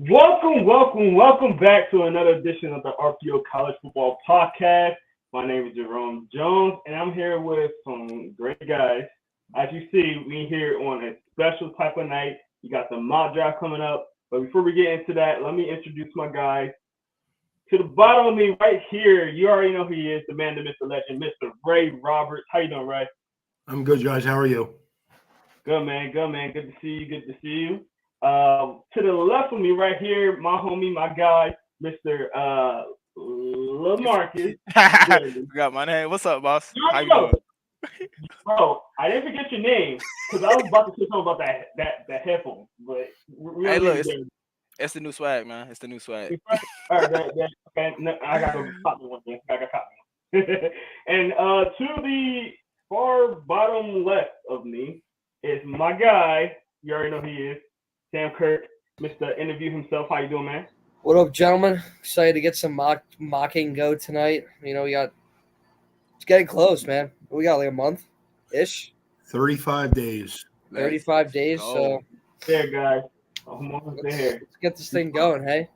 Welcome back to another edition of the RPO College Football Podcast. My name is Jerome Jones, and I'm here with some great guys. As you see, we here on a special type of night. You got the mock draft coming up, but before we get into that, let me introduce my guys. To the bottom of me right here, you already know who he is, the man, the myth, the legend, Mr. Ray Roberts. How you doing, Ray? I'm good, Josh. How are you? Good man, good man. Good to see you. Good to see you. To the left of me, right here, my homie, my guy, Mr. Lamarcus. Got my name. What's up, boss? You How already you know, doing? bro. I didn't forget your name because I was about to say something about that headphone, but we Hey, don't look, need it's, to it's the new swag, man. It's the new swag. get all right, okay. No, I gotta go copy one thing. I gotta copy one. And to the far bottom left of me is my guy. You already know who he is, Sam Kirk, Mr. Interview himself. How you doing, man? What up, gentlemen? Excited to get some mocking go tonight. It's getting close, man. We got like a month ish, 35 days. 35 days. go. So There, guys. I'm almost there. let's get this thing going, hey?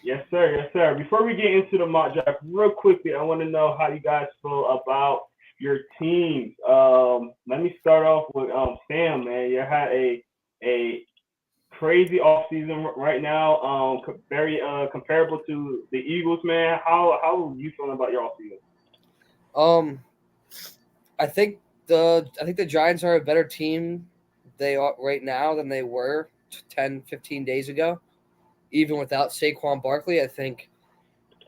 Yes, sir. Yes, sir. Before we get into the mock draft, real quickly, I want to know how you guys feel about your teams. Let me start off with Sam, man. You had a crazy offseason right now. Very comparable to the Eagles, man. How are you feeling about your offseason? Um, I think the Giants are a better team they are right now than they were 10, 15 days ago. Even without Saquon Barkley, I think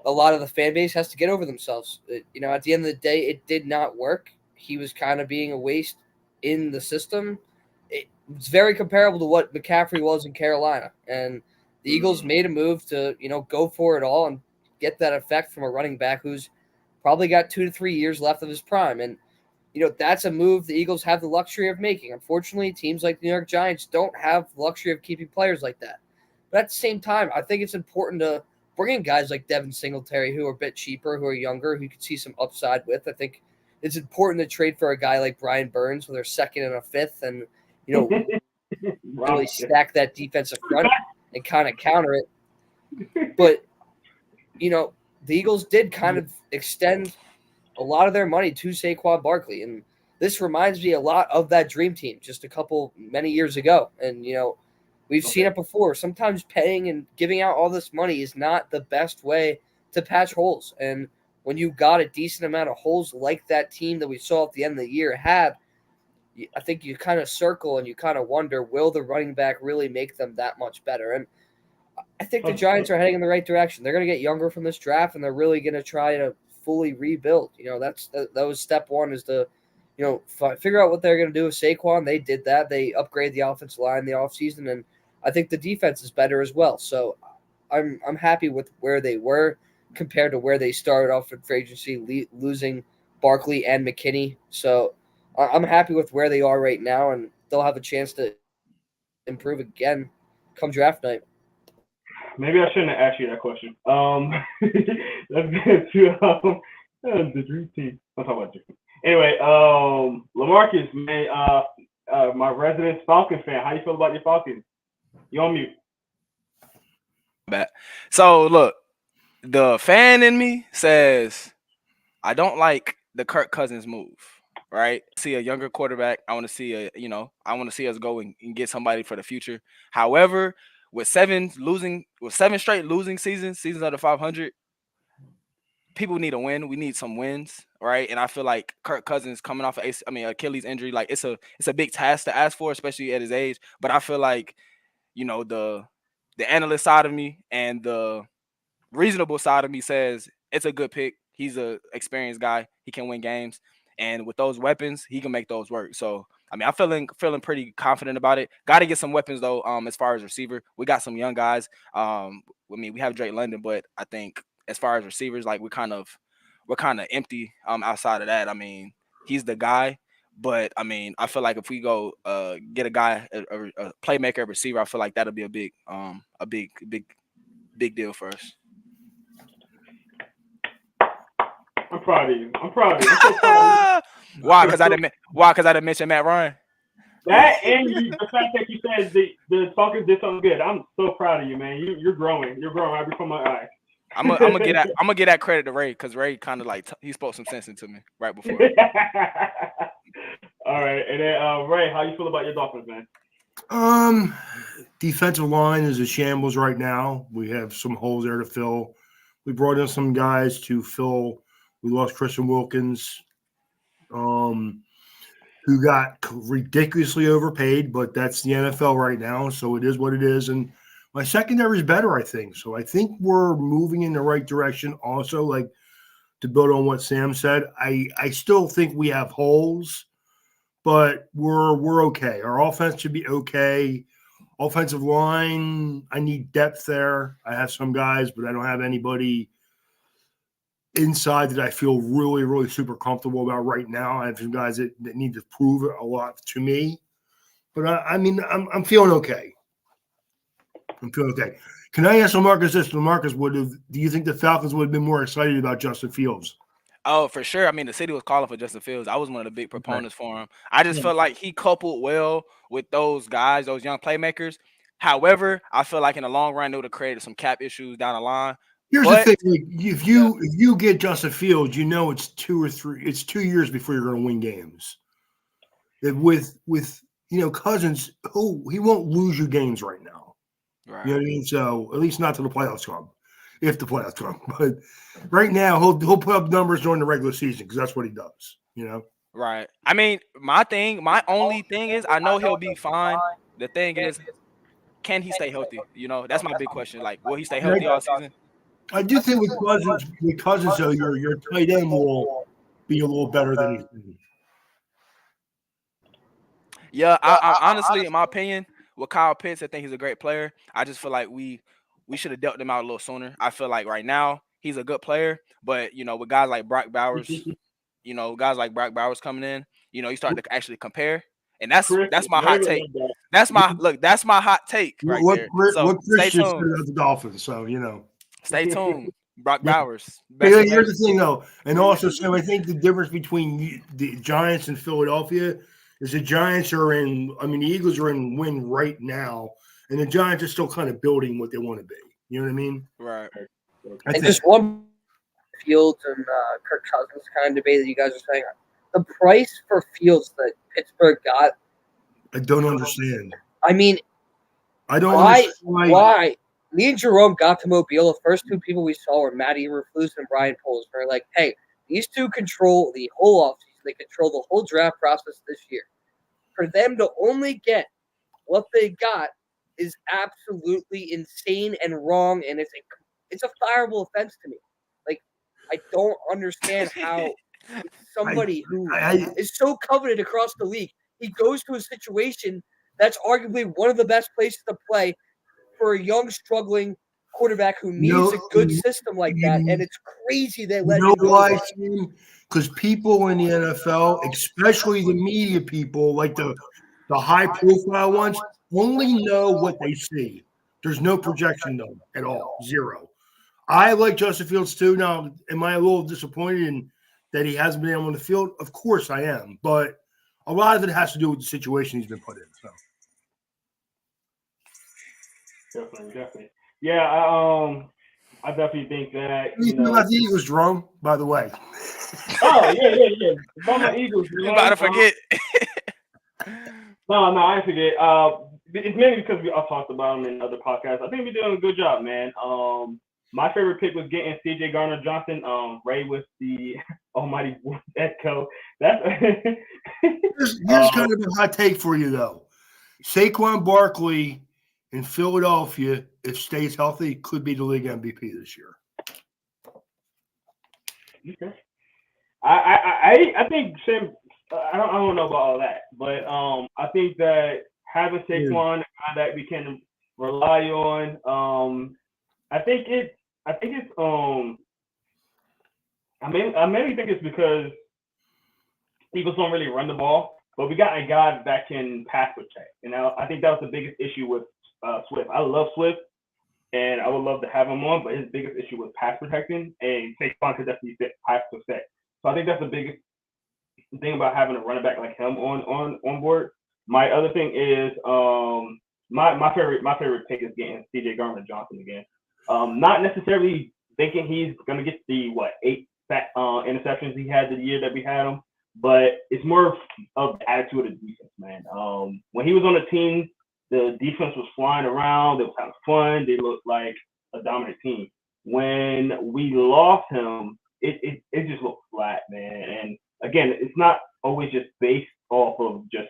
a lot of the fan base has to get over themselves. At the end of the day, it did not work. He was kind of being a waste in the system. It's very comparable to what McCaffrey was in Carolina. And the Eagles made a move to, go for it all and get that effect from a running back who's probably got 2 to 3 years left of his prime. And, that's a move the Eagles have the luxury of making. Unfortunately, teams like the New York Giants don't have the luxury of keeping players like that. But at the same time, I think it's important to bring in guys like Devin Singletary who are a bit cheaper, who are younger, who you could see some upside with. I think it's important to trade for a guy like Brian Burns with their second and a fifth and, really stack that defensive front and kind of counter it. But, the Eagles did kind of extend a lot of their money to Saquon Barkley. And this reminds me a lot of that dream team just many years ago. And, we've seen it before. Sometimes paying and giving out all this money is not the best way to patch holes. And when you got a decent amount of holes like that team that we saw at the end of the year had, I think you kind of circle and you kind of wonder, will the running back really make them that much better? And I think the Giants are heading in the right direction. They're going to get younger from this draft, and they're really going to try to fully rebuild. That was step one, is to, figure out what they're going to do with Saquon. They did that. They upgraded the offensive line in the offseason, and I think the defense is better as well. So I'm happy with where they were compared to where they started off in free agency, losing Barkley and McKinney. So I'm happy with where they are right now, and they'll have a chance to improve again come draft night. Maybe I shouldn't have asked you that question. Let's get to the dream team. I'll talk about different. Anyway, Lamarcus, man, my resident Falcon fan. How you feel about your Falcons? You on mute? So look, the fan in me says I don't like the Kirk Cousins move. Right? See a younger quarterback. I want to see us go and get somebody for the future. However, with seven straight losing seasons under 500, people need a win. We need some wins, right? And I feel like Kirk Cousins coming off of Achilles injury, like it's a big task to ask for, especially at his age. But I feel like, the analyst side of me and the reasonable side of me says it's a good pick. He's a experienced guy. He can win games. And with those weapons, he can make those work. So, I'm feeling pretty confident about it. Got to get some weapons, though, as far as receiver. We got some young guys. We have Drake London, but I think as far as receivers, like we're kind of empty outside of that. He's the guy. But, I feel like if we go get a guy, a playmaker, a receiver, I feel like that'll be a big deal for us. I'm proud of you. I'm so proud of you. Why? Because I didn't mention Matt Ryan. That and the fact that you said the Falcons did something good. I'm so proud of you, man. You're growing. You're growing right before my eyes. I'm gonna get that credit to Ray because Ray kind of like he spoke some sense into me right before. All right, and then Ray, how you feel about your Dolphins, man? Defensive line is a shambles right now. We have some holes there to fill. We brought in some guys to fill. We lost Christian Wilkins, who got ridiculously overpaid, but that's the NFL right now, so it is what it is. And my secondary is better, I think. So I think we're moving in the right direction. Also, like to build on what Sam said, I still think we have holes, but we're okay. Our offense should be okay. Offensive line, I need depth there. I have some guys, but I don't have anybody inside that I feel really, really super comfortable about right now. I have some guys that need to prove it a lot to me. But I'm feeling okay. I'm feeling okay. Can I ask Lamarcus this? Lamarcus, do you think the Falcons would have been more excited about Justin Fields? Oh, for sure. I mean, the city was calling for Justin Fields. I was one of the big proponents for him. I just felt like he coupled well with those guys, those young playmakers. However, I feel like in the long run, it would have created some cap issues down the line. Here's the thing: like, if you get Justin Fields, it's 2 years before you're going to win games. With Cousins, he won't lose you games right now. Right. You know what I mean? So at least not to the playoffs come, if the playoffs come. But right now, he'll put up numbers during the regular season because that's what he does. Right. I mean, my only thing is, I know he'll be fine. The thing is, can he stay healthy? That's my big question. Like, will he stay healthy all season? I do think with Cousins, though, your tight end will be a little better than he's been. Yeah, I'm honestly, in my opinion, with Kyle Pitts, I think he's a great player. I just feel like we should have dealt him out a little sooner. I feel like right now he's a good player, but with guys like Brock Bowers, coming in, you start to actually compare, and that's my hot take. That's my hot take right there. So what stay Christian tuned. said about the Dolphins, so Stay tuned. Brock Bowers. Here's the thing, though, and also, Sam, I think the difference between the Giants and Philadelphia is the Giants are in. I mean, the Eagles are in win right now, and the Giants are still kind of building what they want to be. You know what I mean? Right. And just one Fields and Kirk Cousins kind of debate that you guys are saying. The price for Fields that Pittsburgh got, I don't understand. I mean, I don't understand why. Me and Jerome got to Mobile. The first two people we saw were Matty Eberflus and Brian Poles. We're like, hey, these two control the whole offseason. They control the whole draft process this year. For them to only get what they got is absolutely insane and wrong, and it's a fireable offense to me. Like, I don't understand how somebody who is so coveted across the league, he goes to a situation that's arguably one of the best places to play for a young, struggling quarterback who needs a good system like that, and it's crazy they let him go. Why? Because people in the NFL, especially the media people, like the high-profile ones, only know what they see. There's no projection done at all, zero. I like Justin Fields too. Now, am I a little disappointed in that he hasn't been able on the field? Of course I am, but a lot of it has to do with the situation he's been put in. So. Definitely. Yeah, I definitely think that. You know about the Eagles, Jerome, by the way. Oh, yeah. About my Eagles. You about to forget. No, I forget. It's mainly because I've talked about them in other podcasts. I think we're doing a good job, man. My favorite pick was getting C.J. Gardner-Johnson. Ray with the almighty Echo. Here's kind of a hot take for you, though. Saquon Barkley in Philadelphia, if stays healthy, could be the league MVP this year. Okay. I think Sam. I don't know about all that, but I think that having Saquon, a guy that we can rely on, I mainly think it's because Eagles don't really run the ball, but we got a guy that can pass protect, and I think that was the biggest issue with Swift. I love Swift, and I would love to have him on, but his biggest issue was pass protecting, and Saquon could definitely fit pass protect. So I think that's the biggest thing about having a running back like him on board. my other thing is my favorite pick is getting C.J. Gardner-Johnson again. Not necessarily thinking he's gonna get the eight interceptions he had the year that we had him, but it's more of the attitude of the defense, man. When he was on the team, the defense was flying around. It was kind of fun. They looked like a dominant team. When we lost him, it just looked flat, man. And again, it's not always just based off of just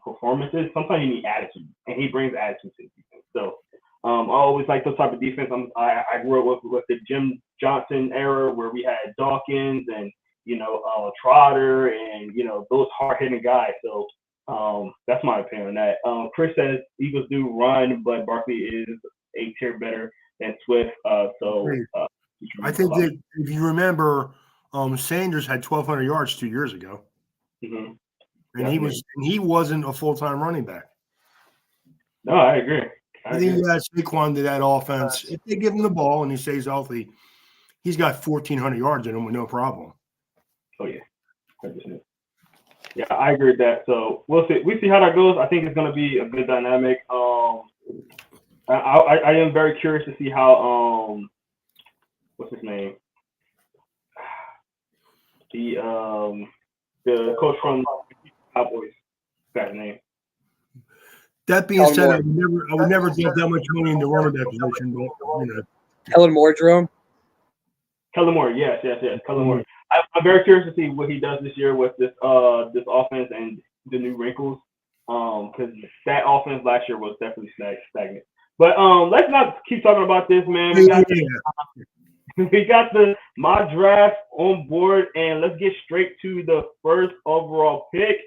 performances. Sometimes you need attitude, and he brings attitude to the defense. So I always like those type of defense. I grew up with the Jim Johnson era where we had Dawkins and Trotter and those hard hitting guys. So that's my opinion on that. Chris says Eagles do run, but Barkley is a tier better than Swift. I think that if you remember, Sanders had 1,200 yards 2 years ago, and he wasn't a full-time running back. No, I agree. I think you add Saquon to that offense. If they give him the ball and he stays healthy, he's got 1,400 yards in him with no problem. Oh yeah, 100%. Yeah, I agree with that. So we'll see. We see how that goes. I think it's going to be a good dynamic. I am very curious to see how what's his name? The coach from Cowboys. Got his name. That being said, I would never drop that much money in the running back position, but Kellen Moore, Jerome. Kellen Moore, yes. Kellen Moore. I'm very curious to see what he does this year with this offense and the new wrinkles. Because that offense last year was definitely stagnant. But let's not keep talking about this, man. We got the mock draft on board, and let's get straight to the first overall pick,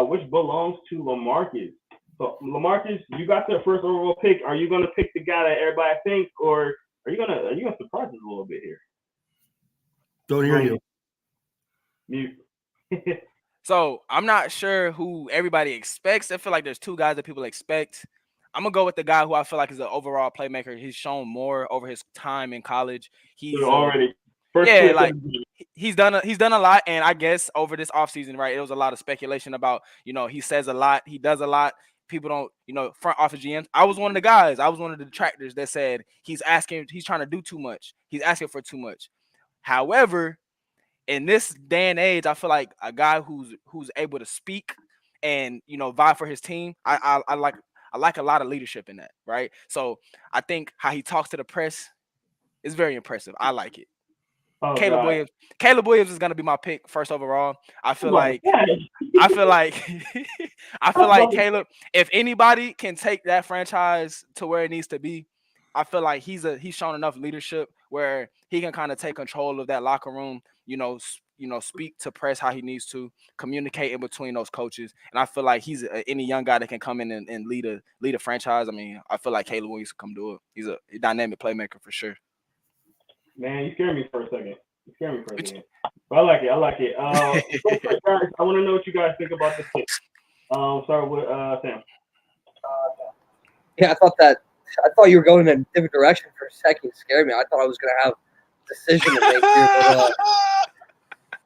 which belongs to LaMarcus. So LaMarcus, you got the first overall pick. Are you gonna pick the guy that everybody thinks, or are you gonna surprise us a little bit here? Don't hear you. Mute. So I'm not sure who everybody expects. I feel like there's two guys that people expect. I'm gonna go with the guy who I feel like is an overall playmaker. He's shown more over his time in college. He's already he's done a lot, and I guess over this offseason, right, it was a lot of speculation about, he says a lot, he does a lot. People don't, front office GMs. I was one of the guys. I was one of the detractors that said he's trying to do too much. He's asking for too much. However, in this day and age, I feel like a guy who's able to speak and vie for his team. I like a lot of leadership in that, right? So I think how he talks to the press is very impressive. I like it. Oh, Caleb Williams is gonna be my pick first overall. I feel like Caleb, if anybody can take that franchise to where it needs to be, I feel like he's shown enough leadership where he can kind of take control of that locker room, speak to press how he needs to, communicate in between those coaches. And I feel like he's any young guy that can come in and lead a franchise. I mean, I feel like Caleb Williams can come do it. He's a dynamic playmaker for sure. Man, you scared me for a second. But I like it. Guys, I want to know what you guys think about this pick. Start with Sam. Yeah, I thought you were going in a different direction for a second. It scared me. I thought I was going to have a decision to make here.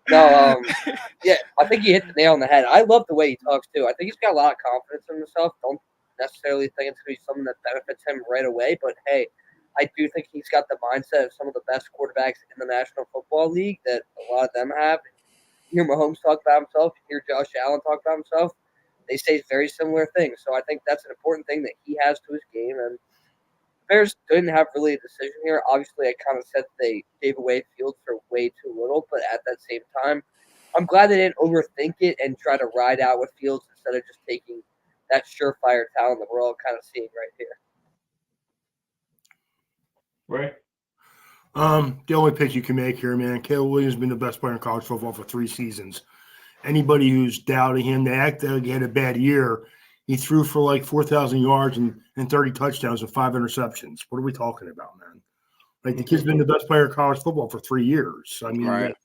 But, yeah, I think you hit the nail on the head. I love the way he talks, too. I think he's got a lot of confidence in himself. Don't necessarily think it's going to be something that benefits him right away. But, hey, I do think he's got the mindset of some of the best quarterbacks in the National Football League that a lot of them have. You hear Mahomes talk about himself. You hear Josh Allen talk about himself. They say very similar things. So I think that's an important thing that he has to his game. And the Bears didn't have really a decision here. Obviously, I kind of said they gave away Fields for way too little. But at that same time, I'm glad they didn't overthink it and try to ride out with Fields instead of just taking that surefire talent that we're all kind of seeing right here. Right. The only pick you can make here, man. Caleb Williams has been the best player in college football for 3 seasons. Anybody who's doubting him, they act like he had a bad year. He threw for like 4,000 yards and 30 touchdowns and 5 interceptions. What are we talking about, man? Like, the kid's been the best player in college football for 3 years. I mean, right.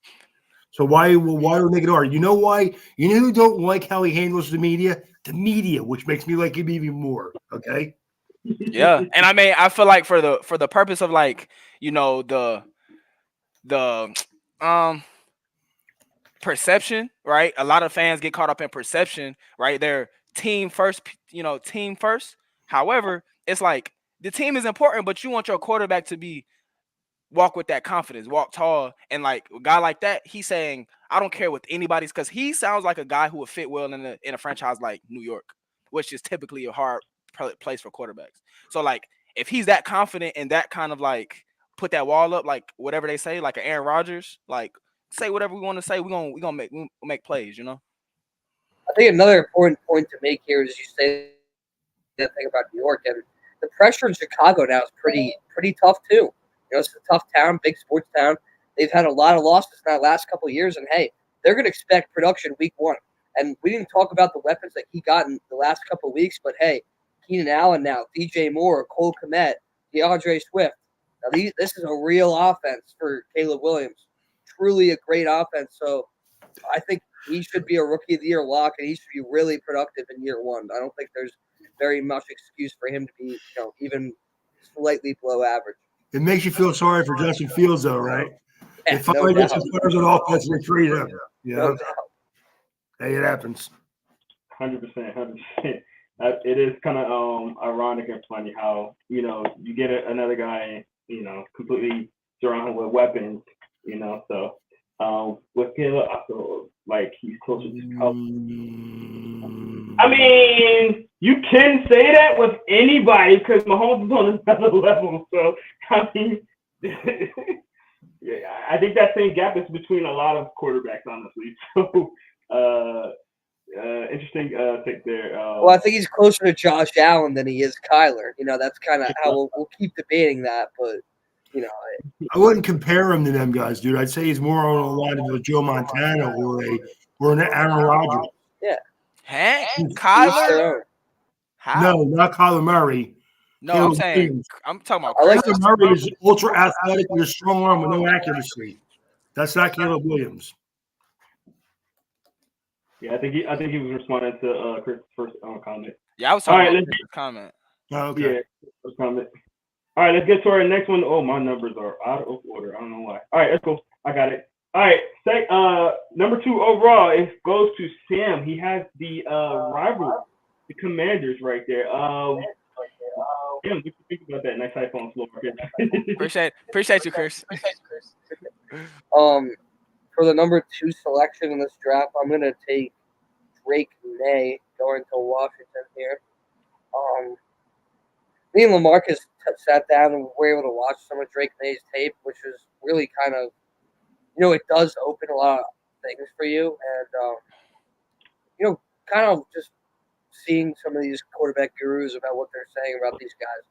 So why do they make it hard? You know why? You know who don't like how he handles the media? The media, which makes me like him even more. Okay. Yeah, and I mean, I feel like for the purpose of, like, the perception, right? A lot of fans get caught up in perception, right? They're team first, team first. However, it's like the team is important, but you want your quarterback to be walk with that confidence, walk tall, and like a guy like that, he's saying, I don't care what anybody's, because he sounds like a guy who would fit well in a franchise like New York, which is typically a hard place for quarterbacks. So like, if he's that confident and that kind of like put that wall up, like whatever they say, like an Aaron Rodgers, like say whatever we want to say, we'll make plays, I think another important point to make here is you say that thing about New York, and the pressure in Chicago now is pretty tough too. It's a tough town, big sports town. They've had a lot of losses in that last couple of years, and hey, they're going to expect production week one. And we didn't talk about the weapons that he got in the last couple of weeks, but hey, Keenan Allen now, DJ Moore, Cole Kmet, DeAndre Swift. Now this is a real offense for Caleb Williams. Truly a great offense. So I think he should be a Rookie of the Year lock, and he should be really productive in year one. I don't think there's very much excuse for him to be, even slightly below average. It makes you feel sorry for Justin Fields, though, right? Yeah, They finally get some players on offense and they trade him. No doubt. Hey, it happens. 100%. It is kind of ironic and funny how you get another guy completely surrounded with weapons, So with Caleb, I feel like he's closer to help. I mean, you can say that with anybody because Mahomes is on another level. So I mean, yeah, I think that same gap is between a lot of quarterbacks, honestly. So interesting take there. Well, I think he's closer to Josh Allen than he is Kyler. That's kind of how we'll keep debating that, but. I wouldn't compare him to them guys, dude. I'd say he's more on the line of a Joe Montana or an Aaron Rodgers. Yeah. Hey, Kyler? No, not Kyler Murray. No, I'm saying I'm talking about Kyler Murray is ultra athletic with a strong arm with no accuracy. That's not Caleb Williams. Yeah, I think he was responding to Chris' first comment. Yeah, I was talking about Chris' comment. Oh, okay. Yeah, first comment. All right, let's get to our next one. Oh, my numbers are out of order. I don't know why. All right, let's go. I got it. All right, number 2 overall, it goes to Sam. He has the rival, the Commanders right there. Sam, what do you think about that? Nice iPhone floor. Appreciate you, Chris. For the number 2 selection in this draft, I'm going to take Drake May going to Washington here. Me and Lamarcus sat down and were able to watch some of Drake May's tape, which is really kind of, it does open a lot of things for you. And, kind of just seeing some of these quarterback gurus about what they're saying about these guys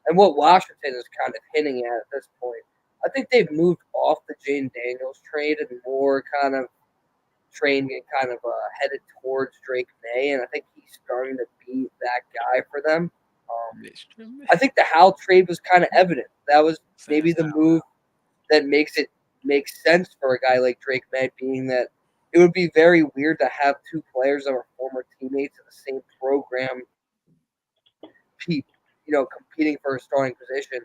and what Washington is kind of hinting at this point. I think they've moved off the Jane Daniels trade and more kind of trained and kind of headed towards Drake May, and I think he's starting to be that guy for them. I think the Howell trade was kind of evident. That was maybe the move that makes sense for a guy like Drake May, being that it would be very weird to have 2 players that are former teammates in the same program, competing for a starting position.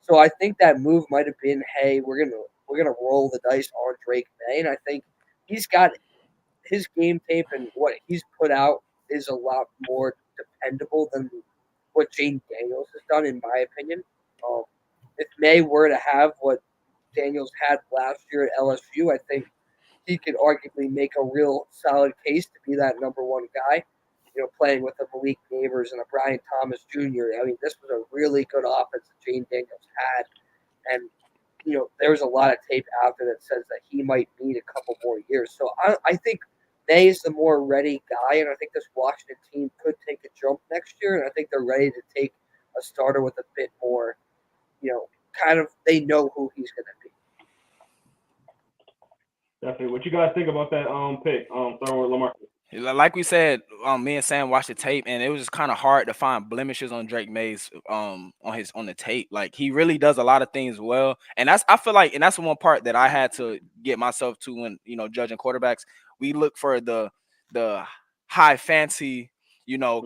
So I think that move might have been, hey, we're gonna roll the dice on Drake May, and I think he's got his game tape and what he's put out is a lot more dependable than what Jane Daniels has done, in my opinion. If May were to have what Daniels had last year at LSU, I think he could arguably make a real solid case to be that number 1 guy. Playing with a Malik Neighbors and a Brian Thomas Jr. I mean, this was a really good offense that Jane Daniels had. And, there's a lot of tape out there that says that he might need a couple more years. So I think May is the more ready guy, and I think this Washington team could take a jump next year, and I think they're ready to take a starter with a bit more, kind of they know who he's going to be. Definitely. What you guys think about that pick? Starting with Lamar. Like we said, me and Sam watched the tape, and it was just kind of hard to find blemishes on Drake May's on the tape. Like, he really does a lot of things well, and I feel like that's one part that I had to get myself to when judging quarterbacks. We look for the high fancy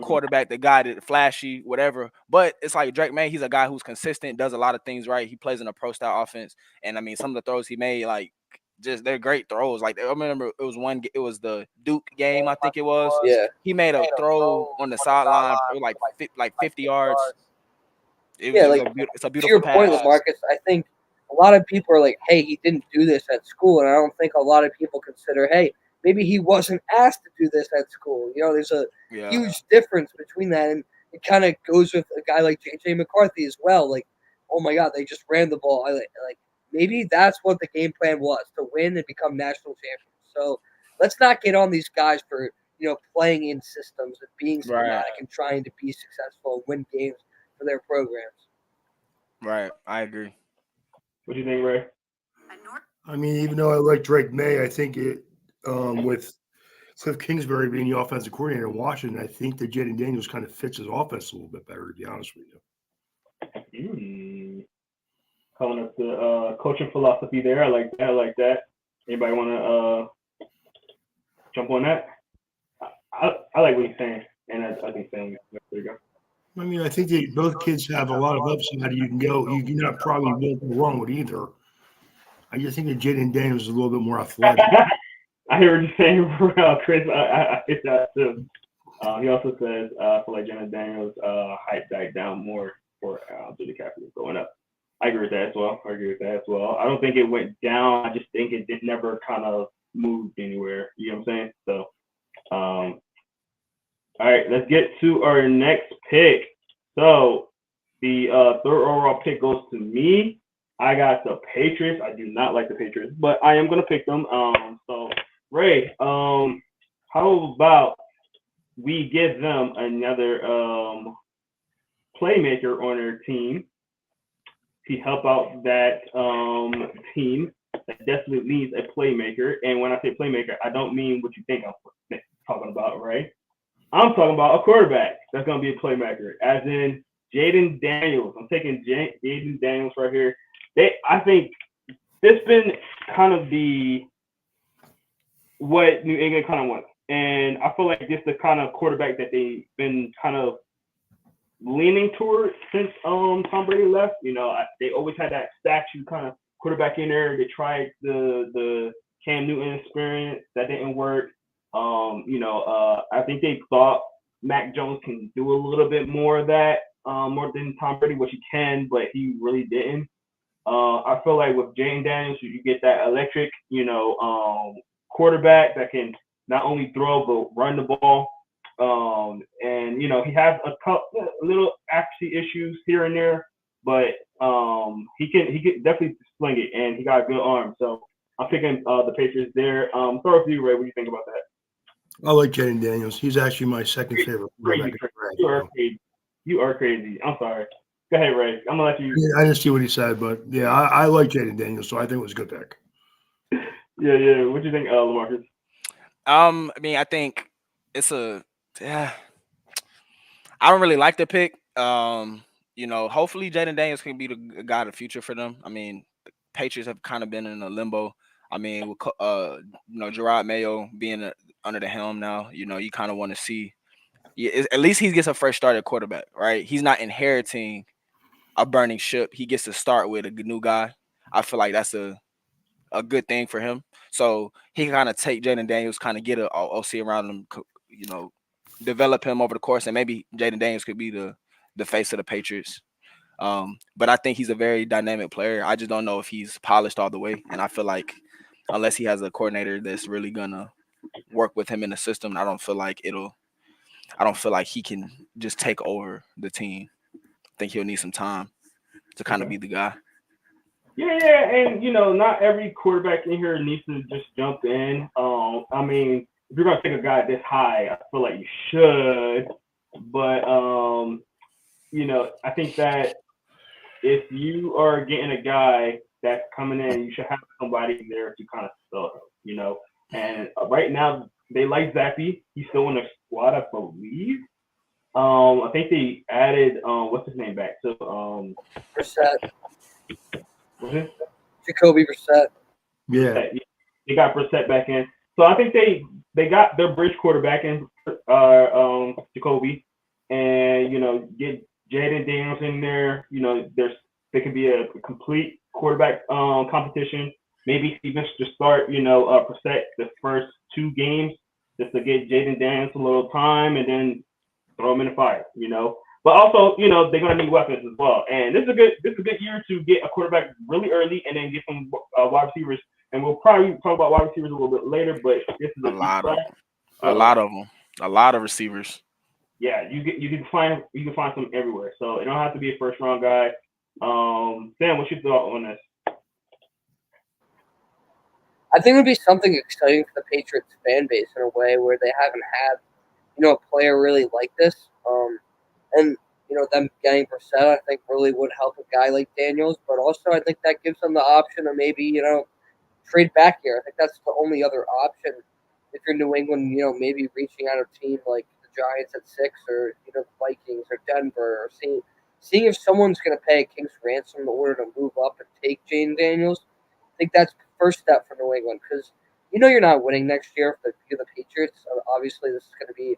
quarterback, the guy that flashy, whatever. But it's like Drake May, he's a guy who's consistent, does a lot of things right. He plays in a pro style offense, and I mean, some of the throws he made, like, they're great throws. Like I remember it was the Duke game, I think it was. Yeah. He made a throw on the sideline, it was like 50 yards. It's a To beautiful your point, pass. Lamarcus, I think a lot of people are like, hey, he didn't do this at school. And I don't think a lot of people consider, hey, maybe he wasn't asked to do this at school. There's a huge difference between that. And it kind of goes with a guy like J.J. McCarthy as well. Like, oh, my God, they just ran the ball. Like maybe that's what the game plan was, to win and become national champions. So let's not get on these guys for, playing in systems and being schematic and trying to be successful and win games for their programs. Right, I agree. What do you think, Ray? I mean, even though I like Drake May, I think it with Cliff Kingsbury being the offensive coordinator in Washington, I think that Jaden Daniels kind of fits his offense a little bit better, to be honest with you. Calling up the coaching philosophy there. I like that. Anybody want to jump on that? I like what he's saying, and I think Sam. There you go. I mean, I think both kids have a lot of upside. You can not probably go wrong with either. I just think that Jaden Daniels is a little bit more athletic. I hear what you're saying, Chris. I hit that too. He also says, I feel like Jaden Daniels' hype died down more for Billy Kaepernick going up. I agree with that as well. I don't think it went down. I just think it never kind of moved anywhere. You know what I'm saying? So, all right, let's get to our next pick. So, the third overall pick goes to me. I got the Patriots. I do not like the Patriots, but I am going to pick them. So, Ray, how about we give them another playmaker on their team to help out that team that definitely needs a playmaker. And when I say playmaker, I don't mean what you think I'm talking about, right? I'm talking about a quarterback that's going to be a playmaker, as in Jaden Daniels. I'm taking Jaden Daniels right here. I think it's been kind of what New England kind of wants. And I feel like this is the kind of quarterback that they've been kind of leaning towards since Tom Brady left. They always had that statue kind of quarterback in there. They tried the Cam Newton experience. That didn't work. I think they thought Mac Jones can do a little bit more of that, more than Tom Brady, which he can, but he really didn't. I feel like with Jaden Daniels, you get that electric, quarterback that can not only throw but run the ball. And he has a couple little accuracy issues here and there, but he can definitely sling it, and he got a good arm. So I'm picking the Patriots there. Start with you, Ray. What do you think about that? I like Jaden Daniels. He's actually my second favorite quarterback. You are crazy. I'm sorry. Go ahead, Ray. I'm gonna let you. Yeah, I didn't see what he said, but yeah, I like Jaden Daniels, so I think it was a good pick. Yeah. What do you think, Lamarcus? I mean, I think it's I don't really like the pick. Hopefully Jaden Daniels can be the guy of the future for them. I mean, the Patriots have kind of been in a limbo. I mean, with Gerard Mayo being under the helm now, you kind of want to see. At least he gets a fresh start at quarterback, right? He's not inheriting a burning ship. He gets to start with a new guy. I feel like that's a good thing for him. So he can kind of take Jaden Daniels, kind of get a OC around him, develop him over the course, and maybe Jaden Daniels could be the face of the Patriots. But I think he's a very dynamic player. I just don't know if he's polished all the way. And I feel like unless he has a coordinator that's really gonna work with him in the system, I don't feel like he can just take over the team. I think he'll need some time to kind of be the guy. Yeah, and not every quarterback in here needs to just jump in. I mean, if you're gonna take a guy this high, I feel like you should. But I think that if you are getting a guy that's coming in, you should have somebody there to kind of sell him. And right now they like Zappy. He's still in the squad, I believe. I think they added what's his name back? So Brissett. What's it? Jacoby Brissett. Yeah. They got Brissett back in. So I think they got their bridge quarterback in Jacoby, and get Jaden Daniels in there. There can be a complete quarterback competition. maybe even just start, protect the first 2 games just to get Jaden Daniels a little time and then throw him in the fire. But also, they're gonna need weapons as well. And this is a good year to get a quarterback really early and then get some wide receivers. And we'll probably talk about wide receivers a little bit later, but this is A lot of class. them. A lot of them. A lot of receivers. Yeah, you can find some everywhere. So it don't have to be a first round guy. Sam, what's your thought on this? I think it would be something exciting for the Patriots fan base in a way where they haven't had, a player really like this. And them getting Brissett, I think, really would help a guy like Daniels. But also, I think that gives them the option of maybe, trade back here. I think that's the only other option if you're New England, maybe reaching out a team like the Giants at 6 or, the Vikings or Denver or seeing if someone's going to pay a king's ransom in order to move up and take Jaden Daniels. I think that's the first step for New England because you're not winning next year if you're the Patriots. Obviously, this is going to be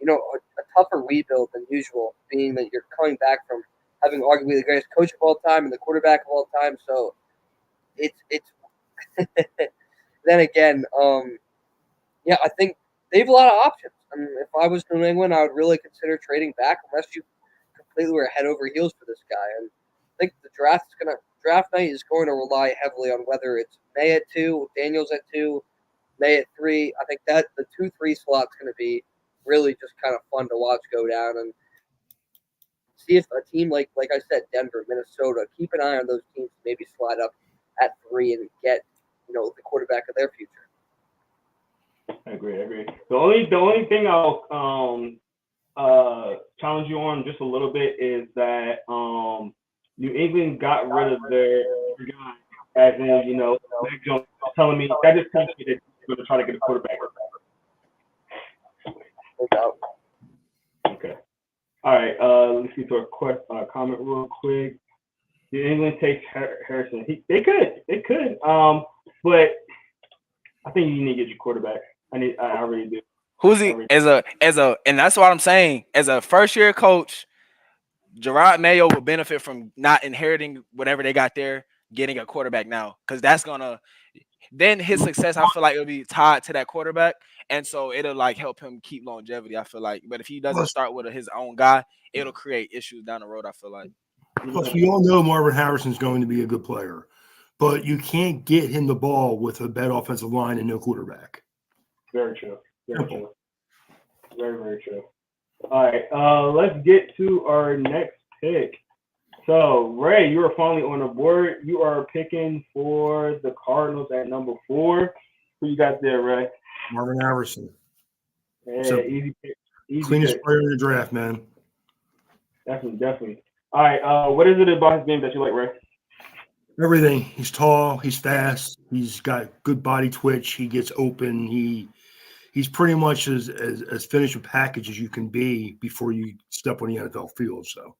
a tougher rebuild than usual, being that you're coming back from having arguably the greatest coach of all time and the quarterback of all time. So it's then again, I think they have a lot of options. I mean, if I was New England, I would really consider trading back unless you completely were head over heels for this guy. And I think the draft night is going to rely heavily on whether it's May at 2, Daniels at 2, May at 3. I think that the 2-3 slot's going to be really just kind of fun to watch go down and see if a team like I said, Denver, Minnesota, keep an eye on those teams, maybe slide up at 3 and get the quarterback of their future. I agree. The only thing I'll challenge you on just a little bit is that New England got rid of their guy, as in Meg Jones telling me that just tells me that they're going to try to get a quarterback. No doubt. Okay. All right. Let's get to a comment real quick. New England takes Harrison. They could. But I think you need to get your quarterback. I really do. Who's he as a and that's what I'm saying. As a first year coach, Gerard Mayo will benefit from not inheriting whatever they got there, getting a quarterback now. Because that's gonna then his success, I feel like it'll be tied to that quarterback. And so it'll like help him keep longevity, I feel like. But if he doesn't start with his own guy, it'll create issues down the road, I feel like. Plus, we all know Marvin Harrison's going to be a good player, but you can't get him the ball with a bad offensive line and no quarterback. Very true. Very true. Very, very true. All right, let's get to our next pick. So, Ray, you are finally on the board. You are picking for the Cardinals at number 4. Who you got there, Ray? Marvin Harrison. Hey, So, easy pick. Cleanest player in the draft, man. Definitely. All right, what is it about his game that you like, Ray? Everything. He's tall. He's fast. He's got good body twitch. He gets open. He's pretty much as finished a package as you can be before you step on the NFL field. So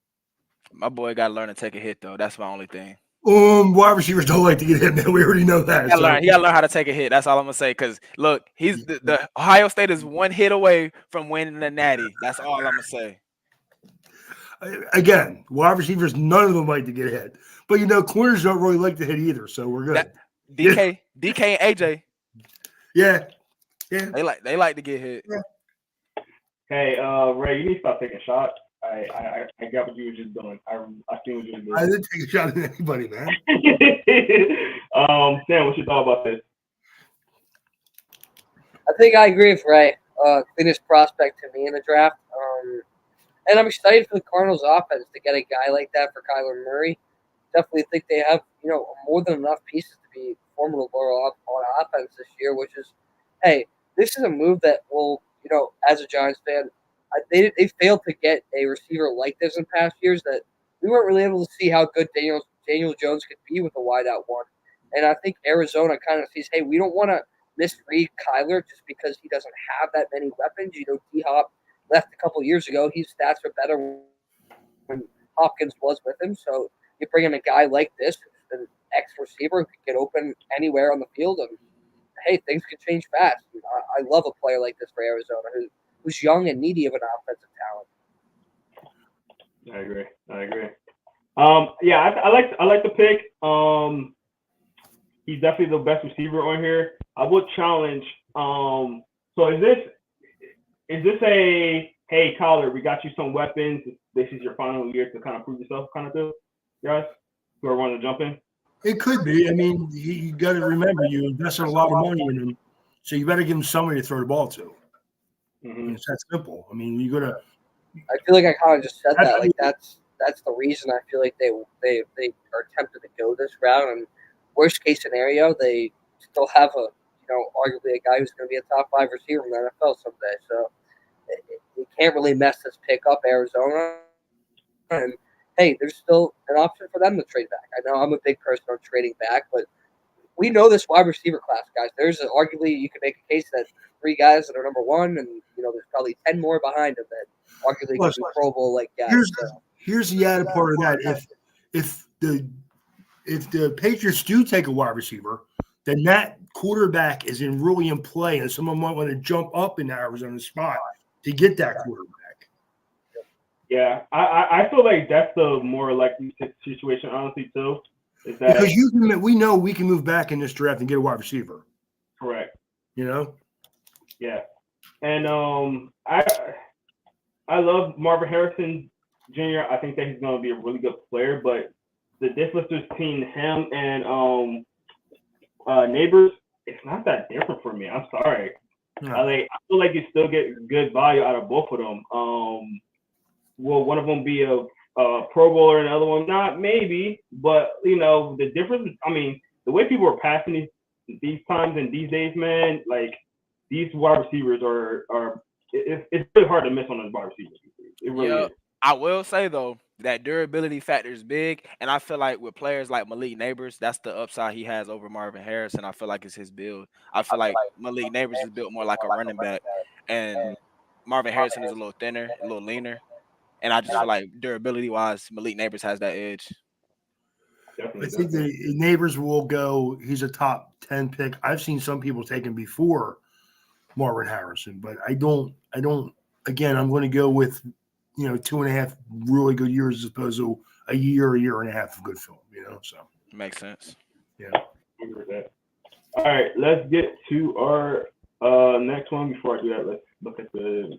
my boy got to learn to take a hit, though. That's my only thing. Wide receivers don't like to get hit, man. We already know that. He got to learn how to take a hit. That's all I'm gonna say. Because look, he's the Ohio State is one hit away from winning the Natty. That's all I'm gonna say. Again, wide receivers, none of them like to get hit, but corners don't really like to hit either. So we're good. DK and AJ. Yeah. They like to get hit. Yeah. Hey, Ray, you need to stop taking shots. I got what you were just doing. I see what you were doing. I didn't take a shot at anybody, man. Sam, what's your thought about this? I think I agree with Ray. Cleanest prospect to me in the draft. And I'm excited for the Cardinals offense to get a guy like that for Kyler Murray. Definitely think they have, more than enough pieces to be formidable on offense this year, which is, hey, this is a move that will, as a Giants fan, they failed to get a receiver like this in past years that we weren't really able to see how good Daniel Jones could be with a wideout one. And I think Arizona kind of sees, hey, we don't want to misread Kyler just because he doesn't have that many weapons. D-Hop left a couple years ago. His stats are better when Hopkins was with him. So you bring in a guy like this, an ex-receiver who could get open anywhere on the field, and hey, things can change fast. I love a player like this for Arizona who's young and needy of an offensive talent. I agree. Yeah, I like the pick. He's definitely the best receiver on here. I would challenge. So is this a hey Kyler, we got you some weapons. This is your final year to kind of prove yourself, kind of deal, guys? Who are wanting to jump in? It could be. I mean, you got to remember you invested a lot of money in him, so you better give him somebody to throw the ball to. Mm-hmm. It's that simple. I mean, you got to. I feel like I kind of just said that. Like that's the reason I feel like they are tempted to go this route. And worst case scenario, they still have arguably a guy who's going to be a top 5 receiver in the NFL someday. So you can't really mess this pick up, Arizona. And hey, there's still an option for them to trade back. I know I'm a big person on trading back, but we know this wide receiver class, guys. Arguably you could make a case that 3 guys that are number 1, and there's probably 10 more behind them that arguably could be Pro Bowl like guys. Here's the added part of that. If the Patriots do take a wide receiver, then that quarterback is really in play, and someone might want to jump up in Arizona's spot to get that quarterback. Yeah, I feel like that's the more likely situation, honestly, too. Is that because we know we can move back in this draft and get a wide receiver. Correct. Yeah. And I love Marvin Harrison Jr. I think that he's going to be a really good player, but the difference between him and Neighbors, it's not that different for me. I'm sorry. No. I feel like you still get good value out of both of them. Will one of them be a Pro Bowler and the other one not? Maybe, but the difference. I mean, the way people are passing these times and these days, man, like these wide receivers are. It's really hard to miss on those wide receivers. It really is. I will say though that durability factor is big, and I feel like with players like Malik Neighbors, that's the upside he has over Marvin Harrison. I feel like it's his build. I feel like Malik Neighbors is built more like a running back, and Marvin Harrison is a little thinner, a little leaner. And I just feel like durability-wise, Malik Neighbors has that edge. I think the Neighbors will go. He's a top 10 pick. I've seen some people take him before Marvin Harrison, but I don't. Again, I'm going to go with 2.5 really good years as opposed to a year and a half of good film. So makes sense. Yeah. All right, let's get to our next one. Before I do that, let's look at the.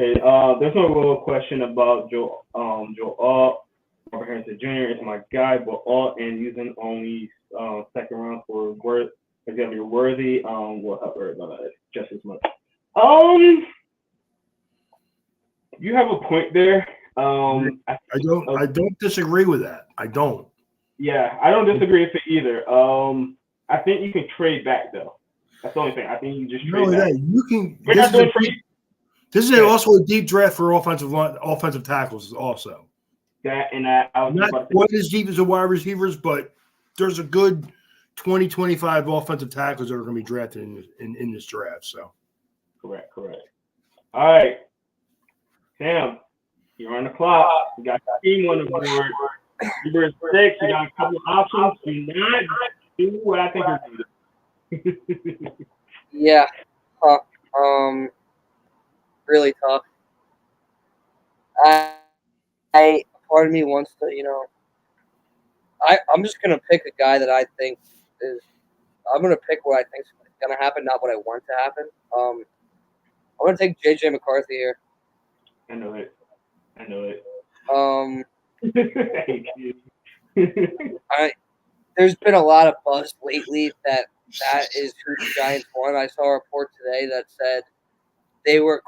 Okay, there's no real question about Joe Alt. Robert Harrison Jr. is my guy, but Alt and using only second round for worth is gonna be worthy. Will help everybody just as much. You have a point there. I don't disagree with that. I don't. Yeah, I don't disagree with it either. I think you can trade back though. That's the only thing. I think you just trade back. You can. We're not doing trade. This is also a deep draft for offensive tackles also. That and I was not quite as deep as the wide receivers, but there's a good 20-25 offensive tackles that are going to be drafted in this draft. So correct. All right, Sam, you're on the clock. You got the team on the board. Number 6, you got a couple of options. Do not do what I think you're doing. Yeah. Really tough. I part of me wants to, I'm just gonna pick a guy that I think is. I'm gonna pick what I think is gonna happen, not what I want to happen. I'm gonna take JJ McCarthy here. I know it. There's been a lot of buzz lately that is who the Giants want. I saw a report today that said they were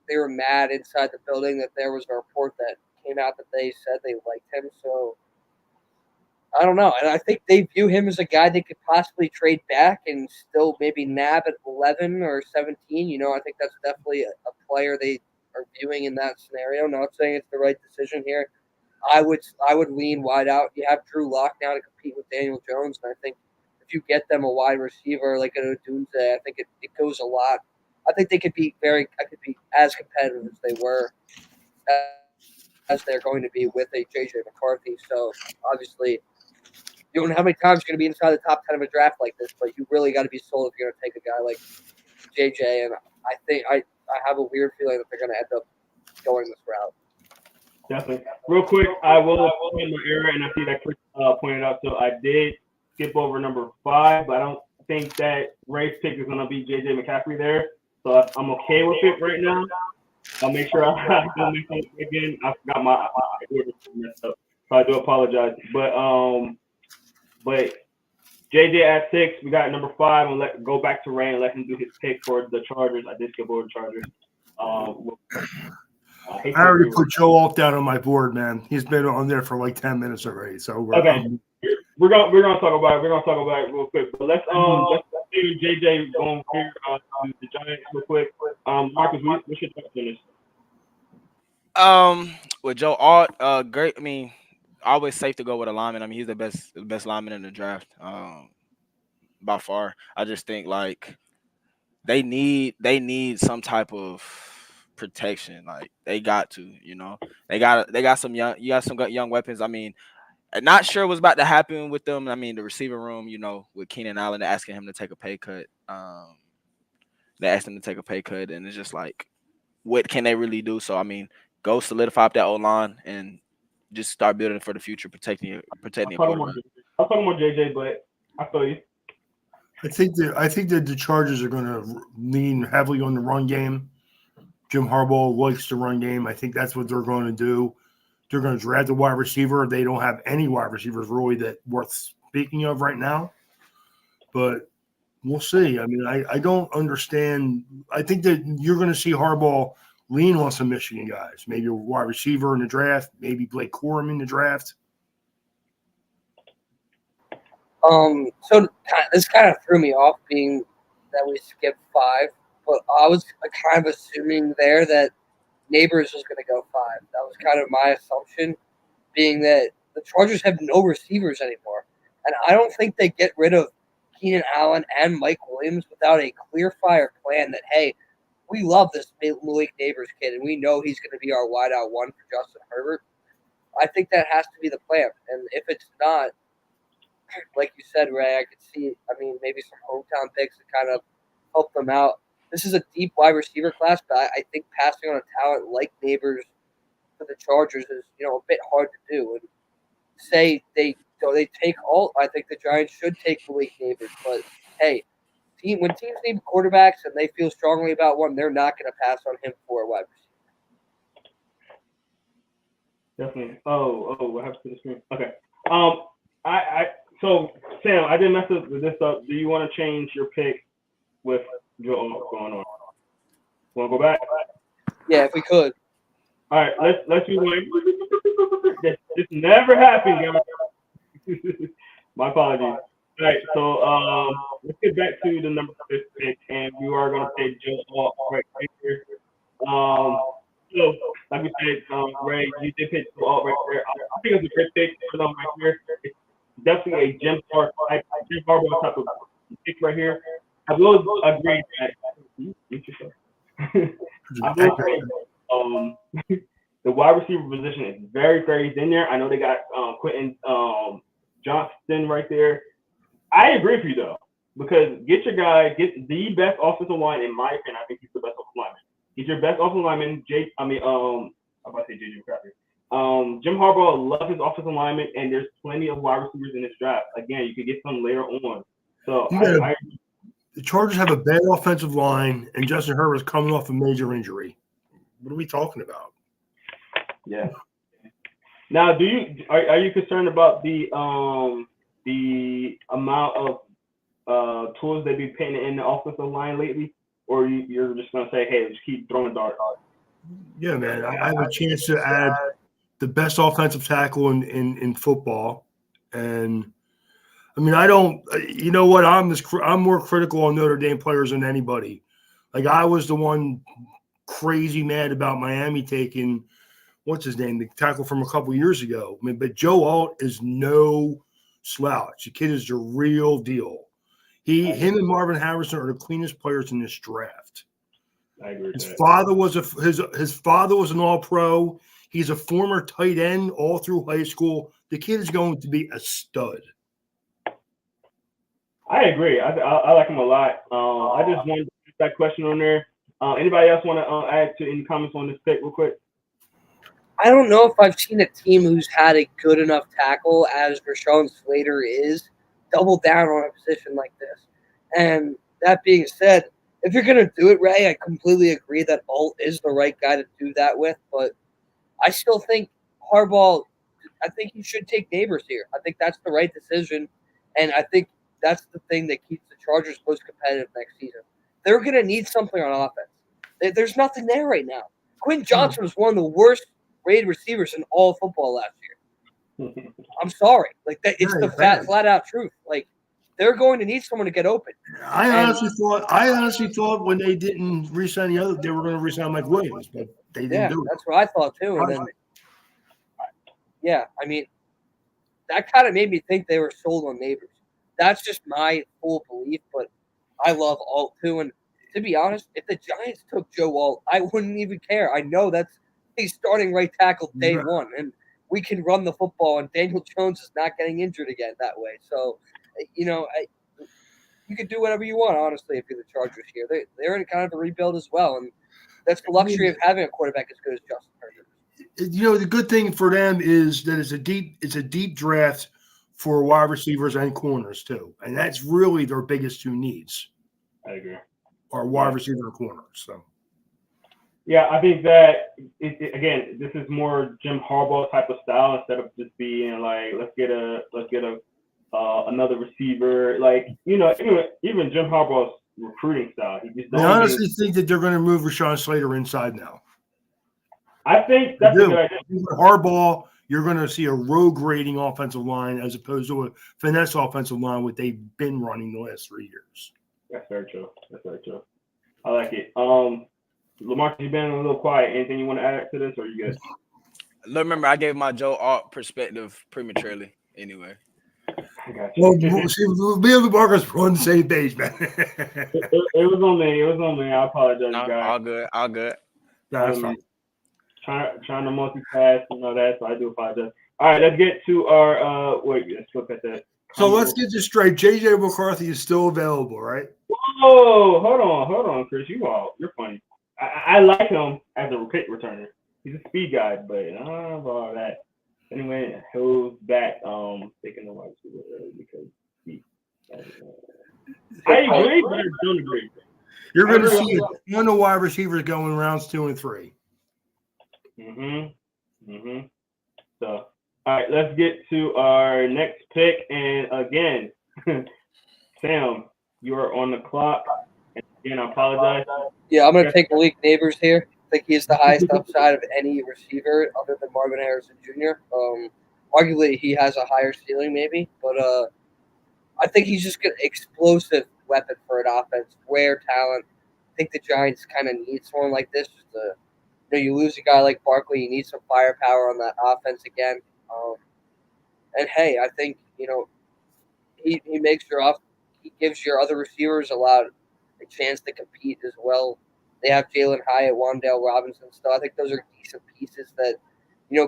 they were mad inside the building that there was a report that came out that they said they liked him. So I don't know. And I think they view him as a guy they could possibly trade back and still maybe nab at 11 or 17. I think that's definitely a player they are viewing in that scenario. Not saying it's the right decision here. I would lean wide out. You have Drew Lock now to compete with Daniel Jones, and I think if you get them a wide receiver like an Odunze, I think it goes a lot. I think they could be as competitive as they were, as they're going to be with a JJ McCarthy. So obviously, you don't know how many times you're going to be inside the top 10 of a draft like this, but you really got to be sold if you're going to take a guy like JJ. And I think I have a weird feeling that they're going to end up going this route. Definitely. Real quick, I will in my error, and I see that Chris pointed out. So I did skip over number 5, but I don't think that Ray's pick is gonna be JJ McCaffrey there. So I'm okay with it right now. I'll make sure I don't make it again. I forgot my order messed up, so I do apologize. But JJ at 6, we got number 5, and go back to Ray and let him do his pick for the Chargers. I did skip over the Chargers. I already put Joe Alt down on my board, man. He's been on there for like 10 minutes already. So we're gonna talk about it. We're gonna talk about it real quick. But let's see JJ going here the Giants real quick. Marcus, what's your thoughts on this? With Joe Alt, great. I mean, always safe to go with a lineman. I mean, he's the best lineman in the draft, by far. I just think like they need some type of protection. Like they got to, they got some young weapons. I mean, I'm not sure what's about to happen with them. I mean, the receiver room, with Keenan Allen, they're asking him to take a pay cut. They asked him to take a pay cut, and it's just like, what can they really do? So I mean, go solidify up that O-line and just start building for the future, protecting your quarterback. I'm talking about JJ, but I feel you. I think that the Chargers are going to lean heavily on the run game. Jim Harbaugh likes the run game. I think that's what they're going to do. They're going to draft a wide receiver. They don't have any wide receivers really that worth speaking of right now. But we'll see. I mean, I don't understand. I think that you're going to see Harbaugh lean on some Michigan guys. Maybe a wide receiver in the draft. Maybe Blake Corum in the draft. So this kind of threw me off, being that we skipped 5, but I was kind of assuming there that Neighbors was going to go 5. That was kind of my assumption, being that the Chargers have no receivers anymore, and I don't think they get rid of Keenan Allen and Mike Williams without a clear fire plan that, hey, we love this Malik Neighbors kid, and we know he's going to be our wideout 1 for Justin Herbert. I think that has to be the plan, and if it's not, like you said, Ray, I could see, maybe some hometown picks to kind of help them out. This is a deep wide receiver class, but I think passing on a talent like Neighbors for the Chargers is, a bit hard to do. And say they take all, I think the Giants should take Malik Neighbors. But, hey, when teams need quarterbacks and they feel strongly about one, they're not going to pass on him for a wide receiver. Definitely. Oh, what happened to the screen? Okay. So, Sam, I didn't mess up with this up. Do you want to change your pick with Joe going on? Want to go back? Yeah, if we could. All right, let's do one. This never happened, guys. My apologies. All right, so let's get back to the number 5 pick, and we are going to take Joe Alt right here. So, like we said, Ray, you did pick Joe Alt right there. I think it's a great pick for them right here. Definitely a Jim Harbaugh type of pick right here. I will agree that the wide receiver position is very, very thin there. I know they got Quentin Johnston right there. I agree with you though, because get your guy, get the best offensive line in my opinion. I think he's the best offensive lineman. He's your best offensive lineman. I'm about to say JJ McCaffrey. Jim Harbaugh loves his offensive lineman, and there's plenty of wide receivers in this draft. Again, you could get some later on. So the Chargers have a bad offensive line, and Justin Herbert's coming off a major injury. What are we talking about? Yeah. Now, are you concerned about the amount of tools they be putting in the offensive line lately, or you're just gonna say, hey, just keep throwing darts? Yeah, man. I have a chance to add the best offensive tackle in football, and I mean, I don't. You know what? I'm more critical on Notre Dame players than anybody. Like I was the one crazy mad about Miami taking what's his name, the tackle from a couple years ago. I mean, but Joe Alt is no slouch. The kid is the real deal. Him and Marvin Harrison are the cleanest players in this draft. I agree with his that. father was his father was an All-Pro. He's a former tight end all through high school. The kid is going to be a stud. I agree. I like him a lot. I just wanted to put that question on there. Anybody else want to add to any comments on this pick real quick? I don't know if I've seen a team who's had a good enough tackle as Rashawn Slater is double down on a position like this. And that being said, if you're going to do it, Ray, I completely agree that Alt is the right guy to do that with. But I still think Harbaugh, I think he should take Neighbors here. I think that's the right decision. And I think that's the thing that keeps the Chargers most competitive next season. They're going to need something on offense. There's nothing there right now. Quinn Johnson was one of the worst rated receivers in all of football last year. I'm sorry. Like that, it's the flat out truth. Like they're going to need someone to get open. I honestly thought when they didn't re-sign the other, they were going to re-sign Mike Williams, but they didn't do it. That's what I thought too. And then, I mean, that kind of made me think they were sold on Neighbors. That's just my full belief, but I love Alt too. And to be honest, if the Giants took Joe Alt, I wouldn't even care. I know he's starting right tackle day one, and we can run the football, and Daniel Jones is not getting injured again that way. So, you could do whatever you want, honestly, if you're the Chargers here. They're in kind of a rebuild as well, and that's the luxury of having a quarterback as good as Justin Herbert. The good thing for them is that it's a deep draft for wide receivers and corners too, and that's really their biggest two needs. I agree. Are wide receiver and corners. So. Yeah, I think that again, this is more Jim Harbaugh type of style instead of just being like, let's get another receiver. Like, even Jim Harbaugh's recruiting style. I honestly think that they're going to move Rashawn Slater inside now. I think that's a good idea. Harbaugh, you're going to see a rogue rating offensive line as opposed to a finesse offensive line, what they've been running the last 3 years. That's very true. I like it. Lamar, you've been a little quiet. Anything you want to add to this, or you good? Remember, I gave my Joe Alt perspective prematurely. Anyway. I got you. Well, me and the Marcus were on the same page, man. it was on me. I apologize, guys. All good. That's fine. Trying to multitask and all that, so I do apologize. All right, let's get to our let's look at that. So let's get this straight. JJ McCarthy is still available, right? Whoa, hold on, Chris. You're funny. I like him as a kick returner. He's a speed guy, but I don't know about all that. Anyway, he'll back taking the wide receiver because I agree, but I don't agree. You're going to see a ton of wide receivers going rounds 2 and 3. So, all right, let's get to our next pick. And again, Sam, you are on the clock. And again, I apologize. Yeah, I'm going to take Malik Neighbors here. I think he's the highest upside of any receiver other than Marvin Harrison Jr. Arguably, he has a higher ceiling maybe, but I think he's just an explosive weapon for an offense, rare talent. I think the Giants kind of need someone like this. You lose a guy like Barkley, you need some firepower on that offense again. And hey, I think he makes he gives your other receivers a chance to compete as well. They have Jalen Hyatt, Wan'Dale Robinson still. I think those are decent pieces that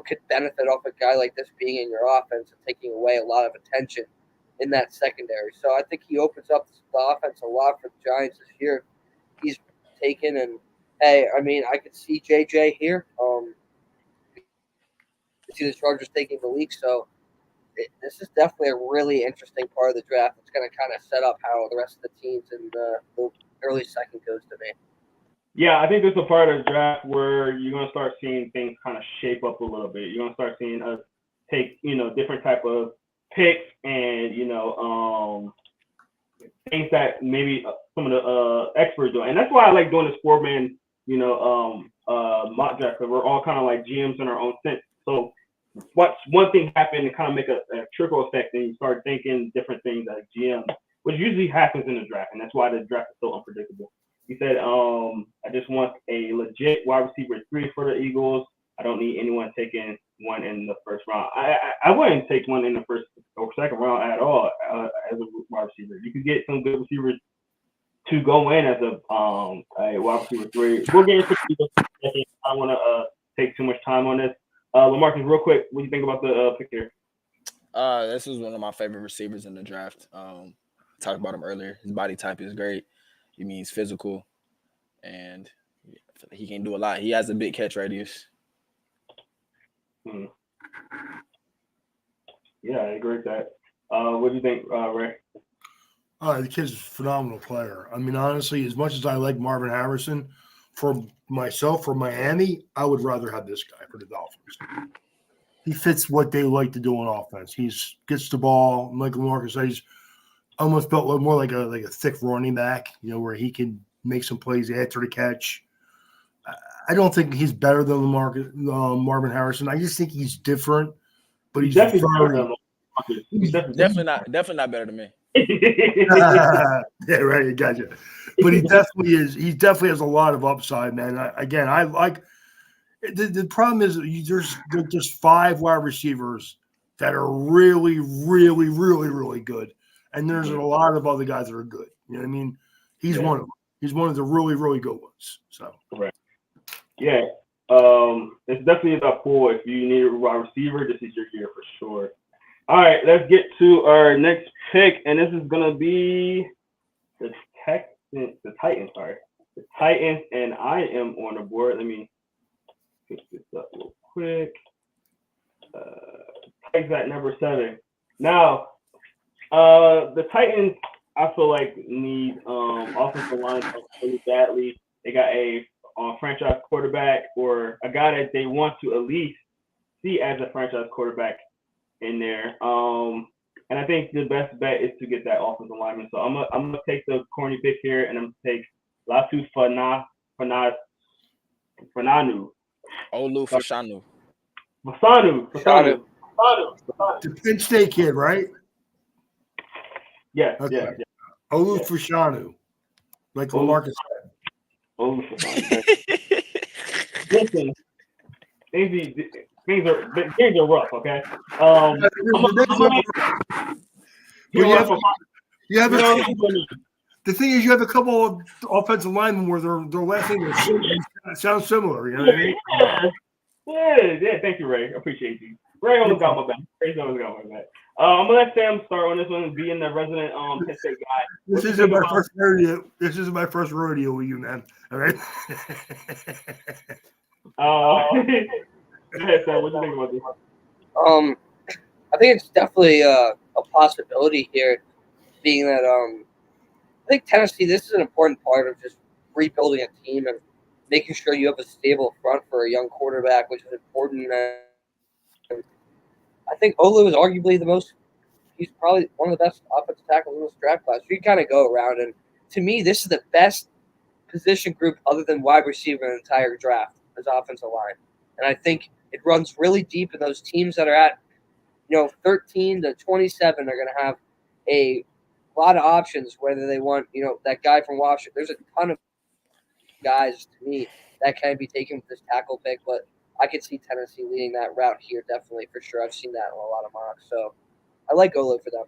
could benefit off a guy like this being in your offense and taking away a lot of attention in that secondary. So I think he opens up the offense a lot for the Giants this year. He's taken, and hey, I mean, I could see JJ here. See the Chargers taking the league, so this is definitely a really interesting part of the draft. It's going to kind of set up how the rest of the teams in the early second goes to me. Yeah, I think this is a part of the draft where you're going to start seeing things kind of shape up a little bit. You're going to start seeing us take, different type of picks and, things that maybe some of the experts do. And that's why I like doing this 4-man, mock draft, because we're all kind of like GMs in our own sense. So once one thing happened and kind of make a trickle effect, and you start thinking different things as GM, which usually happens in the draft. And that's why the draft is so unpredictable. He said, I just want a legit wide receiver 3 for the Eagles. I don't need anyone taking one in the first round. I wouldn't take one in the first or second round at all as a wide receiver. You could get some good receivers to go in as a wide receiver 3. We'll get into the second. I don't want to take too much time on this. LaMarcus, real quick, what do you think about the pick here? This is one of my favorite receivers in the draft. Talked about him earlier. His body type is great. He means physical, and he can do a lot. He has a big catch radius. Yeah, I agree with that. What do you think, Ray? The kid's a phenomenal player. I mean, honestly, as much as I like Marvin Harrison, for myself, for Miami, I would rather have this guy for the Dolphins. He fits what they like to do on offense. He's gets the ball, like Lamarcus said, he's almost built more like a thick running back, where he can make some plays after the catch. I don't think he's better than Marvin Harrison. I just think he's different, but he's definitely definitely not better than me. Yeah, right. Gotcha. But he definitely is. He definitely has a lot of upside, man. I like. The problem is there's just 5 wide receivers that are really, really, really, really good, and there's a lot of other guys that are good. You know what I mean? He's one of them. He's one of the really, really good ones. So correct. Yeah. It's definitely about pool. If you need a wide receiver, this is your year for sure. All right, let's get to our next pick, and this is gonna be the Titans. Sorry, the Titans, and I am on the board. Let me pick this up real quick. Titans at number 7. Now, the Titans, I feel like need offensive line really badly. They got a franchise quarterback or a guy that they want to at least see as a franchise quarterback in there. And I think the best bet is to get that offensive lineman. So I'm gonna take the corny pick here, and I'm gonna take Latu Fananu. Olu Fashanu. Fasanu. the Penn State kid, right? Yes, Okay. yes. Olu Fashanu, like Lamarcus said. Olu Fashanu. Listen, things are rough, okay? The thing is, you have a couple of offensive linemen where their last name sounds similar. You know what I mean? Yeah. Thank you, Ray. I appreciate you. Ray almost got my back. I'm gonna let Sam start on this one, being the resident Penn State guy. This isn't my first rodeo. This is my first rodeo with you, man. All right. Go ahead, Sam. What do you think about this? I think it's definitely a possibility here, being that I think Tennessee, this is an important part of just rebuilding a team and making sure you have a stable front for a young quarterback, which is important. And I think Olu is arguably he's probably one of the best offensive tackles in this draft class. You kind of go around, and to me, this is the best position group other than wide receiver in the entire draft as offensive line. And I think it runs really deep in those teams that are at 13 to 27. They're going to have a lot of options, whether they want, that guy from Washington. There's a ton of guys, to me, that can be taken with this tackle pick, but I could see Tennessee leading that route here, definitely, for sure. I've seen that in a lot of mocks, so I like Olu for them.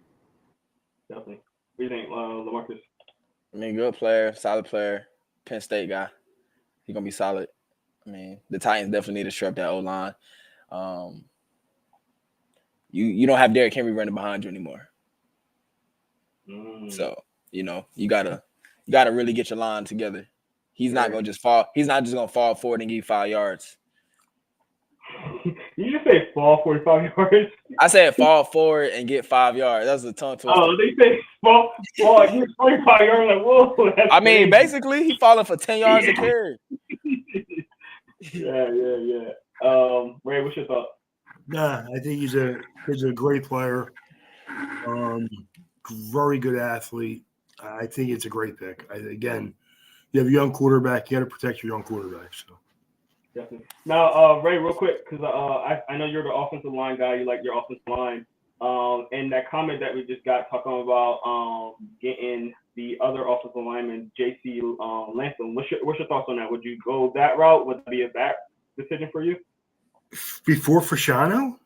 Definitely. What do you think, LaMarcus? I mean, good player, solid player, Penn State guy. He's going to be solid. I mean, the Titans definitely need to shore up that O-line. You don't have Derrick Henry running behind you anymore. So, you gotta really get your line together. He's not gonna just fall. He's not just gonna fall forward and give you 5 yards. You just say fall 45 yards. I said fall forward and get 5 yards. That's a tongue twister. Oh, they say fall. You're 45 yards. Like, whoa. I mean, basically, he falling for 10 yards a carry. Yeah. Ray, what's your thought? Nah, I think he's a great player. Very good athlete. I think it's a great pick. Again, you have a young quarterback. You got to protect your young quarterback. So definitely. Now, Ray, real quick, because I know you're the offensive line guy. You like your offensive line. And that comment that we just got talking about getting the other offensive lineman, J.C. Lansing. What's your thoughts on that? Would you go that route? Would that be a bad decision for you? Before Fashanu?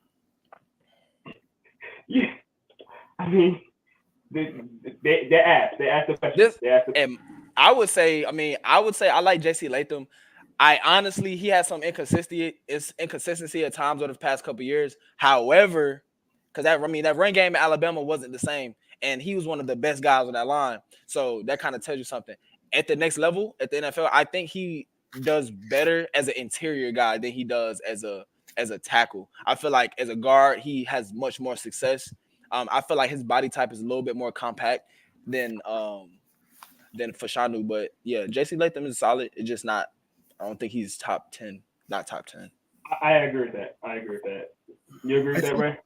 Yeah. I mean, they asked the question. And I would say I like J.C. Latham. I honestly, he has some inconsistency at times over the past couple of years. However, because that run game in Alabama wasn't the same, and he was one of the best guys on that line. So that kind of tells you something. At the next level, at the NFL, I think he does better as an interior guy than he does as a tackle. I feel like as a guard, he has much more success. I feel like his body type is a little bit more compact than Fashanu. But yeah, JC Latham is solid. It's just not. I don't think he's top 10. Not top 10. I agree with that. You agree with that, Ray?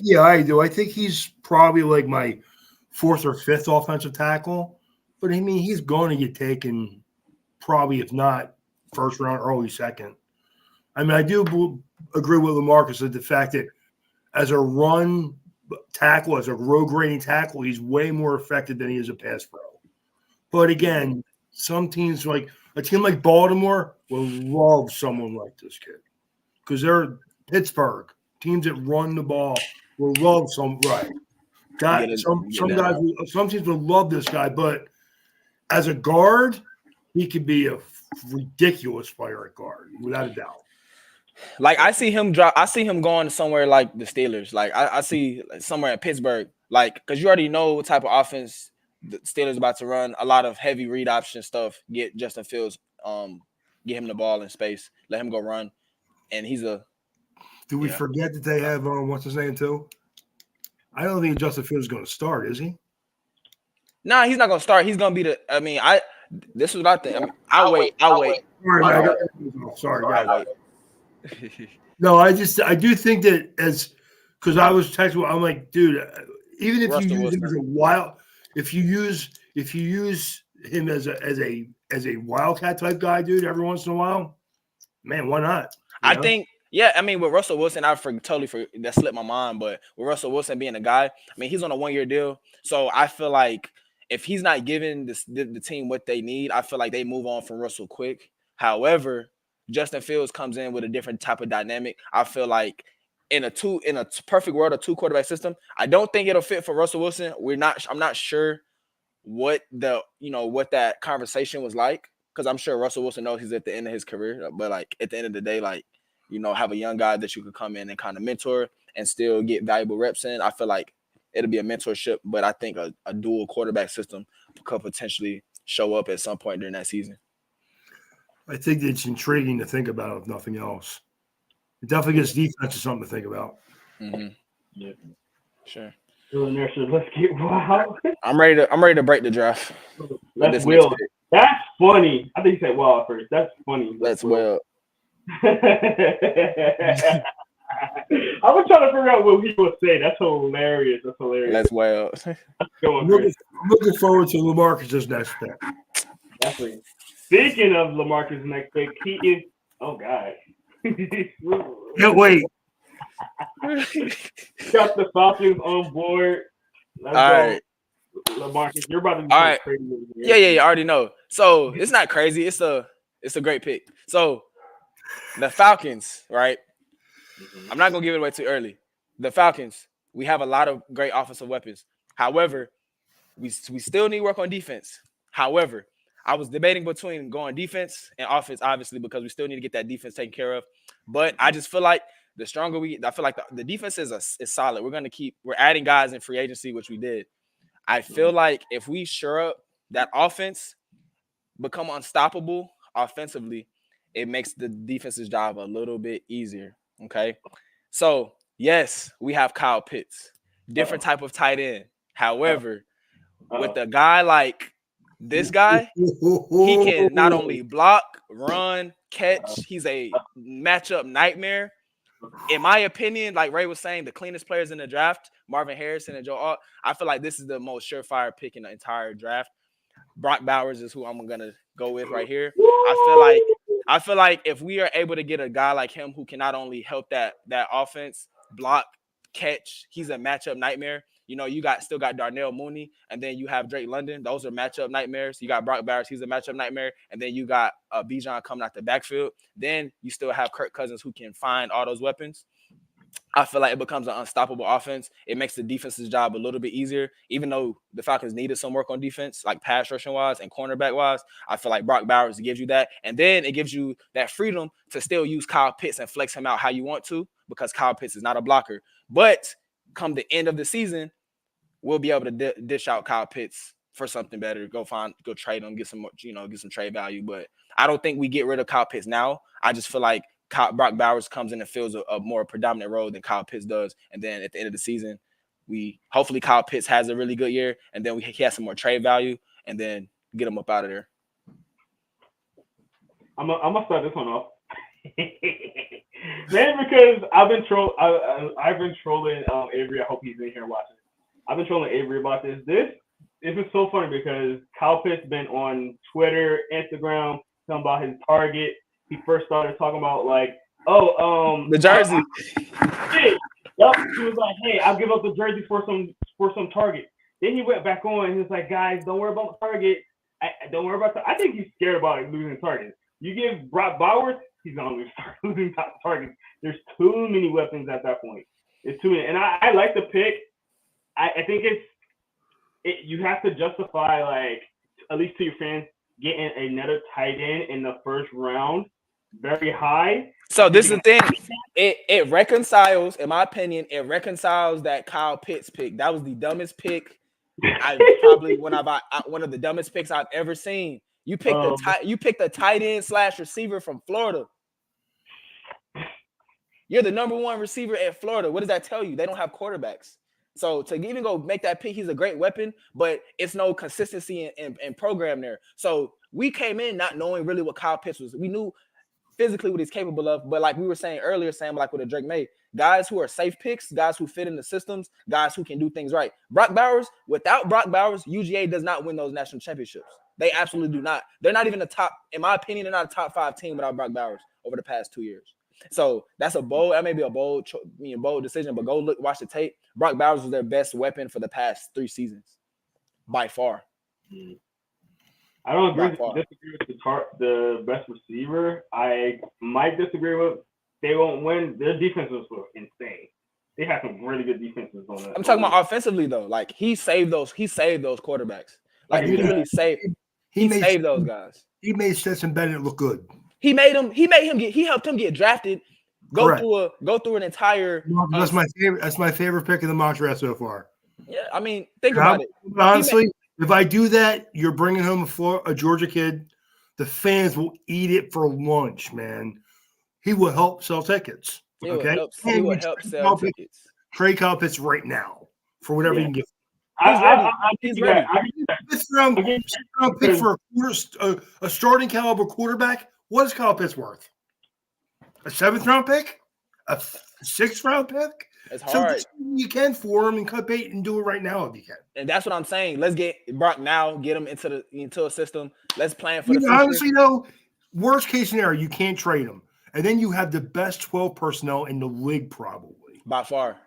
Yeah, I do. I think he's probably like my fourth or fifth offensive tackle. But I mean, he's going to get taken probably, if not first round, early second. I mean, I do agree with LaMarcus that the fact that as a run tackle, as a road grading tackle, he's way more effective than he is a pass pro. But again, some teams, like a team like Baltimore, will love someone like this kid because they're Pittsburgh. Teams that run the ball will love some right. Some teams will love this guy, but as a guard, he could be a ridiculous player at guard, without a doubt. Like I see him drop. I see him going somewhere like the Steelers. Like I see somewhere in Pittsburgh. Like because you already know what type of offense the Steelers about to run. A lot of heavy read option stuff. Get Justin Fields. Get him the ball in space. Let him go run. And he's a. Do we forget that they have what's his name too? I don't think Justin Fields is going to start, is he? Nah, he's not going to start. He's going to be the. I mean, This is what I think. I mean, I'll wait. Sorry, guys. No, I do think that because I was texting, I'm like, dude, even if you use him as a if you use him as a wildcat type guy, dude, every once in a while, man, why not? I think, I mean, with Russell Wilson, that slipped my mind, but with Russell Wilson being a guy, I mean, he's on a 1-year deal, so I feel like if he's not giving the team what they need, I feel like they move on from Russell quick. However, Justin Fields comes in with a different type of dynamic. I feel like in a perfect world, a 2-quarterback system, I don't think it'll fit for Russell Wilson. I'm not sure what that conversation was like, because I'm sure Russell Wilson knows he's at the end of his career. But like at the end of the day, like, have a young guy that you could come in and kind of mentor and still get valuable reps in. I feel like it'll be a mentorship, but I think a dual quarterback system could potentially show up at some point during that season. I think it's intriguing to think about, if nothing else. It definitely gives defense something to think about. Mm-hmm. Yeah, sure. Let's get wild. I'm ready to break the draft. That's Will. That's funny. I think you said wild first. That's funny. That's Will. I was trying to figure out what he would say. That's hilarious. That's wild. I'm looking forward to LaMarcus's next pick. Definitely. Speaking of LaMarcus' next pick, he is. Oh God. Can't wait. Got the Falcons on board. Let's All go. right. LaMarcus, you're about to be all right. crazy. Yeah, I already know. So it's not crazy. It's a great pick. So the Falcons, right? I'm not gonna give it away too early. The Falcons, we have a lot of great offensive weapons. However, we still need work on defense. However, I was debating between going defense and offense, obviously, because we still need to get that defense taken care of. But I just feel like the stronger I feel like the defense is solid. We're adding guys in free agency, which we did. I feel like if we shore up that offense, become unstoppable offensively, it makes the defense's job a little bit easier. Okay. So yes, we have Kyle Pitts, different type of tight end. However, with a guy like this guy, he can not only block, run, catch. He's a matchup nightmare. In my opinion, like Ray was saying, the cleanest players in the draft, Marvin Harrison and Joe Alt, I feel like this is the most surefire pick in the entire draft. Brock Bowers is who I'm gonna go with right here. I feel like if we are able to get a guy like him who can not only help that offense, block, catch, he's a matchup nightmare. You still got Darnell Mooney, and then you have Drake London. Those are matchup nightmares. You got Brock Bowers, he's a matchup nightmare, and then you got Bijan coming out the backfield. Then you still have Kirk Cousins who can find all those weapons. I feel like it becomes an unstoppable offense. It makes the defense's job a little bit easier, even though the Falcons needed some work on defense, like pass rushing wise and cornerback wise. I feel like Brock Bowers gives you that. And then it gives you that freedom to still use Kyle Pitts and flex him out how you want to, because Kyle Pitts is not a blocker. But come the end of the season, we'll be able to dish out Kyle Pitts for something better. Go trade him, get some more, get some trade value. But I don't think we get rid of Kyle Pitts now. I just feel like Brock Bowers comes in and fills a more predominant role than Kyle Pitts does. And then at the end of the season, hopefully Kyle Pitts has a really good year, and then he has some more trade value, and then get him up out of there. I'm gonna start this one off. Man, because I've been trolling Avery. I hope he's in here watching. I've been trolling Avery about this. This is so funny because Kyle Pitts been on Twitter, Instagram, talking about his target. He first started talking about the jersey. Yup. He was like, hey, I'll give up the jersey for some target. Then he went back on and he was like, guys, don't worry about the target. Don't worry about I think he's scared about losing targets. You give Brock Bowers, he's gonna start losing targets. There's too many weapons at that point. It's too many, and I like the pick. I think you have to justify, like, at least to your fans, getting another tight end in the first round very high. So this is the thing. It reconciles, in my opinion, that Kyle Pitts pick. That was the dumbest pick. One of the dumbest picks I've ever seen. You picked a tight end / receiver from Florida. You're the number one receiver at Florida. What does that tell you? They don't have quarterbacks. So to even go make that pick, he's a great weapon, but it's no consistency and program there. So we came in not knowing really what Kyle Pitts was. We knew physically what he's capable of, but like we were saying earlier, like with a Drake May, guys who are safe picks, guys who fit in the systems, guys who can do things right. Without Brock Bowers, UGA does not win those national championships. They absolutely do not. They're not even in my opinion, they're not a top 5 team without Brock Bowers over the past 2 years. So that may be a bold decision, but go watch the tape. Brock Bowers was their best weapon for the past 3 seasons, by far. I don't disagree with the best receiver. I might disagree with they won't win. Their defenses were insane. They had some really good defenses on that. I'm talking about offensively though. Like he saved those quarterbacks. Like he really saved. He saved those guys. He made Stetson Bennett look good. He helped him get drafted. Go through an entire. That's my favorite. That's my favorite pick of the mock draft so far. Yeah, I mean, think about it. Honestly, if I do that, you're bringing home a Georgia kid. The fans will eat it for lunch, man. He will help sell tickets. He will help sell tickets. Trade Kyle Pitts right now for whatever you can get. He's ready. Fifth round pick for a starting caliber quarterback. What is Kyle Pitts worth? A 7th round pick? A 6th round pick? It's hard. So you can for him and cut bait and do it right now if you can. And that's what I'm saying. Let's get Brock now, get him into a system. Let's plan for the future. Honestly, though, worst case scenario, you can't trade him. And then you have the best 12 personnel in the league, probably. By far.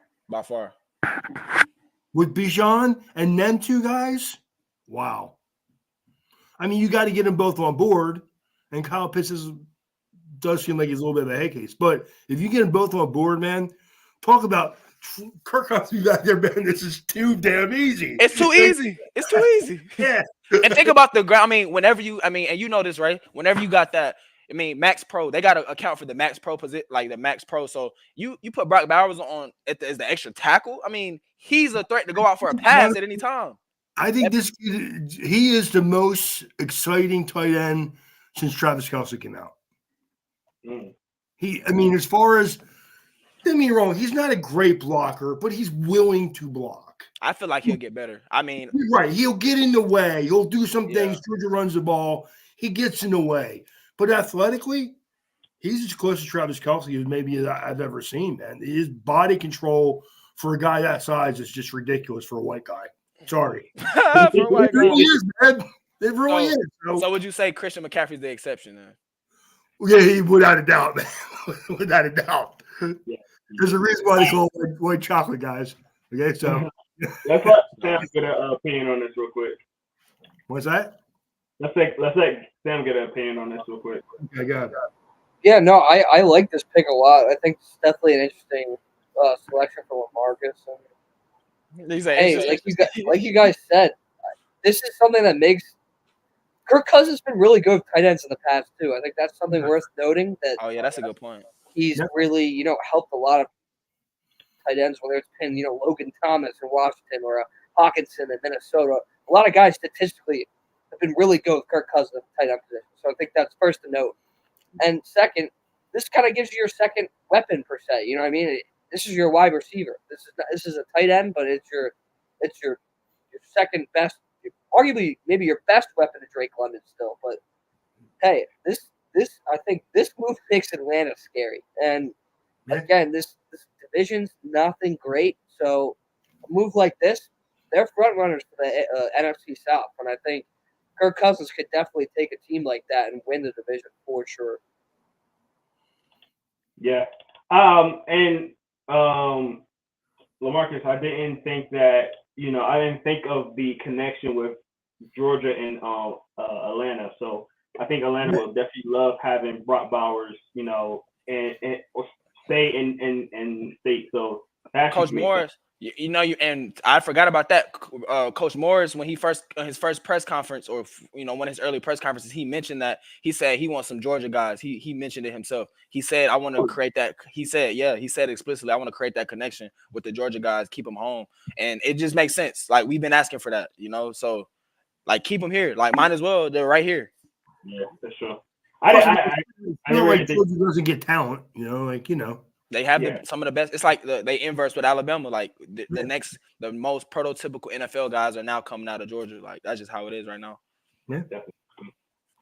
With Bijan and them 2 guys, wow. I mean, you got to get them both on board. And Kyle Pitts does seem like he's a little bit of a head case. But if you get them both on board, man, talk about Kirk Cousins out there, man. This is too damn easy. It's too easy. It's too easy. Yeah. And think about the ground. And you know this, right? Whenever you got that, Max Pro, they got to account for the Max Pro position, like the Max Pro. So you put Brock Bowers on as the extra tackle. I mean, he's a threat to go out for a pass at any time. I think he is the most exciting tight end since Travis Kelce came out. As far as, don't get me wrong, he's not a great blocker, but he's willing to block. I feel like he'll get better. You're right. He'll get in the way. He'll do some things. Georgia runs the ball. He gets in the way. But athletically, he's as close to Travis Kelce as maybe I've ever seen, man. His body control for a guy that size is just ridiculous for a white guy. Sorry. It really is, man. It really is. So would you say Christian McCaffrey's the exception then? Yeah, he without a doubt, man. Without a doubt. Yeah. There's a reason why they call it white chocolate, guys. Okay, so let's let Sam get an opinion on this real quick. What's that? Let's let Sam get an opinion on this real quick. Okay, go ahead. Yeah, no, I like this pick a lot. I think it's definitely an interesting selection for LaMarcus. Like you guys said, this is something that makes Kirk Cousins been really good with tight ends in the past too. I think that's something worth noting. That's a good point. He's really helped a lot of tight ends, whether it's been Logan Thomas in Washington or Hawkinson in Minnesota. A lot of guys statistically have been really good with Kirk Cousins in the tight end position. So I think that's first to note. And second, this kind of gives you your second weapon per se. You know what I mean? this is your wide receiver. This is a tight end, but it's your second best, arguably maybe your best weapon to Drake London still. But hey, this I think this move makes Atlanta scary. And Yeah. again, this division's nothing great. So a move like this, they're front runners for the NFC South, and I think Kirk Cousins could definitely take a team like that and win the division for sure. Yeah. And LaMarcus, I didn't think that, I didn't think of the connection with Georgia and Atlanta. So I think Atlanta will definitely love having Brock Bowers, and or stay in state. So that Coach should make sense. Morris, and I forgot about that. Coach Morris, when his first press conference, or one of his early press conferences, he mentioned that he said he wants some Georgia guys. He mentioned it himself. He said, "I want to create that." He said, "Yeah," he said explicitly, "I want to create that connection with the Georgia guys, keep them home," and it just makes sense. Like, we've been asking for that, so like, keep them here. Like, might as well. They're right here. Yeah, that's true. Plus, I it's not never like really think. Georgia doesn't get talent, They have Yeah. some of the best. It's like they inverse with Alabama. Like, the most prototypical NFL guys are now coming out of Georgia. Like, that's just how it is right now. Yeah. Definitely.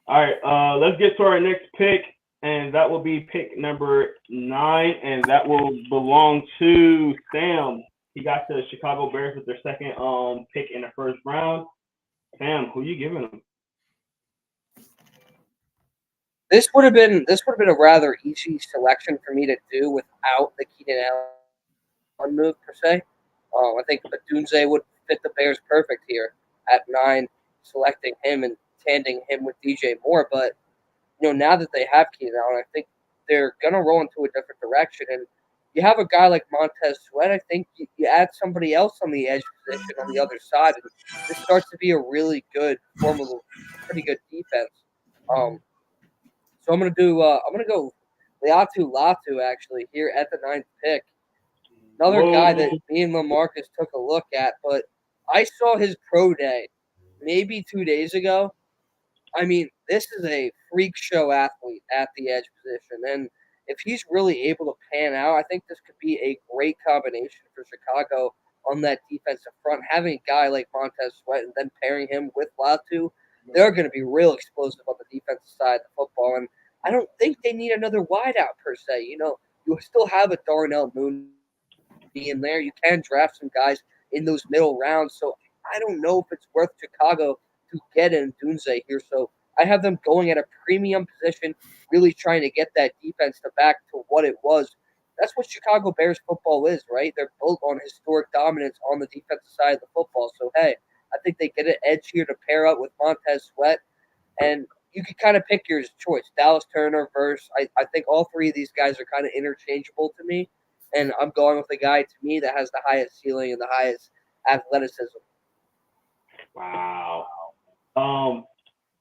All right, let's get to our next pick, and that will be pick number 9, and that will belong to Sam. He got the Chicago Bears with their second pick in the first round. Sam, who you giving them? This would have been a rather easy selection for me to do without the Keenan Allen move per se. I think Dunze would fit the Bears perfect here at 9, selecting him and tanding him with DJ Moore. But now that they have Keenan Allen, I think they're gonna roll into a different direction. And you have a guy like Montez Sweat. I think you add somebody else on the edge position on the other side, and this starts to be a really good, pretty good defense. So I'm gonna go Latu actually here at the 9th pick. Another guy that me and LaMarcus took a look at, but I saw his pro day maybe 2 days ago. I mean, this is a freak show athlete at the edge position, and if he's really able to pan out, I think this could be a great combination for Chicago on that defensive front. Having a guy like Montez Sweat and then pairing him with Latu, they're going to be real explosive on the defensive side of the football. And I don't think they need another wideout per se. You still have a Darnell Mooney in there. You can draft some guys in those middle rounds. So I don't know if it's worth Chicago to get in Dunze here. So I have them going at a premium position, really trying to get that defense back to what it was. That's what Chicago Bears football is, right? They're built on historic dominance on the defensive side of the football. So, hey, I think they get an edge here to pair up with Montez Sweat. And you can kind of pick your choice. Dallas Turner versus, I think all three of these guys are kind of interchangeable to me. And I'm going with the guy, to me, that has the highest ceiling and the highest athleticism. Wow.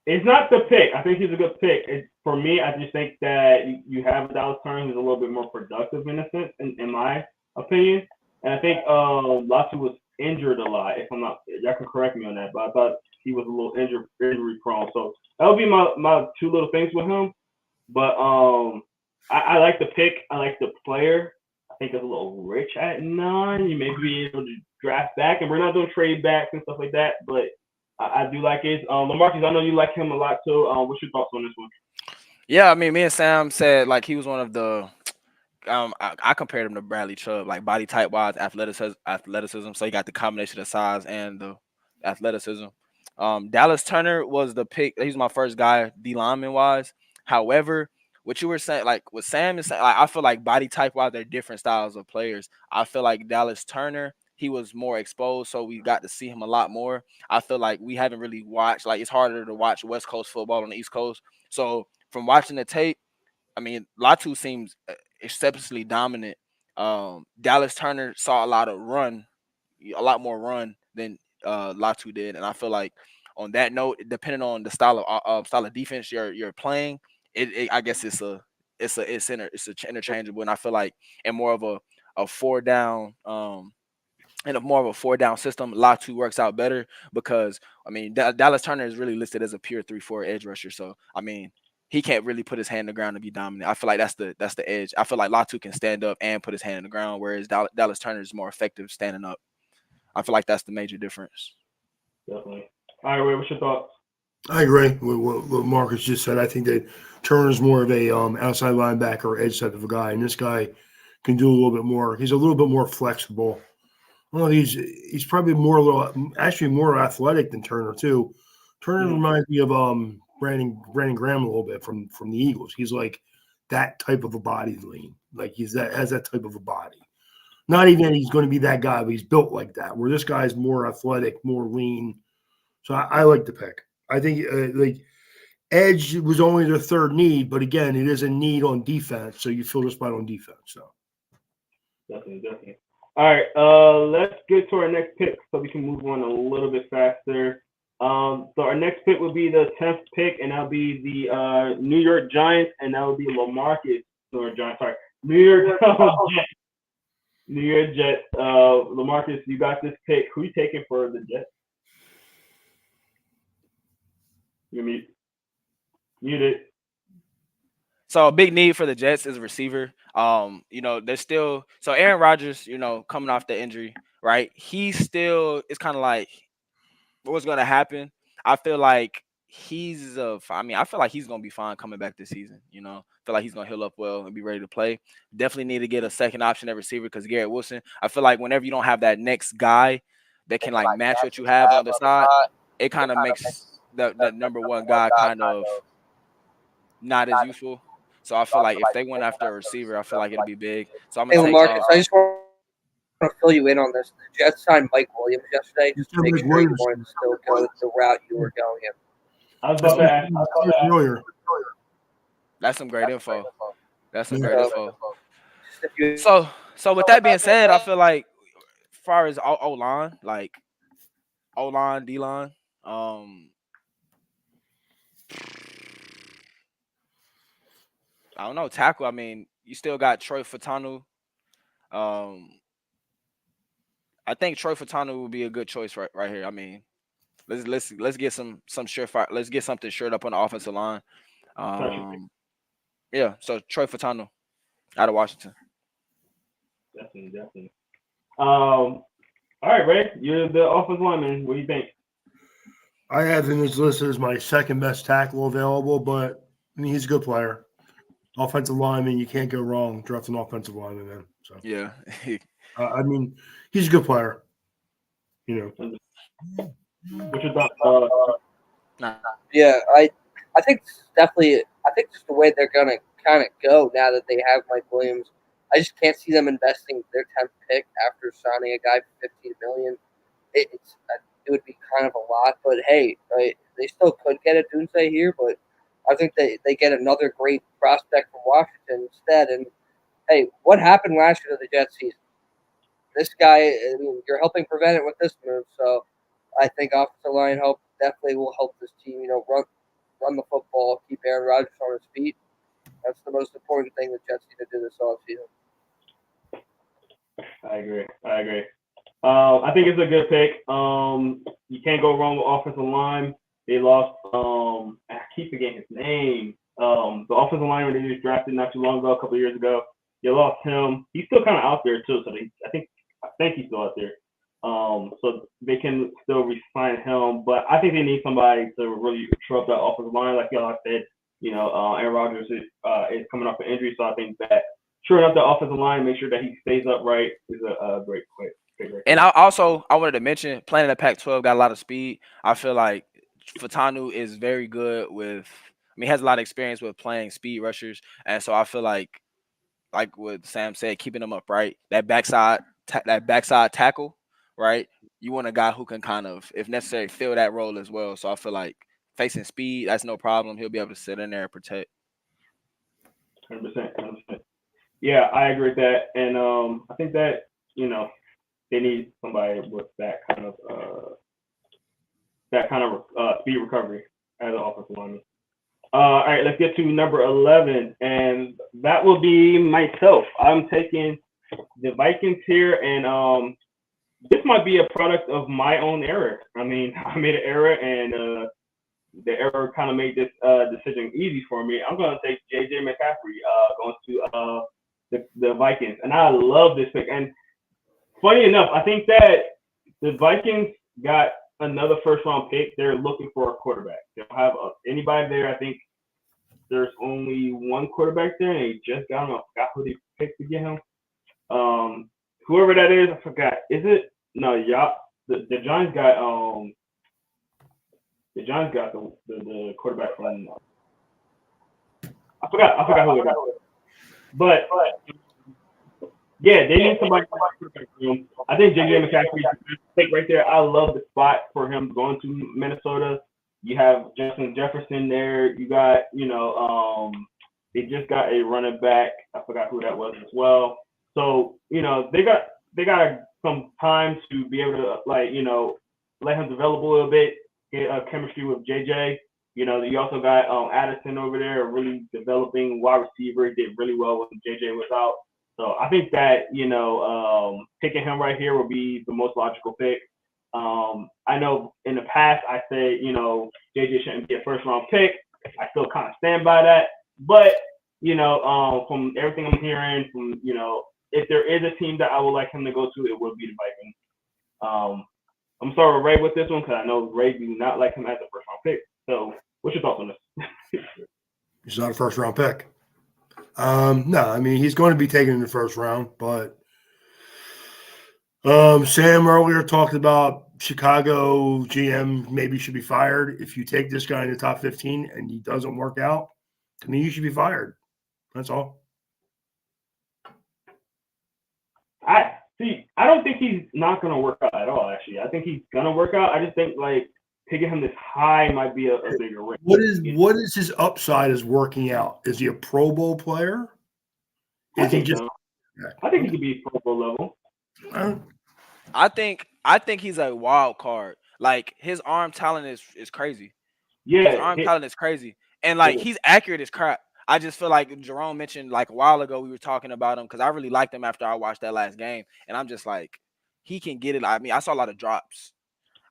It's not the pick. I think he's a good pick. For me, I just think that you have Dallas Turner who's a little bit more productive in a sense, in my opinion. And I think Latu was injured a lot. If I'm not, y'all can correct me on that, but I thought he was a little injury prone. So that would be my two little things with him. But I like the pick. I like the player. I think it's a little rich at 9. You may be able to draft back, and we're not doing trade backs and stuff like that, but I do like it. LaMarcus, I know you like him a lot too. What's your thoughts on this one? Yeah, I mean, me and Sam said, like, he was one of the. I compared him to Bradley Chubb, like, body type wise, athleticism. So he got the combination of size and the athleticism. Dallas Turner was the pick. He's my first guy, D lineman wise. However, what you were saying, like what Sam is saying, like, I feel like body type wise, they're different styles of players. I feel like Dallas Turner, he was more exposed, so we got to see him a lot more. I feel like we haven't really watched, like, it's harder to watch West Coast football on the East Coast. So from watching the tape, I mean, Latu seems exceptionally dominant. Dallas Turner saw a lot more run than Latu did, and I feel like on that note, depending on the style of defense you're playing, I guess it's interchangeable, and I feel like in more of a four down in a more of a 4-down system, Latu works out better because I mean Dallas Turner is really listed as a pure 3-4 edge rusher, so I mean he can't really put his hand in the ground to be dominant. I feel like that's the edge. I feel like Latu can stand up and put his hand in the ground, whereas Dallas Turner is more effective standing up. I feel like that's the major difference. Definitely. All right, Ray, what's your thoughts? I agree with what Marcus just said. I think that Turner's more of a outside linebacker, edge type of a guy, and this guy can do a little bit more. He's a little bit more flexible. Well, he's probably more athletic than Turner too. Turner reminds me of Brandon Graham a little bit from the Eagles. He's like that type of a body lean. Like has that type of a body. Not even that he's going to be that guy, but he's built like that. Where this guy's more athletic, more lean. So I like the pick. I think like edge was only their third need, but again, it is a need on defense. So you fill the spot on defense. So Definitely. All right, let's get to our next pick so we can move on a little bit faster. So our next pick will be the 10th pick, and that'll be the New York Giants, and that will be LaMarcus. New York Jets. New York Jets. LaMarcus, you got this pick. Who you taking for the Jets? You're muted. So a big need for the Jets is a receiver. There's still Aaron Rodgers, coming off the injury, right? He's still it's kind of like what's gonna happen. I feel like I feel like he's gonna be fine coming back this season. I feel like he's gonna heal up well and be ready to play. Definitely need to get a second option at receiver because Garrett Wilson. I feel like whenever you don't have that next guy that can like match what you have on the side, it kind of makes the number one guy kind of not as useful. So I feel like if they went after a receiver, I feel like it'll be big. So I'm gonna take. Marcus, I just want to fill you in on this. The Jets signed Mike Williams yesterday just to make sure you wanted to still go the route you were going in. I was about to ask. That's some great info. So with that being said, I feel like as far as O-line, like O-line, D-line, I don't know, tackle. I mean, you still got Troy Fatanu. I think Troy Fatanu would be a good choice right here. I mean, let's get some surefire. Let's get something shored up on the offensive line. Yeah. So Troy Fatanu out of Washington. Definitely. All right, Ray, you're the offensive lineman. What do you think? I have him listed as my second best tackle available, but I mean he's a good player. Offensive lineman, you can't go wrong drafting an offensive lineman, man. So yeah, I mean he's a good player. What's your thoughts? Yeah, I think definitely. I think just the way they're gonna kind of go now that they have Mike Williams, I just can't see them investing their 10th pick after signing a guy for $15 million. It would be kind of a lot, but hey, they still could get a Doomsday here, but I think they get another great prospect from Washington instead. And hey, what happened last year to the Jets season? This guy, you're helping prevent it with this move, so I think offensive line help definitely will help this team, run the football, keep Aaron Rodgers on his feet. That's the most important thing the Jets need to do this offseason. I agree. I think it's a good pick. You can't go wrong with offensive line. They lost. I keep forgetting his name. The offensive lineman they just drafted not too long ago, a couple of years ago. They lost him. He's still kind of out there too. So I think he's still out there. So they can still re-sign him, but I think they need somebody to really shore up that offensive line. Like y'all said, Aaron Rodgers is coming off an injury, so I think that shoring up the offensive line, make sure that he stays upright is a great pick. And I wanted to mention playing in the Pac-12 got a lot of speed. I feel like Fatanu is very good with. I mean, he has a lot of experience with playing speed rushers, and so I feel like what Sam said, keeping them upright, that backside tackle, right? You want a guy who can kind of, if necessary, fill that role as well. So I feel like facing speed, that's no problem. He'll be able to sit in there and protect. 100%. Yeah, I agree with that, and I think that they need somebody with that kind of speed recovery as an offensive lineman. All right, let's get to number 11, and that will be myself. I'm taking the Vikings here, and this might be a product of my own error. I mean, I made an error, and ever kind of made this decision easy for me, I'm going to take J.J. McCaffrey going to the Vikings. And I love this pick. And funny enough, I think that the Vikings got another first-round pick. They're looking for a quarterback. They don't have anybody there. I think there's only one quarterback there, and they just got him. I forgot who they picked to get him. Whoever that is, I forgot. Is it? No, y'all. The Giants got the quarterback from. I forgot who it was. But yeah, they need somebody for quarterback room. I think J.J. McCaffrey take right there. I love the spot for him going to Minnesota. You have Justin Jefferson there. You got, they just got a running back. I forgot who that was as well. So, they got some time to be able to let him develop a little bit, get chemistry with JJ. You also got Addison over there, really developing wide receiver. He did really well when JJ was out. So I think that, picking him right here will be the most logical pick. I know in the past I said, JJ shouldn't be a first round pick. I still kind of stand by that. But, from everything I'm hearing, from, if there is a team that I would like him to go to, it would be the Vikings. I'm sorry, Ray, with this one, because I know Ray do not like him as a first round pick. So what's your thoughts on this? He's not a first round pick. No, I mean, he's going to be taken in the first round, but Sam earlier talked about Chicago GM maybe should be fired. If you take this guy in the top 15 and he doesn't work out, to me, you should be fired. That's all. I don't think he's not going to work out at all, actually. I think he's going to work out. I just think, taking him this high might be a bigger risk. What is his upside as working out? Is he a Pro Bowl player? I think he could be Pro Bowl level. I think he's a wild card. Like, his arm talent is crazy. Yeah, his arm talent is crazy, and he's accurate as crap. I just feel like Jerome mentioned a while ago we were talking about him because I really liked him after I watched that last game, and I'm just like, he can get it. I mean, I saw a lot of drops.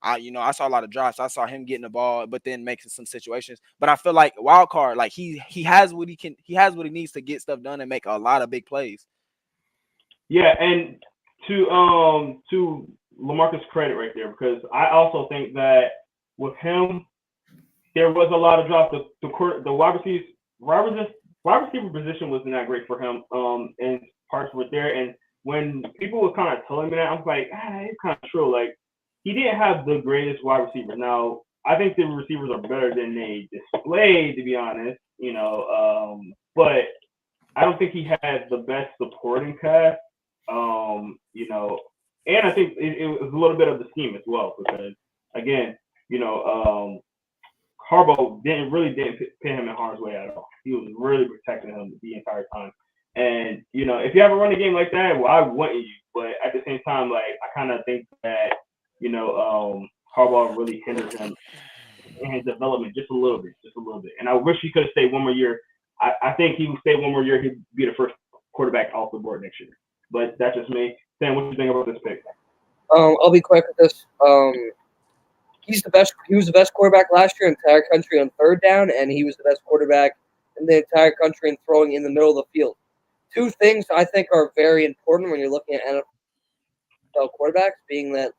I saw a lot of drops. I saw him getting the ball, but then making some situations. But I feel like wild card, he has what he has what he needs to get stuff done and make a lot of big plays. Yeah, and to LaMarcus' credit right there, because I also think that with him, there was a lot of drops. The wide receiver position wasn't that great for him. And parts were there, and when people were kind of telling me that, I was like, it's kind of true. Like, he didn't have the greatest wide receiver. Now, I think the receivers are better than they displayed, to be honest. But I don't think he had the best supporting cast. And I think it was a little bit of the scheme as well, because again, Harbaugh didn't put him in harm's way at all. He was really protecting him the entire time. And if you have a running game like that, well, I wouldn't you. But at the same time, I kind of think that Harbaugh really hindered him in his development just a little bit. And I wish he could have stayed one more year. I think he would stay one more year. He'd be the first quarterback off the board next year. But that's just me. Sam, what do you think about this pick? I'll be quick with this. He's the best. He was the best quarterback last year in the entire country on third down, and he was the best quarterback in the entire country in throwing in the middle of the field. Two things I think are very important when you're looking at NFL quarterbacks, being that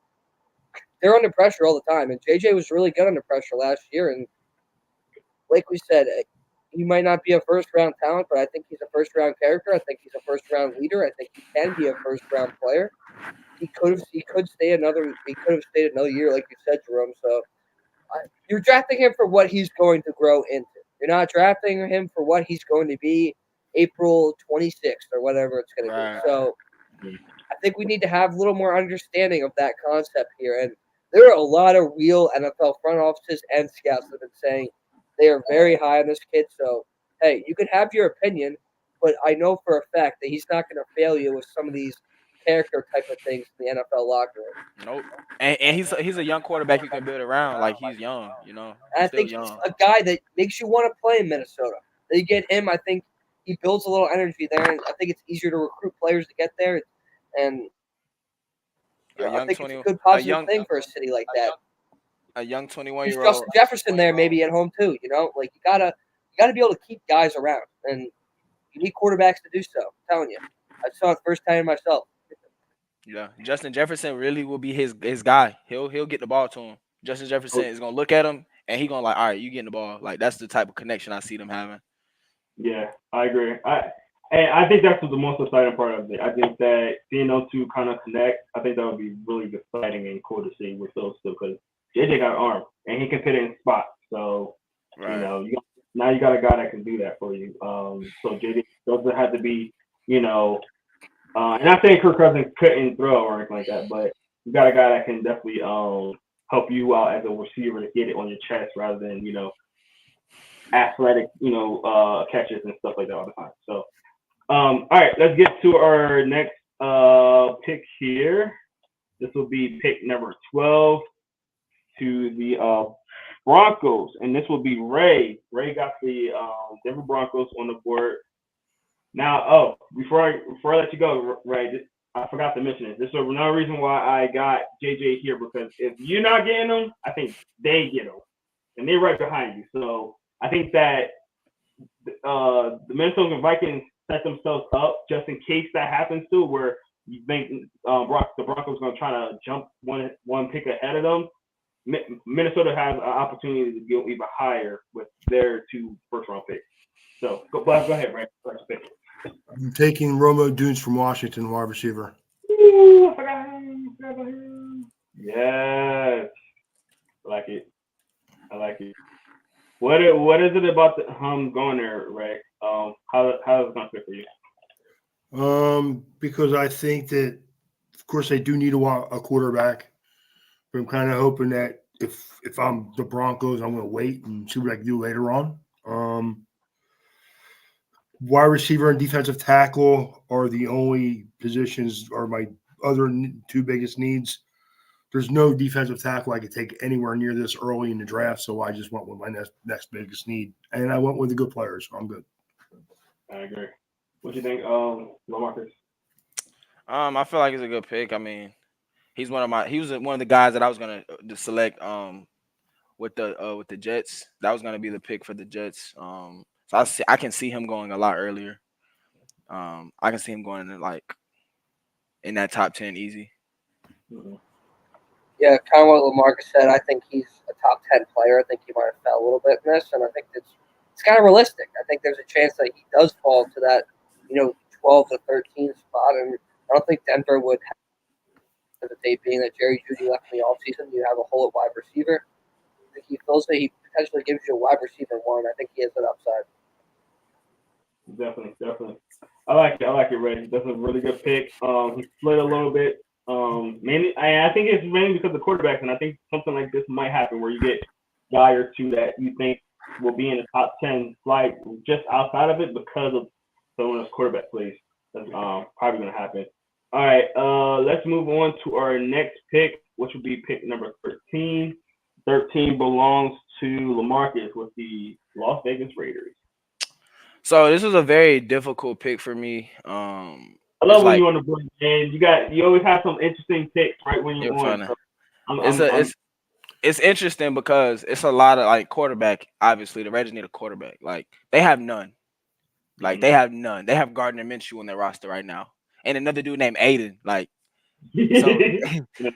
they're under pressure all the time, and JJ was really good under pressure last year. And like we said, he might not be a first-round talent, but I think he's a first-round character. I think he's a first-round leader. I think he can be a first-round player. He could have stayed another year, like you said, Jerome. So you're drafting him for what he's going to grow into. You're not drafting him for what he's going to be April 26th or whatever it's going to be. So I think we need to have a little more understanding of that concept here. And there are a lot of real NFL front offices and scouts that have been saying they are very high on this kid. So, hey, you can have your opinion, but I know for a fact that he's not going to fail you with some of these character type of things in the NFL locker room. Nope. And he's a young quarterback you can build around. Like, he's young, And I think he's a guy that makes you want to play in Minnesota. They get him. I think he builds a little energy there, and I think it's easier to recruit players to get there. And I think it's a good positive thing for a city like that. a young There's 21-year-old. Justin Jefferson there maybe at home too. Like you gotta be able to keep guys around, and you need quarterbacks to do so. I'm telling you, I saw it firsthand myself. Yeah, Justin Jefferson really will be his guy. He'll get the ball to him. Justin Jefferson is gonna look at him and he gonna like, all right, you getting the ball. Like that's the type of connection I see them having. Yeah, I agree. I think that's the most exciting part of it. I think that seeing those two kind of connect, I think that would be really exciting and cool to see with those two because JJ got an arm and he can fit in spots. So Right. Now you got a guy that can do that for you. So JJ doesn't have to be, and not saying Kirk Cousins couldn't throw or anything like that, but you got a guy that can definitely help you out as a receiver to get it on your chest rather than athletic catches and stuff like that all the time. So all right, let's get to our next pick here. This will be pick number 12 to the Broncos, and this will be Ray. Ray got the Denver Broncos on the board. Now, before I let you go, Ray, I forgot to mention it. This is another reason why I got JJ here because if you're not getting them, I think they get them, and they're right behind you. So I think that the Minnesota Vikings set themselves up just in case that happens too, where you think the Broncos going to try to jump one pick ahead of them. Minnesota has an opportunity to go even higher with their 2 first-round picks. So go ahead, Ray. First pick. I'm taking Romo Dunes from Washington, wide receiver. Ooh, I forgot him. Yes, I like it. What is it about him going there, Ray? How is it going to fit for you? Because I think that, of course, they do need a quarterback. But I'm kind of hoping that if I'm the Broncos, I'm going to wait and see what I can do later on. Wide receiver and defensive tackle are the only positions, are my other 2 biggest needs. There's no defensive tackle I could take anywhere near this early in the draft, so I just went with my next biggest need, and I went with the good players, so I'm good. I agree. What do you think, Marcus? I feel like it's a good pick. I mean, he was one of the guys that I was gonna select with the Jets. That was gonna be the pick for the Jets. So I can see him going a lot earlier. I can see him going in that top 10 easy. Mm-hmm. Yeah, kind of what LaMarcus said. I think he's a top 10 player. I think he might have fell a little bit in this, and I think it's kind of realistic. I think there's a chance that he does fall to that 12 to 13 spot, and I don't think Denver would have the date being that Jerry Jeudy left in the offseason. You have a hole at wide receiver. I think he feels that he potentially gives you a wide receiver 1. I think he has that upside. Definitely. I like it, Ray. That's a really good pick. He split a little bit. Mainly, I think it's mainly because of quarterbacks, and I think something like this might happen where you get a guy or 2 that you think will be in the top 10 slide just outside of it because of someone else's quarterback plays. That's probably going to happen. All right, let's move on to our next pick, which will be pick number 13. 13 belongs to LaMarcus with the Las Vegas Raiders. So this was a very difficult pick for me. I love when you're on the board, and you always have some interesting picks right when you're on. So it's interesting because it's a lot of quarterback. Obviously, the Raiders need a quarterback. They have none. They have none. They have Gardner Minshew on their roster right now, and another dude named Aiden. So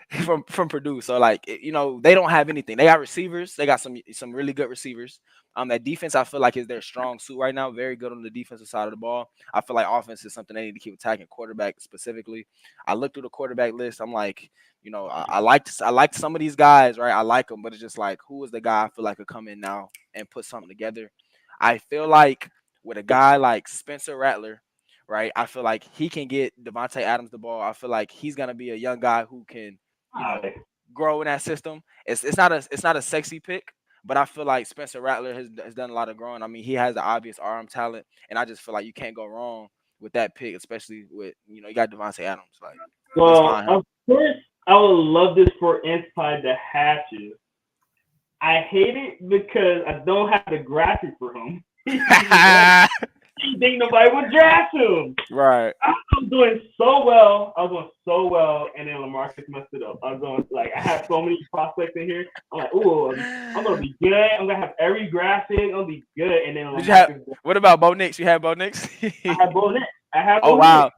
from Purdue. So they don't have anything. They got receivers. They got some really good receivers. That defense I feel like is their strong suit right now. Very good on the defensive side of the ball. I feel like offense is something they need to keep attacking. Quarterback specifically. I looked through the quarterback list. I'm like, I liked some of these guys, right? I like them, but it's just who is the guy I feel like could come in now and put something together? I feel like with a guy like Spencer Rattler, right? I feel like he can get Devontae Adams the ball. I feel like he's gonna be a young guy who can, grow in that system. It's not a sexy pick, but I feel like Spencer Rattler has done a lot of growing. I mean, he has the obvious arm talent, and I just feel like you can't go wrong with that pick, especially with you got Devontae Adams. Of course, I would love this for Inside the Hatches. I hate it because I don't have the graphic for him. didn't think nobody would draft him. Right. I was doing so well. And then Lamarcus messed it up. I was going I had so many prospects in here. I'm like, ooh, I'm gonna be good. I'm gonna have every graphic. I'm gonna be good. And then Lamarcus, What about Bo Nix? You had Bo Nix? I had Bo Nix. Oh wow.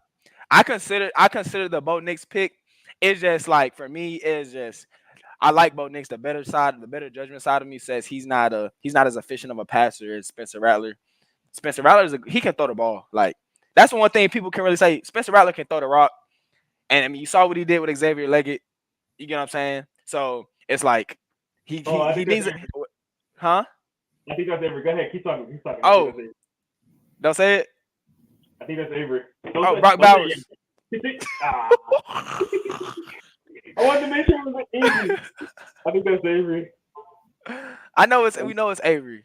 I consider the Bo Nix pick. It's just like for me, it's just I like Bo Nix. The better judgment side of me says he's not as efficient of a passer as Spencer Rattler. Spencer Rattler he can throw the ball. Like that's one thing people can really say. Spencer Rattler can throw the rock. And I mean, you saw what he did with Xavier Leggett. You get what I'm saying? So it's like he needs it. Huh? I think that's Avery. Go ahead, keep talking. Oh, don't say it. I think that's Avery. Brock Bowers. I wanted to make sure it was Avery. I think that's Avery. We know it's Avery.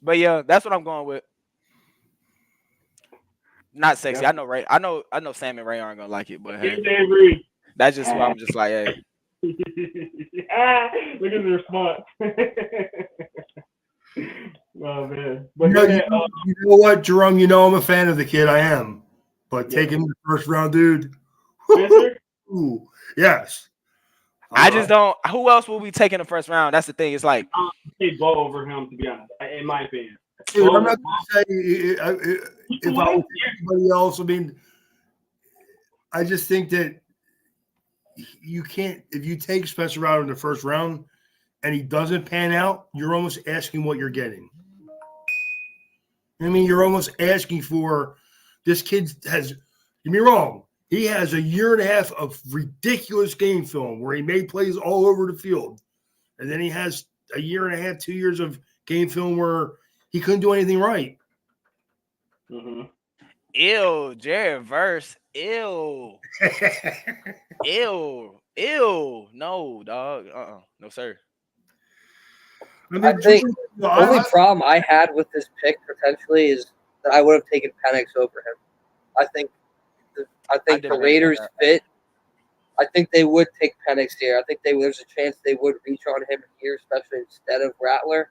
But yeah, that's what I'm going with. Not sexy. Yeah. I know Sam and Ray aren't gonna like it, but hey, Avery. That's just why I'm just like, hey. Look at the response. Oh man. But you know what, Jerome? You know I'm a fan of the kid. I am. But taking the first round, dude. Ooh, yes. I just don't. Who else will be taking the first round? That's the thing. It's like take Bo over him, to be honest. In my opinion, dude, I'm not gonna say if I was anybody else. I mean, I just think that you can't. If you take Spencer Rattler in the first round and he doesn't pan out, you're almost asking what you're getting. I mean, you're almost asking for this kid has. Get me wrong. He has a year and a half of ridiculous game film where he made plays all over the field. And then he has a year and a half, 2 years of game film where he couldn't do anything right. Mm-hmm. Ew, Jared Verse. Ew. Ew. No, dog. No, sir. I think the only problem I had with this pick potentially is that I would have taken Penix over him. I think the Raiders fit. I think they would take Penix here. I think there's a chance they would reach on him here, especially instead of Rattler.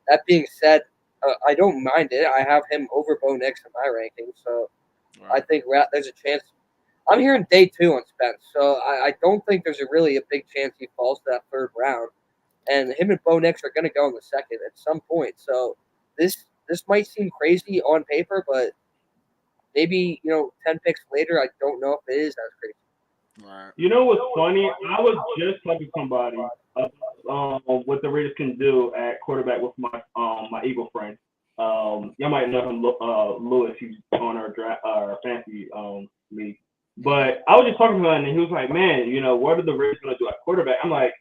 That being said, I don't mind it. I have him over Bo Nix in my ranking, so right. I think there's a chance. I'm hearing day 2 on Spence, so I don't think there's really a big chance he falls to that third round. And him and Bo Nix are going to go in the second at some point. So this might seem crazy on paper, but maybe 10 picks later, I don't know if it is as crazy. Right. You know what's funny? I was just talking to somebody what the Raiders can do at quarterback with my Eagle friend. Y'all might know him, Lewis. He's on our fantasy league. But I was just talking to him, and he was like, "Man, what are the Raiders going to do at quarterback?" I'm like,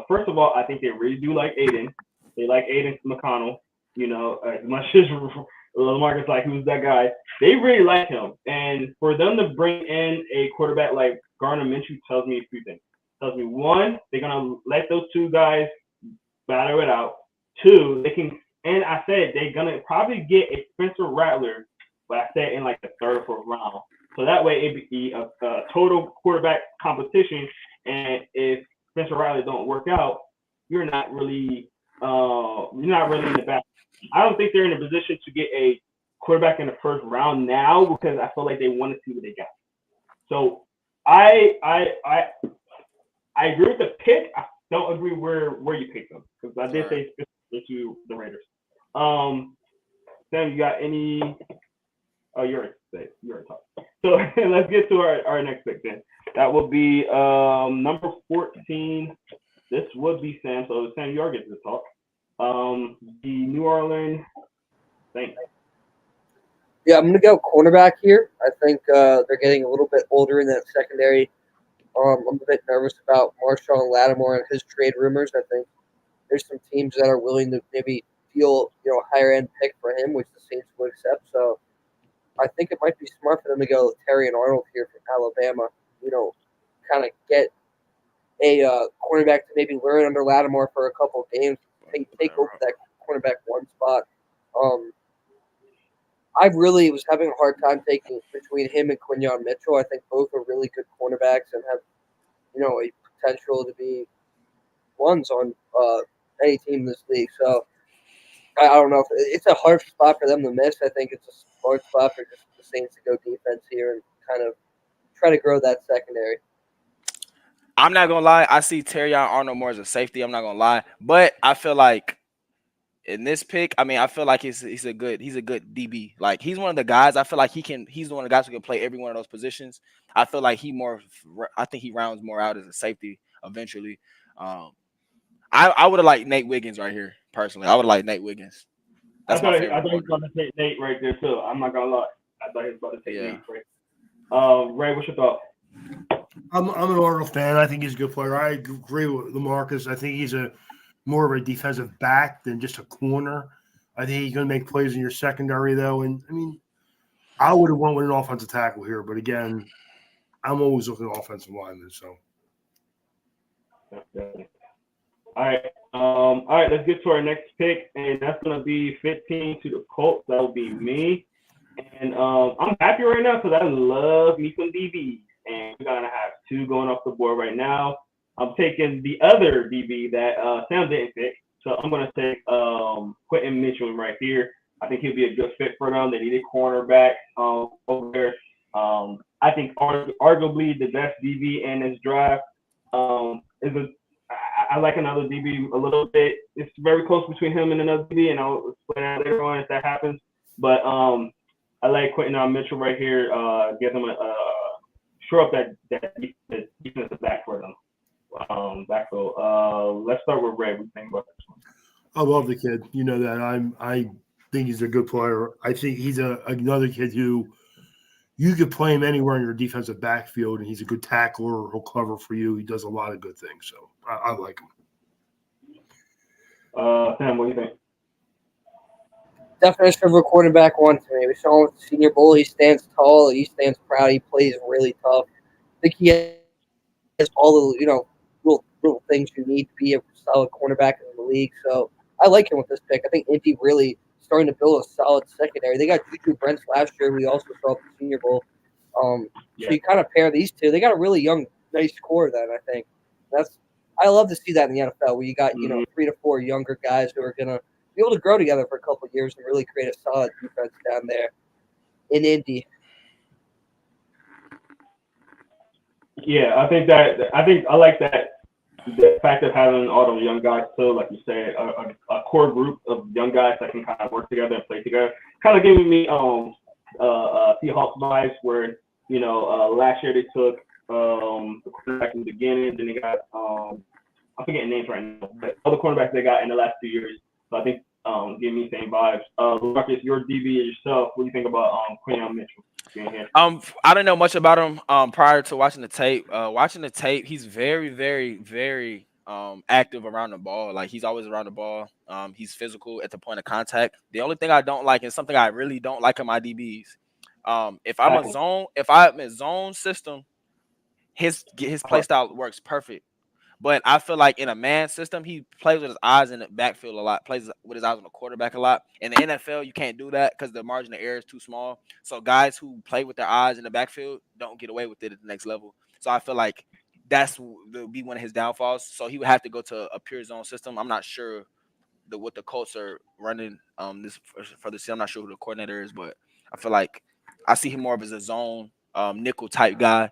first of all, I think they really do like Aiden. They like Aiden McConnell. As much as Lamarcus, like, who's that guy? They really like him. And for them to bring in a quarterback like Gardner Minshew tells me a few things. Tells me, one, they're going to let those two guys battle it out. Two, they can, and I said they're going to probably get a Spencer Rattler, but I said in like the third or fourth round. So that way it'd be a total quarterback competition. And if Spencer Rattler don't work out, you're not really in the back. I don't think they're in a position to get a quarterback in the first round now because I feel like they want to see what they got. So I agree with the pick. I don't agree where you picked them because I did say specifically to the Raiders. Sam, you got any? Oh, you're talking. So let's get to our next pick then. That would be number 14. This would be Sam. So Sam, you are getting to talk. The New Orleans Saints. Yeah, I'm going to go cornerback here. I think they're getting a little bit older in that secondary. I'm a bit nervous about Marshawn Lattimore and his trade rumors. I think there's some teams that are willing to maybe deal higher end pick for him, which the Saints will accept. So I think it might be smart for them to go Terry and Arnold here from Alabama. Kind of get a cornerback to maybe learn under Lattimore for a couple of games. Take over that cornerback 1 spot. I really was having a hard time taking between him and Quinyon Mitchell. I think both are really good cornerbacks and have, a potential to be ones on any team in this league. So I don't know if it's a hard spot for them to miss. I think it's a hard spot for just the Saints to go defense here and kind of try to grow that secondary. I'm not gonna lie. I see Terrion Arnold more as a safety. I'm not gonna lie, but I feel like in this pick, I mean, I feel like he's a good DB. Like he's one of the guys. I feel like he's one of the guys who can play every one of those positions. I feel like I think he rounds more out as a safety eventually. I would have liked Nate Wiggins right here personally. I would have liked Nate Wiggins. That's my favorite. I thought he was about to take Nate right there too. I'm not gonna lie. I thought he was about to take Nate right. Ray, what's your thought? I'm an Arnold fan. I think he's a good player. I agree with LaMarcus. I think he's more of a defensive back than just a corner. I think he's going to make plays in your secondary, though. And, I mean, I would have went with an offensive tackle here. But, again, I'm always looking at offensive linemen. So. All right, let's get to our next pick. And that's going to be 15 to the Colts. That will be me. And I'm happy right now because I love me some DBs. And we're going to have two going off the board right now. I'm taking the other DB that Sam didn't pick. So I'm going to take Quentin Mitchell right here. I think he'll be a good fit for them. They need a cornerback over there. I think arguably the best DB in this draft I like another DB a little bit. It's very close between him and another DB, and I'll explain that later on if that happens. But I like Quentin Mitchell right here. Get him shore up that defensive back for them. Backfield. Let's start with Ray. What do you think about this one? I love the kid. You know that. I think he's a good player. I think he's another kid who you could play him anywhere in your defensive backfield, and he's a good tackler. He'll cover for you. He does a lot of good things. So I like him. Sam, what do you think? Definition of a quarterback one to me. We saw him with the Senior Bowl. He stands tall. He stands proud. He plays really tough. I think he has all the little things you need to be a solid cornerback in the league. So I like him with this pick. I think Indy really starting to build a solid secondary. They got Juju Brents last year. We also saw at the Senior Bowl. So you kind of pair these two. They got a really young, nice core. Then I think I love to see that in the NFL where you got 3 to 4 younger guys who are gonna be able to grow together for a couple of years and really create a solid defense down there in Indy. Yeah, I like that. The fact of having all those young guys too, like you said, a core group of young guys that can kind of work together and play together, kind of giving me Seahawks vibes where last year they took the quarterback in the beginning, then they got I'm forgetting names right now, but other cornerbacks they got in the last 2 years. So I think give me same vibes. Marcus, your DB yourself. What do you think about Quentin Mitchell? I don't know much about him prior to watching the tape. Watching the tape, he's very, very, very active around the ball. Like he's always around the ball. He's physical at the point of contact. The only thing I don't like, and something I really don't like in my DBs, if I'm a zone system, his play style works perfect. But I feel like in a man system, he plays with his eyes in the backfield a lot, plays with his eyes on the quarterback a lot. In the NFL, you can't do that because the margin of error is too small. So guys who play with their eyes in the backfield don't get away with it at the next level. So I feel like that's will be one of his downfalls. So he would have to go to a pure zone system. I'm not sure what the Colts are running this for the season. I'm not sure who the coordinator is, but I feel like I see him more as a zone nickel type guy.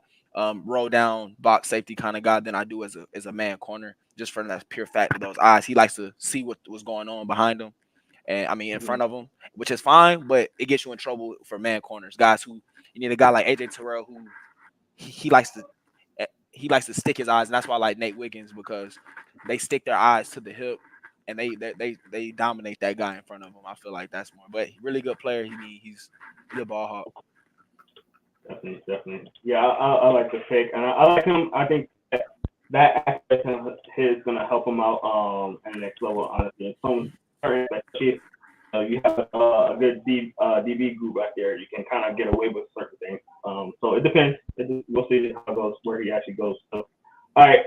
Roll down box safety kind of guy than I do as a man corner, just from that pure fact of those eyes. He likes to see what's going on behind him, and I mean in front of him, which is fine, but it gets you in trouble for man corners. Guys who you need a guy like AJ Terrell who he likes to stick his eyes, and that's why I like Nate Wiggins because they stick their eyes to the hip and they dominate that guy in front of him. I feel like that's more, but really good player. He's a good ball hawk. Definitely. Yeah, I like the pick, and I like him. I think that aspect of his going to help him out at the next level, honestly. You have a good DB group out there. You can kind of get away with certain things. So it depends. We'll see how it goes, where he actually goes. So, all right,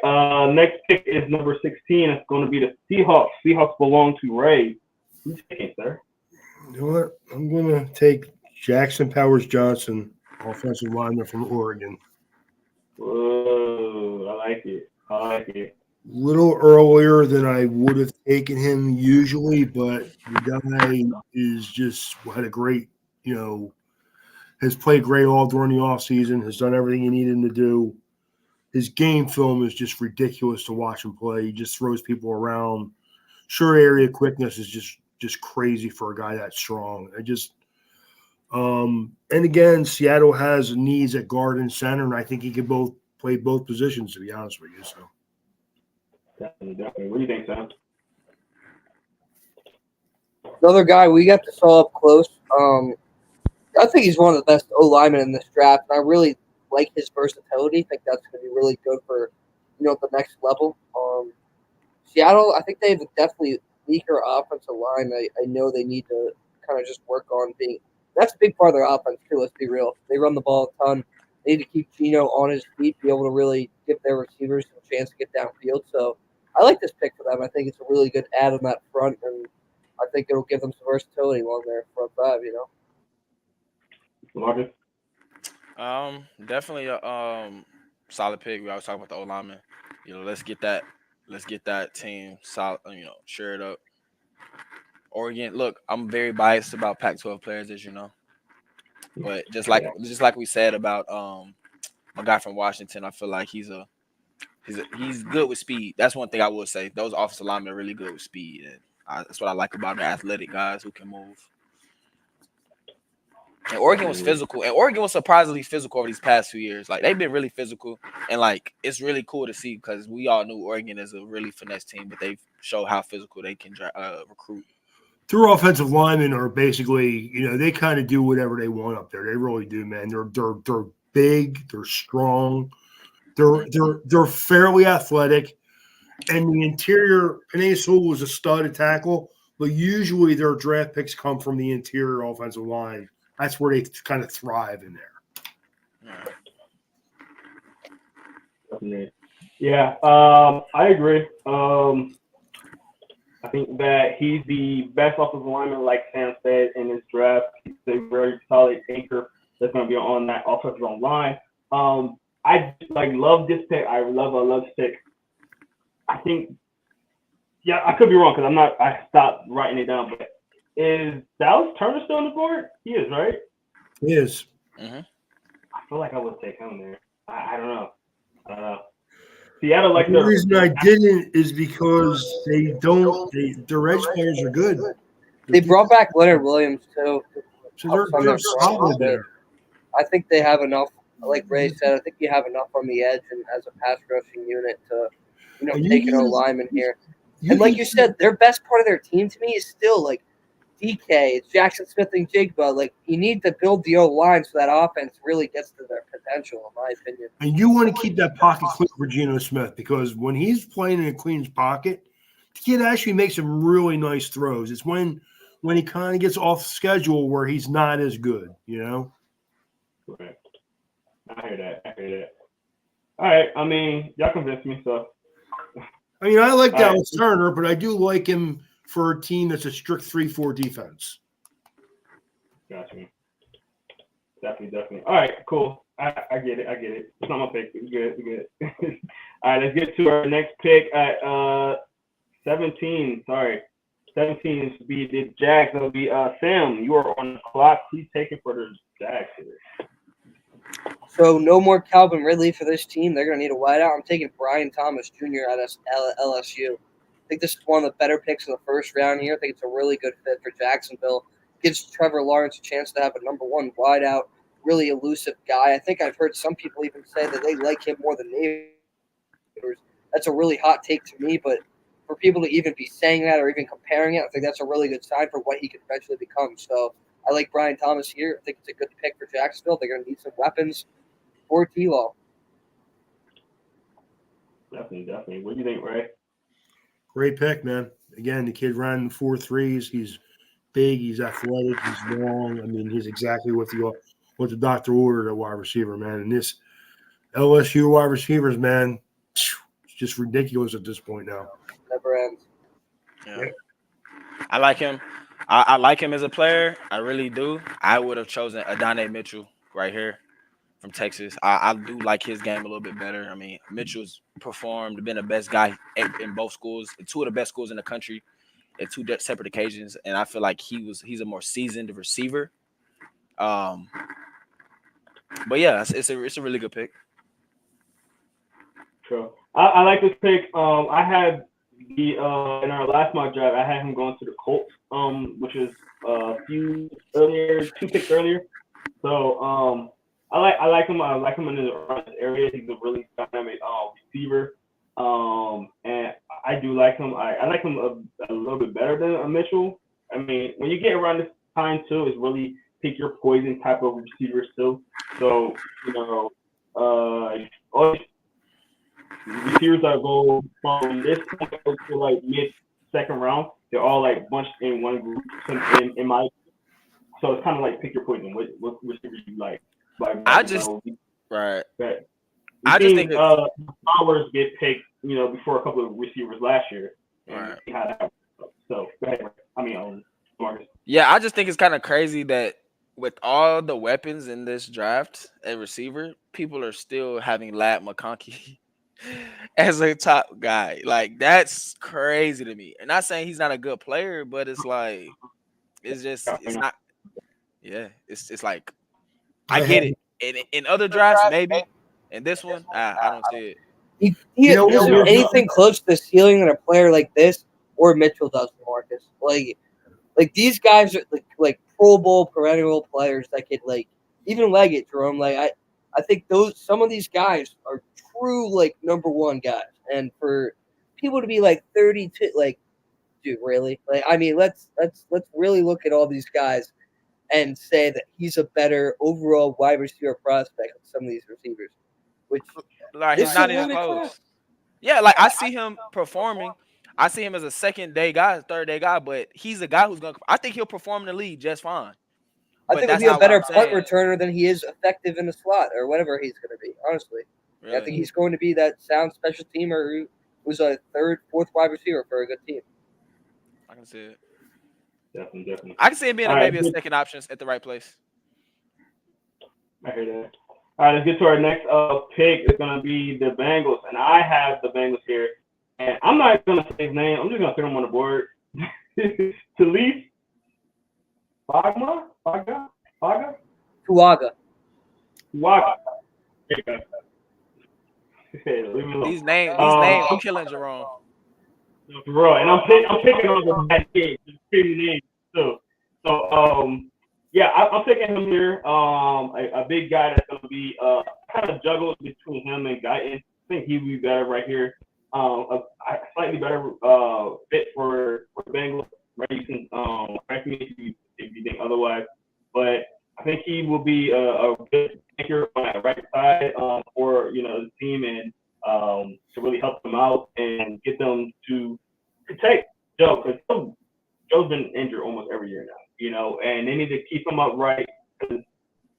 next pick is number 16. It's going to be the Seahawks. Seahawks belong to Ray. Who's taking, sir? You know what? I'm going to take Jackson Powers Johnson, offensive lineman from Oregon. Whoa, I like it. little earlier than I would have taken him usually, but the guy is just had a great, has played great all during the offseason, has done everything he needed to do. His game film is just ridiculous to watch him play. He just throws people around. Sure area quickness is just crazy for a guy that strong. And again, Seattle has needs at guard and center, and I think he can both play both positions, to be honest with you. So Definitely. What do you think, Sam? Another guy we got to saw up close. I think he's one of the best O linemen in this draft, and I really like his versatility. I think that's going to be really good for the next level. Seattle, I think they have a definitely weaker offensive line. I know they need to kind of just work on being. That's a big part of their offense too. Let's be real. They run the ball a ton. They need to keep Gino on his feet, be able to really give their receivers a chance to get downfield. So I like this pick for them. I think it's a really good add on that front, and I think it'll give them some versatility along their front five. Marcus? Definitely a solid pick. We always talk about the O lineman. Let's get that team solid. Shirt up. Oregon. Look, I'm very biased about Pac-12 players, as you know. But just like we said about my guy from Washington, I feel like he's good with speed. That's one thing I will say. Those offensive linemen are really good with speed, and that's what I like about them, athletic guys who can move. And Oregon was physical, and Oregon was surprisingly physical over these past few years. Like, they've been really physical, and like it's really cool to see because we all knew Oregon is a really finesse team, but they've showed how physical they can recruit. their offensive linemen are basically, they kind of do whatever they want up there. They really do, man. They're big, they're strong, they're fairly athletic, and the interior. Panay Sewell was a stud at tackle, but usually their draft picks come from the interior offensive line. That's where they kind of thrive in there. Yeah, I agree. I think that he's the best offensive lineman, like Sam said, in this draft. He's a very solid anchor that's going to be on that offensive line. I love this pick. I love this pick. I think, yeah, I could be wrong because I stopped writing it down. But is Dallas Turner still on the board? He is, right? He is. Mm-hmm. I feel like I would take him there. I don't know. Seattle, the reason I didn't is because their edge players are good. They brought back Leonard Williams too. So they're solid there. I think they have enough. Like Ray said, I think you have enough on the edge and as a pass rushing unit to, take an O lineman here. And like you said, their best part of their team to me is still like DK, it's Jackson Smith and Jigba. Like, you need to build the O line so that offense really gets to their potential, in my opinion. And you want to keep that pocket clean for Geno Smith because when he's playing in a clean pocket, the kid actually makes some really nice throws. It's when he kind of gets off schedule where he's not as good, Right. I hear that. All right. I mean, y'all convinced me, so. I like Dallas Turner, but I do like him for a team that's a strict 3-4 defense. Gotcha. Definitely. All right, cool. I get it. It's not my pick. We're good. All right, let's get to our next pick at 17. Sorry. 17 is to be the Jags. That'll be Sam. You are on the clock. Please take it for the Jags here. So no more Calvin Ridley for this team. They're going to need a wideout. I'm taking Brian Thomas Jr. out of LSU. I think this is one of the better picks in the first round here. I think it's a really good fit for Jacksonville. Gives Trevor Lawrence a chance to have a number one wideout, really elusive guy. I think I've heard some people even say that they like him more than neighbors. That's a really hot take to me, but for people to even be saying that or even comparing it, I think that's a really good sign for what he could eventually become. So I like Brian Thomas here. I think it's a good pick for Jacksonville. They're going to need some weapons for T-Law. Definitely. What do you think, Ray? Great pick, man. Again, the kid ran 4.3s. He's big. He's athletic. He's long. He's exactly what the doctor ordered at wide receiver, man. And this LSU wide receivers, man, it's just ridiculous at this point now. Never ends. Yeah. I like him. I like him as a player. I really do. I would have chosen Adonai Mitchell right here. from Texas. I do like his game a little bit better. I mean, Mitchell's performed, been the best guy in both schools, two of the best schools in the country, at two separate occasions, and I feel like he's a more seasoned receiver. But yeah, it's a really good pick. Sure. I like this pick. I had the in our last mock draft, I had him going to the Colts, which is two picks earlier. So I like him. I like him in the area. He's a really dynamic receiver. And I do like him. I like him a little bit better than Mitchell. I mean, when you get around this time too, it's really pick your poison type of receivers too. So all receivers that go from this point to like mid second round, they're all like bunched in one group. In my, so it's kind of like pick your poison. What receivers you like? I just right. I just think Flowers get picked, before a couple of receivers last year. Right. See how that works. So go ahead. I mean, Marcus. Yeah, I just think it's kind of crazy that with all the weapons in this draft at receiver, people are still having Ladd McConkey as a top guy. Like, that's crazy to me. And not saying he's not a good player, but it's like it's not. Yeah, it's like I get it. In other drafts, maybe. In this one, I don't see it. He isn't anything close to the ceiling that a player like this or Mitchell does for Marcus. Like these guys are like Pro Bowl perennial players that could even leg it, Jerome. I think some of these guys are true number one guys, and for people to be 32, dude, really? I mean, let's really look at all these guys and say that he's a better overall wide receiver prospect than some of these receivers. Which he's not even close. Yeah, I see him performing. I see him as a second day guy, third day guy, but he's a guy who's gonna. I think he'll perform in the league just fine. I think he'll be a better punt returner than he is effective in the slot or whatever he's going to be. Honestly, really? I think he's going to be that sound special teamer who's a third, fourth wide receiver for a good team. I can see it. Definitely. I can see him being maybe a second option at the right place. I hear that. All right, let's get to our next pick. It's going to be the Bengals, and I have the Bengals here. And I'm not going to say his name. I'm just going to put him on the board. Talif Tuaga. These names are killing Jerome. Bro, and I'm picking on the bad kids, names too. So yeah, I'm picking him here. A big guy that's gonna be kind of juggled between him and Guyton. I think he would be better right here. A slightly better fit for Bengals. Right, you can correct me if you think otherwise, but I think he will be a good anchor on that right side for the team and to really help them out and get them to protect Joe, because Joe's been injured almost every year now, and they need to keep him upright because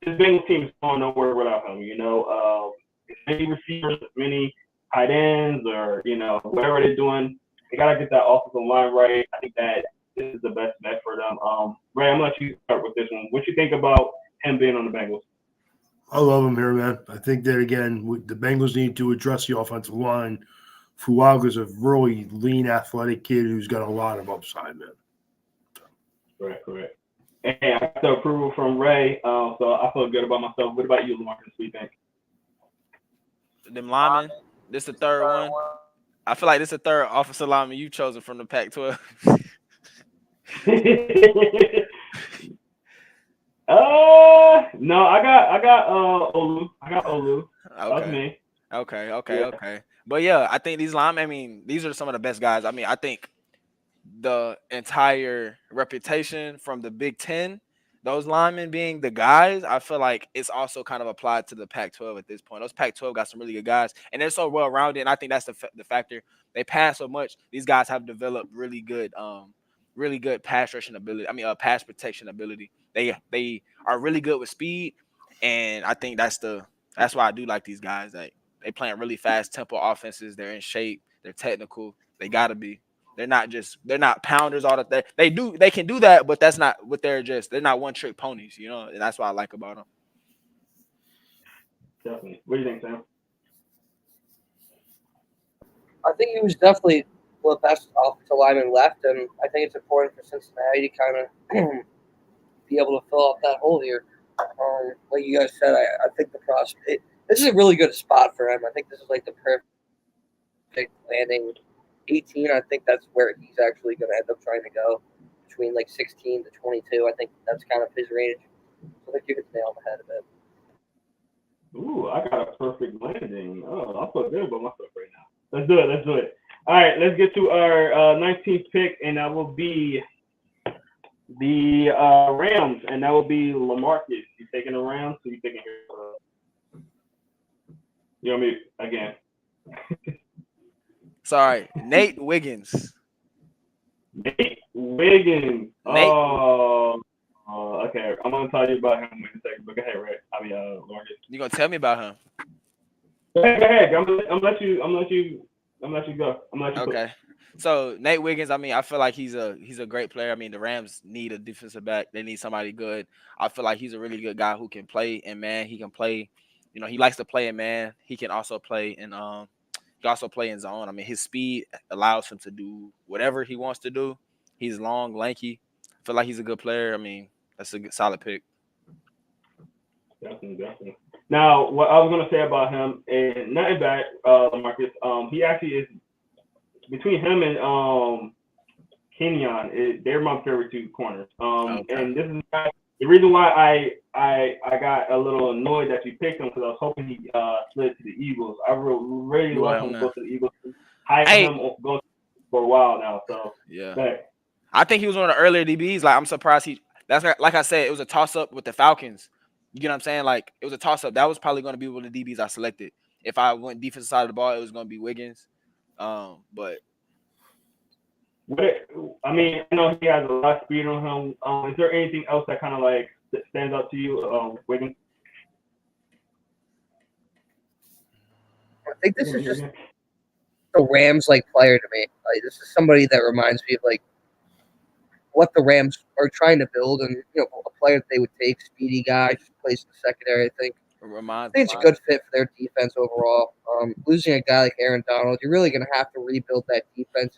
this Bengals team is going nowhere without him. Many receivers, many tight ends, or whatever they're doing, they gotta get that offensive line right. I think that this is the best bet for them. Ray, I'm gonna let you start with this one. What you think about him being on the Bengals? I love him here, man. I think that, again, the Bengals need to address the offensive line. Fuaga's a really lean, athletic kid who's got a lot of upside, man. Correct. And I got the approval from Ray, so I feel good about myself. What about you, Marcus? What do you think? Them linemen, this is the third one. I feel like this is the third offensive lineman you've chosen from the Pac-12. No, I got Olu. That's me. Okay. But yeah, I think these linemen, these are some of the best guys. I think the entire reputation from the Big Ten, those linemen being the guys, I feel like it's also kind of applied to the Pac-12 at this point. Those Pac-12 got some really good guys, and they're so well-rounded, and I think that's the factor. They pass so much. These guys have developed really good pass rushing ability. Pass protection ability. They are really good with speed, and I think that's why I do like these guys. They playing really fast tempo offenses. They're in shape. They're technical. They gotta be. They're not pounders all that. They can do that, but that's not what they're not one trick ponies, and that's what I like about them. Definitely. What do you think, Sam? I think he was definitely one of the best offensive linemen left, and I think it's important for Cincinnati to kind of be able to fill up that hole here. Like you guys said, I think the prospect. This is a really good spot for him. I think this is like the perfect landing. 18, I think that's where he's actually going to end up trying to go, between like 16 to 22. I think that's kind of his range. So I think you hit the nail on the head of it. Ooh, I got a perfect landing. Oh, I feel good about myself right now. Let's do it. All right, let's get to our 19th pick, and that will be the Rams, and that will be LaMarcus. You taking the Rams, or you taking you want me again? Sorry, Nate Wiggins. Nate Wiggins. Oh, okay. I'm gonna tell you about him in a second. But go ahead, Ray. LaMarcus. You gonna tell me about him? Go ahead. I'm gonna let you go. Okay. So Nate Wiggins, I mean, I feel like he's a great player. I mean, the Rams need a defensive back. They need somebody good. I feel like he's a really good guy who can play in man. He can play, he likes to play in man. He can also play in zone. I mean, his speed allows him to do whatever he wants to do. He's long, lanky. I feel like he's a good player. I mean, that's a good, solid pick. Definitely. Now, what I was gonna say about him, and nothing bad, Marcus. He actually is between him and Kenyon. They're my favorite two corners. Okay. And this is the reason why I got a little annoyed that you picked him, because I was hoping he slid to the Eagles. I really want him to go to the Eagles. Him go for a while now. So yeah. Back. I think he was one of the earlier DBs. Like, I'm surprised that's like I said, it was a toss up with the Falcons. You get what I'm saying? Like, it was a toss up. That was probably going to be one of the DBs I selected. If I went defensive side of the ball, it was going to be Wiggins. But I mean, I know he has a lot of speed on him. Is there anything else that kind of like stands out to you, Wiggins? I think this is just a Rams like player to me. Like, this is somebody that reminds me of like what the Rams are trying to build, and a player that they would take, speedy guy, just plays in the secondary. I think it's a good fit for their defense overall. Losing a guy like Aaron Donald, you're really going to have to rebuild that defense.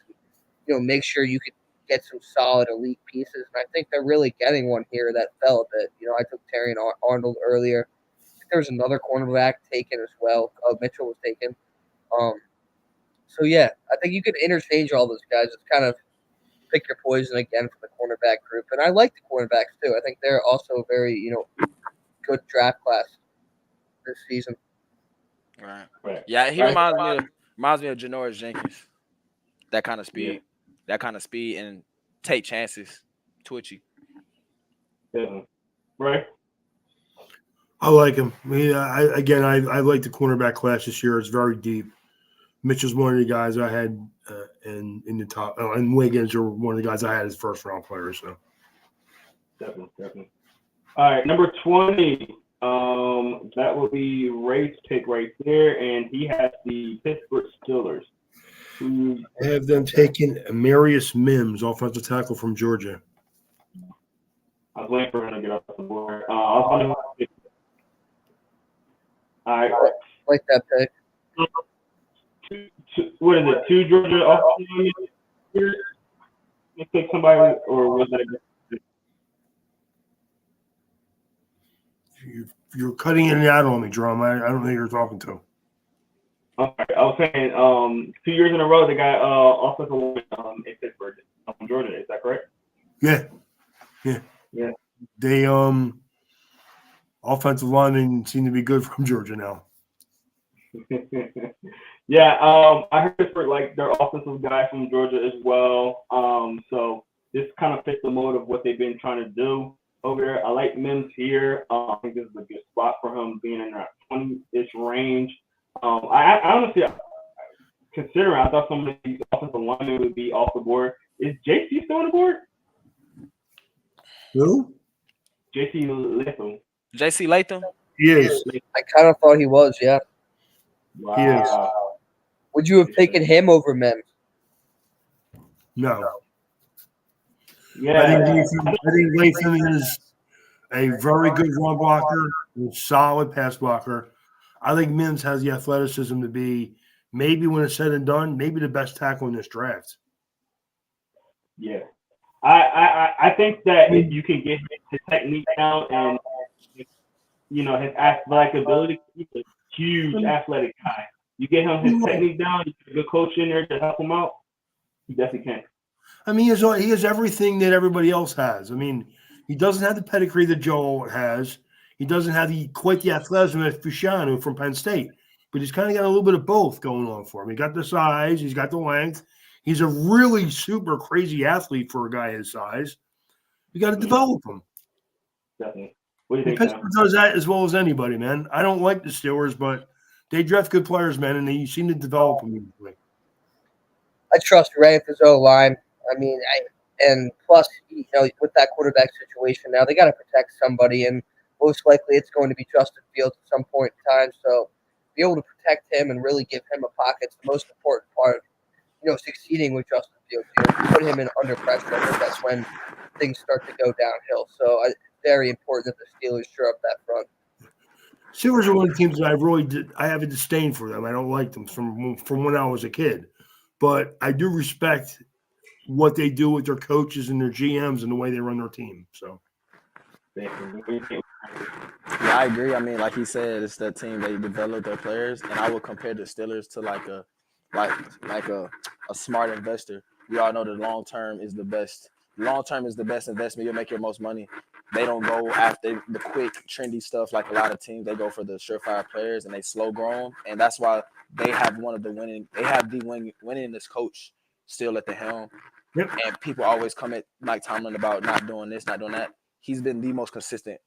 And, make sure you could get some solid elite pieces, and I think they're really getting one here that fell a bit. I took Terry Arnold earlier. I think there was another cornerback taken as well. Mitchell was taken. So yeah, I think you could interchange all those guys. It's kind of pick your poison again for the cornerback group, and I like the cornerbacks too. I think they're also very good draft class this season. Right. Yeah, he reminds me of Janoris Jenkins. That kind of speed. That kind of speed and take chances. Twitchy. Yeah. Right. I like him. I mean, I like the cornerback class this year. It's very deep. Mitchell's one of the guys I had in the top, and Wiggins are one of the guys I had as first round players. So definitely. All right, number 20. That will be Ray's pick right there, and he has the Pittsburgh Steelers. I have them taking Marius Mims, offensive tackle from Georgia. I was waiting for him to get up the board. All right. Like that pick. What is it? 2 Georgia offensive linemen? Let's pick somebody, or was that? You're cutting in and out on me, Drum. I don't know who you're talking to. All right. I was saying 2 years in a row they got offensive linemen in Pittsburgh from Georgia. Is that correct? Yeah. They offensive linemen seem to be good from Georgia now. Yeah, I heard Pittsburgh like their offensive guy from Georgia as well. So this kind of fits the mode of what they've been trying to do over there. I like Mims here. I think this is a good spot for him, being in that 20-ish range. I honestly, considering I thought some of these offensive linemen would be off the board. Is JC still on the board? Who? JC Latham. JC Latham? He is. I kind of thought he was, yeah. Wow. He is. Would you have taken him over Mims? No. Yeah. I think Latham is a very good run blocker, a solid pass blocker. I think Mims has the athleticism to be maybe when it's said and done, maybe the best tackle in this draft. Yeah. I think that if you can get his technique down and his athletic ability, he's a huge athletic guy. You get him his technique down, you get a good coach in there to help him out, he definitely can. I mean, he has everything that everybody else has. I mean, he doesn't have the pedigree that Joel has. He doesn't have quite the athleticism of Fuciano from Penn State, but he's kind of got a little bit of both going on for him. He got the size, he's got the length. He's a really super crazy athlete for a guy his size. You got to develop him. Definitely. What do you think, Pittsburgh does that as well as anybody, man. I don't like the Steelers, but they draft good players, man, and they seem to develop them usually. I trust Ray with his O-line. I mean, and plus, with that quarterback situation now, they got to protect somebody, and most likely it's going to be Justin Fields at some point in time. So, be able to protect him and really give him a pocket's the most important part of, succeeding with Justin Fields. Put him in under pressure. I think that's when things start to go downhill. So, it's very important that the Steelers shore up that front. Steelers are one of the teams that I have a disdain for them. I don't like them from when I was a kid, but I do respect what they do with their coaches and their GMs and the way they run their team. So, yeah, I agree. I mean, like he said, it's that team they develop their players, and I would compare the Steelers to like a smart investor. We all know that long term is the best. Long term is the best investment. You'll make your most money. They don't go after the quick, trendy stuff like a lot of teams. They go for the surefire players, and they slow grown, and that's why they have the winningest coach still at the helm. Yep. And people always come at Mike Tomlin about not doing this, not doing that. He's been the most consistent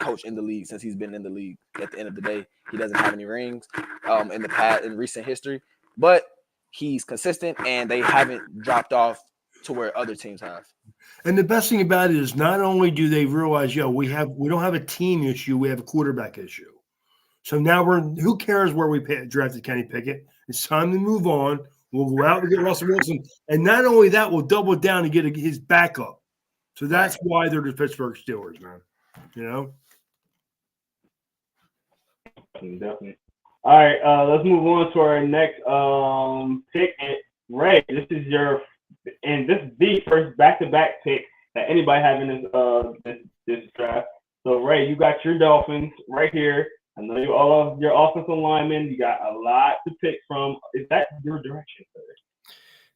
coach in the league since he's been in the league. At the end of the day, he doesn't have any rings in recent history, but he's consistent, and they haven't dropped off to where other teams have. And the best thing about it is not only do they realize, we don't have a team issue, we have a quarterback issue. So now who cares where we drafted Kenny Pickett? It's time to move on. We'll go out and get Russell Wilson. And not only that, we'll double down and get his backup. So that's why they're the Pittsburgh Steelers, man. Definitely. All right, let's move on to our next pick. Ray, this is the first back-to-back pick that anybody have in this draft. So, Ray, you got your Dolphins right here. I know you all of your offensive linemen. You got a lot to pick from. Is that your direction, sir?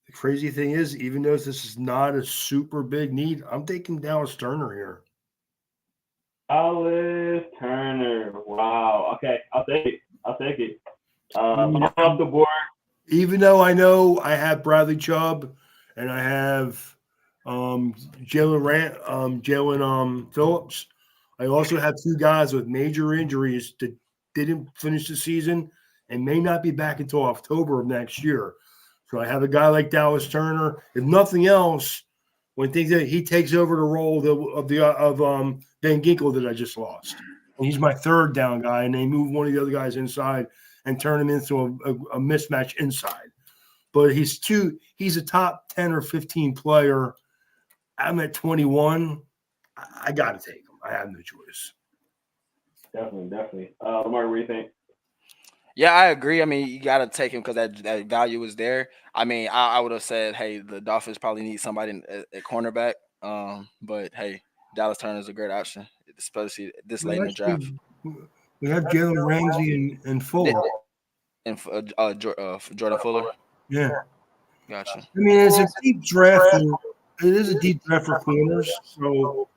The crazy thing is, even though this is not a super big need, I'm taking Dallas Turner here. Dallas Turner. Wow. Okay, I'll take it. Off the board. Even though I know I have Bradley Chubb and I have Jalen Phillips, I also have two guys with major injuries that didn't finish the season and may not be back until October of next year. So I have a guy like Dallas Turner. If nothing else, when he takes over the role of Van Ginkel that I just lost, and he's my third down guy, and they move one of the other guys inside and turn him into a mismatch inside. But he's a top 10 or 15 player. I'm at 21. I got to take him. I have no choice. Definitely. Lamar, what do you think? Yeah, I agree. I mean, you got to take him because that value is there. I mean, I would have said, hey, the Dolphins probably need somebody at cornerback. But, hey, Dallas Turner is a great option, especially this late in the draft. We have Jalen Ramsey and Fuller. And Jordan Fuller? Yeah. Gotcha. I mean, it's a deep draft. It is a deep draft for corners. So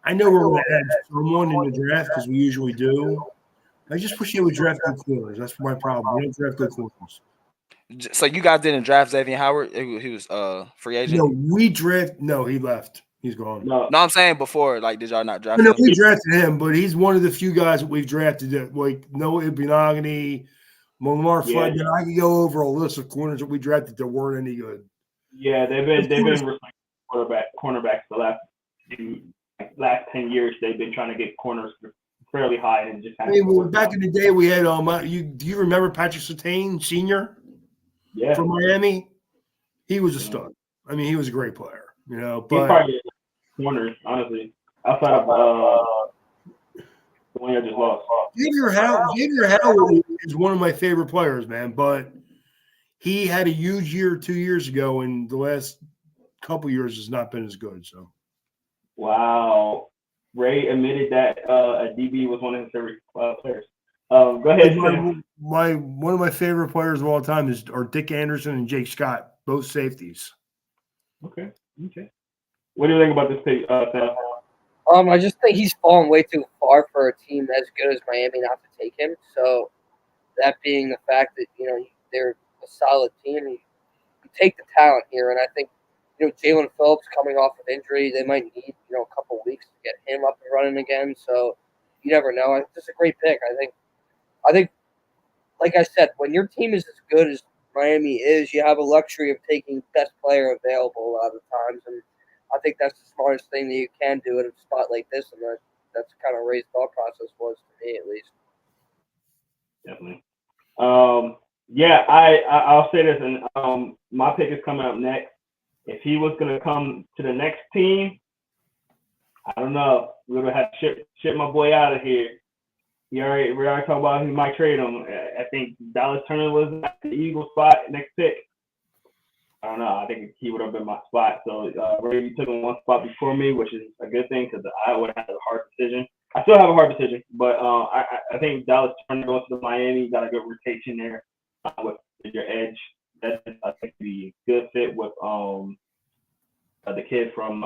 I know we're going to add someone in the draft because we usually do. I just wish they would draft good corners. That's my problem. We don't draft good corners. So you guys didn't draft Xavier Howard? He was free agent? No, he left. He's gone. No, I'm saying before, did y'all not draft him? No, we drafted him, but he's one of the few guys that we've drafted that, like Noah Ibnogany, Lamar Flood. And I can go over a list of corners that we drafted that weren't any good. Yeah, they've been cornerbacks the last 10 years. They've been trying to get corners fairly high and just back in the day we had do you remember Patrick Surtain Sr.? Yeah. From Miami? He was a stud. I mean, he was a great player, but he's probably corners, honestly. Outside of one you just lost. Xavier Howard is one of my favorite players, man. But he had a huge year 2 years ago, and the last couple years has not been as good. So, wow, Ray admitted that a DB was one of his favorite players. Go ahead, Sam. One of my favorite players of all time are Dick Anderson and Jake Scott, both safeties. Okay. What do you think about this pick, Sam? I just think he's fallen way too far for a team as good as Miami not to take him. So that being the fact that they're a solid team, you take the talent here, and I think Jalen Phillips coming off of injury, they might need a couple weeks to get him up and running again. So you never know. It's just a great pick. I think, like I said, when your team is as good as Miami is, you have a luxury of taking best player available a lot of times, and I think that's the smartest thing that you can do at a spot like this, and that's kind of Ray's thought process was to me, at least. Definitely. Yeah, I'll say this, and my pick is coming up next. If he was gonna come to the next team, I don't know. We're gonna have to ship my boy out of here. We already talked about he might trade him. I think Dallas Turner was at the Eagles spot next pick. I don't know. I think he would have been my spot. So Ray took him one spot before me, which is a good thing because I would have had a hard decision. I still have a hard decision, but I think Dallas Turner going to Miami, got a good rotation there with your edge. That I think be a good fit with the kid from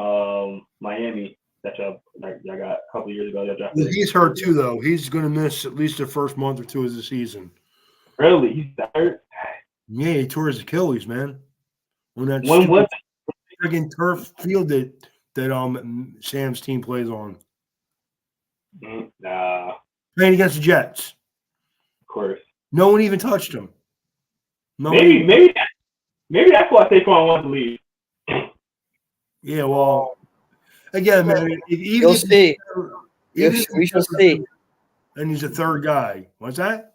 Miami that y'all got a couple years ago. He's hurt too, though. He's going to miss at least the first month or two of the season. Really? He's hurt? Yeah, he tore his Achilles, man. On that friggin' turf field that Sam's team plays on. Nah. Playing against the Jets. Of course. No one even touched him. Maybe that's why Saquon wanted to leave. Yeah, well, again, man, you'll see. We shall see. And he's a third guy. What's that?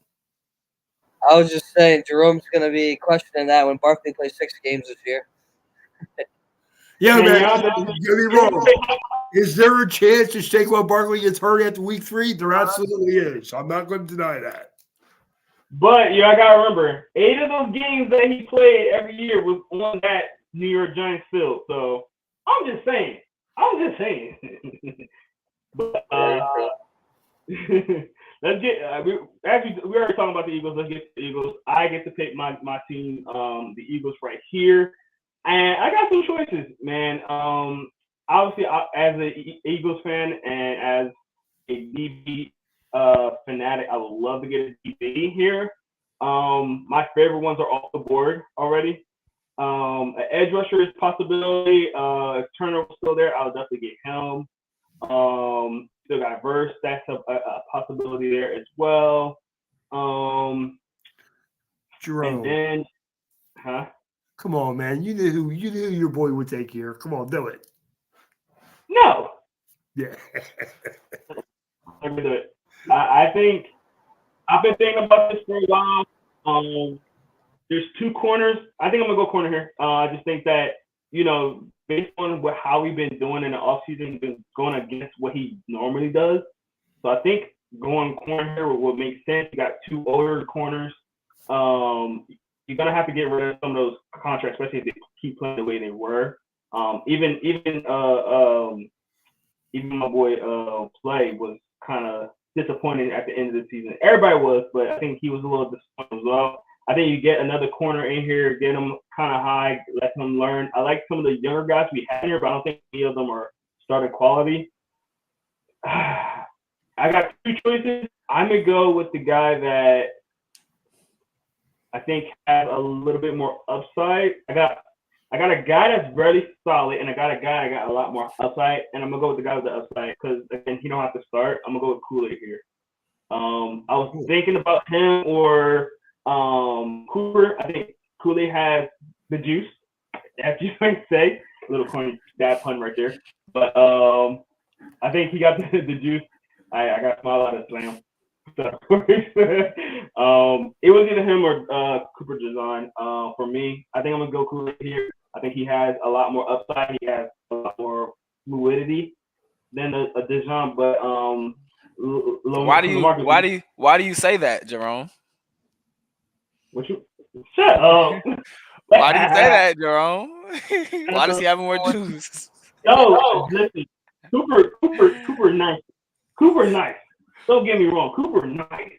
I was just saying, Jerome's going to be questioning that when Barkley plays 6 games this year. Yeah, man, don't get me wrong. Is there a chance that Saquon Barkley gets hurt after week 3? There absolutely is. I'm not going to deny that. But I got to remember, 8 of those games that he played every year was on that New York Giants field. So I'm just saying. But let's get we already talking about the Eagles. Let's get to the Eagles. I get to pick my team, the Eagles right here, and I got some choices, man. Obviously, as an Eagles fan and as a DB fanatic, I would love to get a DB here. My favorite ones are off the board already. An edge rusher is a possibility. If Turner was still there, I would definitely get him. Still got Verse. That's a possibility there as well. Jerome. And then, huh? Come on, man. You knew who your boy would take here. Come on, do it. No. Yeah. Let me do it. I think I've been thinking about this for a while. There's 2 corners. I think I'm gonna go corner here. I just think that based on how we've been doing in the offseason, been going against what he normally does. So I think going corner here will make sense. You got 2 older corners. You're gonna have to get rid of some of those contracts, especially if they keep playing the way they were. Even my boy Play was kind of disappointed at the end of the season. Everybody was, but I think he was a little disappointed as well. I think you get another corner in here, get him kind of high, let him learn. I like some of the younger guys we have here, but I don't think any of them are starting quality. I got 2 choices. I'm going to go with the guy that I think has a little bit more upside. I got a guy that's very solid, and I got a guy that got a lot more upside, and I'm going to go with the guy with the upside because, again, he don't have to start. I'm going to go with Kool-Aid here. I was thinking about him or Cooper. I think Kool-Aid has the juice, as you might say. A little corny dad pun right there. But I think he got the juice. I got a smile out of slam. So, it was either him or Cooper Design. For me, I think I'm gonna go Kool-Aid here. I think he has a lot more upside. He has a lot more fluidity than a Dijon. But Why do you say that, Jerome? What you shut up? Why do you say that, Jerome? Why does he have more juice? No, listen, Cooper, nice. Cooper, nice. Don't get me wrong, Cooper, nice.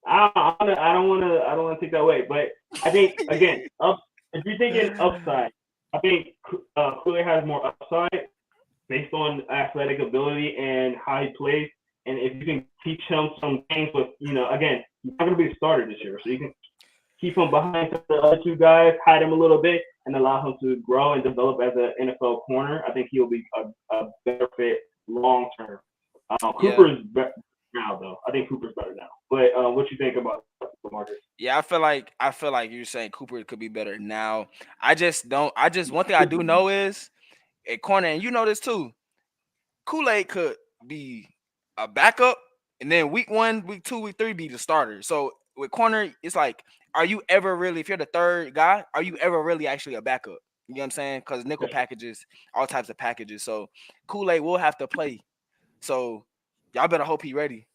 I don't want to take that away, but I think again, if you're thinking upside, I think Kool-Aid has more upside based on athletic ability and how he plays. And if you can teach him some things with, again, he's not going to be a starter this year, so you can keep him behind the other two guys, hide him a little bit, and allow him to grow and develop as an NFL corner. I think he'll be a better fit long term. Cooper is better now, though. I think Cooper's better now. But what you think about Marcus? Yeah, I feel like you're saying Cooper could be better now. One thing I do know is at corner, and you know this too. Kool-Aid could be a backup, and then week 1, week 2, week 3 be the starter. So with corner, it's like, are you ever really, if you're the third guy, are you ever really actually a backup? You know what I'm saying? Because nickel packages, all types of packages. So Kool-Aid will have to play. So y'all better hope he ready.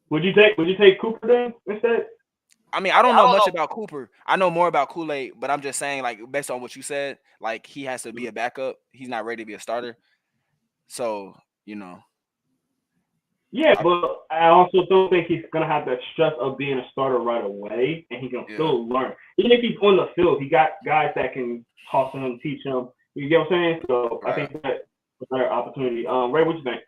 Would you take Cooper then instead? I mean, I don't know much about Cooper. I know more about Kool-Aid, but I'm just saying, like, based on what you said, like, he has to be a backup. He's not ready to be a starter. So, Yeah, but I also don't think he's gonna have that stress of being a starter right away, and he can still learn. Even if he's on the field, he got guys that can talk to him, teach him. You get what I'm saying? So I think that's a better opportunity. Ray, what you think?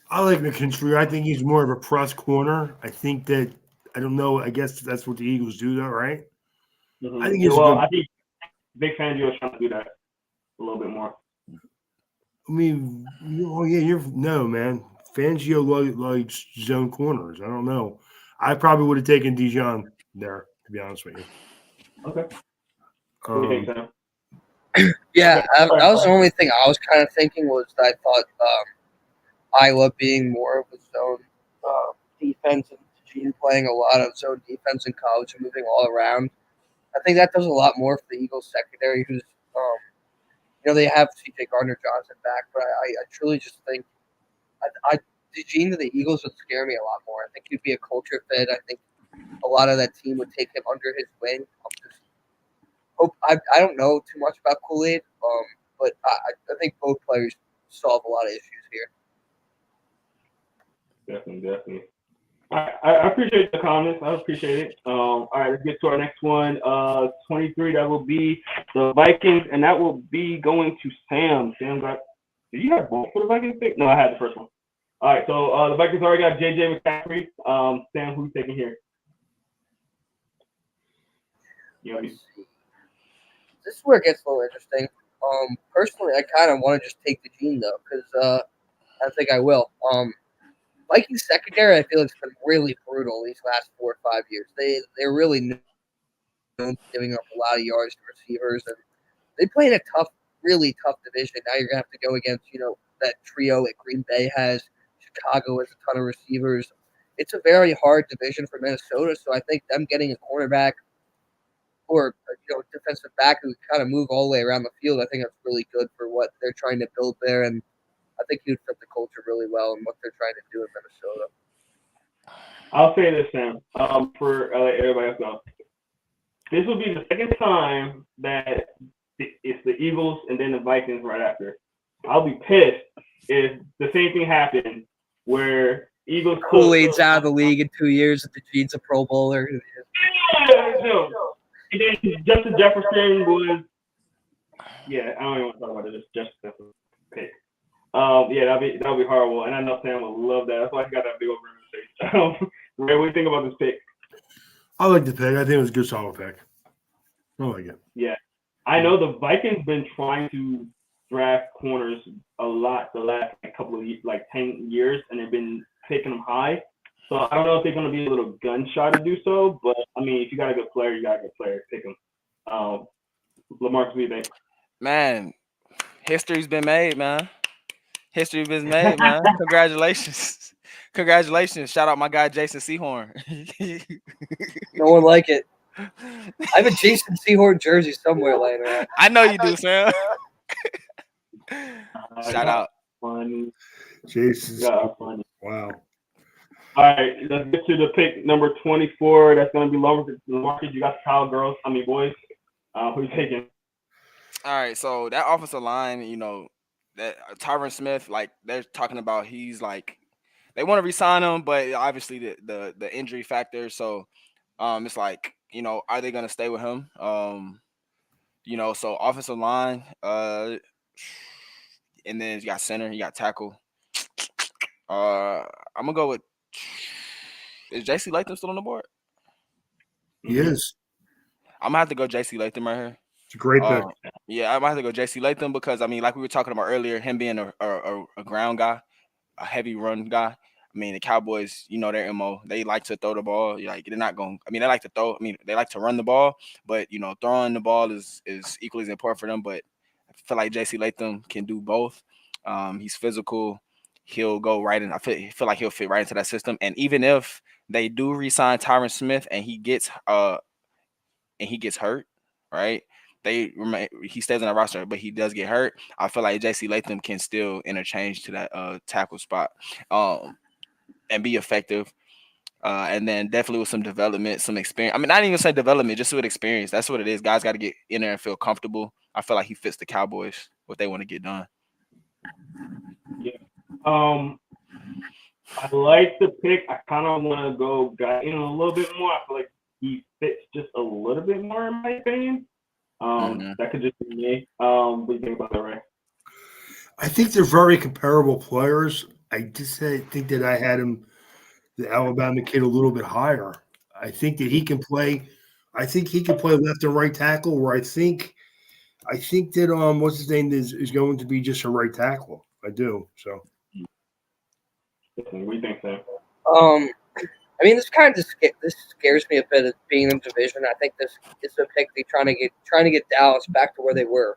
I like McKinstry. I think he's more of a press corner. I think that I don't know. I guess that's what the Eagles do, though, right? Mm-hmm. I think I think Big Fangio is trying to do that a little bit more. I mean, no, man. Fangio likes zone corners. I don't know. I probably would have taken Dijon there, to be honest with you. Okay. What do you think, Sam? Yeah, that was the only thing I was kind of thinking was that I thought Iowa being more of a zone defense and Gene playing a lot of zone defense in college and moving all around. I think that does a lot more for the Eagles secondary, who's they have C.J. Gardner-Johnson back, but I truly just think Gene to the Eagles would scare me a lot more. I think he'd be a culture fit. I think a lot of that team would take him under his wing. I don't know too much about Kool-Aid, but I think both players solve a lot of issues here. Definitely. I appreciate the comments. I appreciate it. All right, let's get to our next one. 23, that will be the Vikings, and that will be going to Sam. Sam did you have both for the Vikings pick? No, I had the first one. All right, so the Vikings already got J.J. McCaffrey. Sam, who's taking here? This is where it gets a little interesting. Personally, I kind of want to just take the Gene, though, because I think I will. Vikings secondary, I feel it's been really brutal these last 4 or 5 years. They're really known for giving up a lot of yards to receivers, and they play in a really tough division. Now you're gonna have to go against that trio that Green Bay has. Chicago has a ton of receivers. It's a very hard division for Minnesota, so I think them getting a cornerback or defensive back who kind of move all the way around the field, I think that's really good for what they're trying to build there, and I think he would fit the culture really well and what they're trying to do in Minnesota. I'll say this, Sam, for everybody else know. This will be the second time that it's the Eagles and then the Vikings right after. I'll be pissed if the same thing happened where Eagles Kool-Aid's out of the league in 2 years and the Gene's a Pro Bowler. No. And then Justin Jefferson was I don't even want to talk about it. Just Justin pick. That'll be horrible. And I know Sam will love that. That's why he got that big over in his face. Ray, what do you think about this pick? I like the pick. I think it was a good solid pick. I like it. Yeah. I know the Vikings been trying to draft corners a lot the last couple of 10 years, and they've been picking them high. So I don't know if they're going to be a little gun shy to do so, but I mean, if you got a good player, you got a good player. Pick him. Lamar, what do you think? Man, history's been made, man. History's been made, man. Congratulations. Congratulations. Shout out my guy, Jason Sehorn. No one like it. I have a Jason Sehorn jersey somewhere laying around. I know you do, Sam. Shout out. Funny. Jesus. Yeah, funny. Wow. All right, let's get to the pick number 24. That's going to be Marcus. You got the Kyle girls. Boys. Who you taking? All right, so that offensive line, that Tyron Smith, like they're talking about, he's like they want to resign him, but obviously the injury factor. So, it's like are they gonna stay with him? So offensive line, and then you got center, you got tackle. I'm gonna go with is JC Latham still on the board? He is. I'm gonna have to go JC Latham right here. It's a great pick. Yeah, I might have to go JC Latham because like we were talking about earlier, him being a ground guy, a heavy run guy. The Cowboys, their MO. They like to throw the ball. Like they're not going. They like to throw. They like to run the ball, but throwing the ball is equally as important for them. But I feel like JC Latham can do both. He's physical. He'll go right in. I feel like he'll fit right into that system. And even if they do re-sign Tyron Smith and he gets hurt, right? He stays on the roster, but he does get hurt. I feel like JC Latham can still interchange to that tackle spot, and be effective. And then definitely with some development, some experience. Not even say development, just with experience. That's what it is. Guys got to get in there and feel comfortable. I feel like he fits the Cowboys, what they want to get done. Yeah. I like the pick. I kind of want to go Guyton a little bit more. I feel like he fits just a little bit more in my opinion. That could just be me. What do you think about that, Ray? I think they're very comparable players. I just think that I had him, the Alabama kid, a little bit higher. I think that he can play. I think he can play left and right tackle. Where I think that what's his name is going to be just a right tackle. I do. So. What do you think, Sam? This kind of this scares me a bit of being in the division. I think this is a pick they trying to get Dallas back to where they were,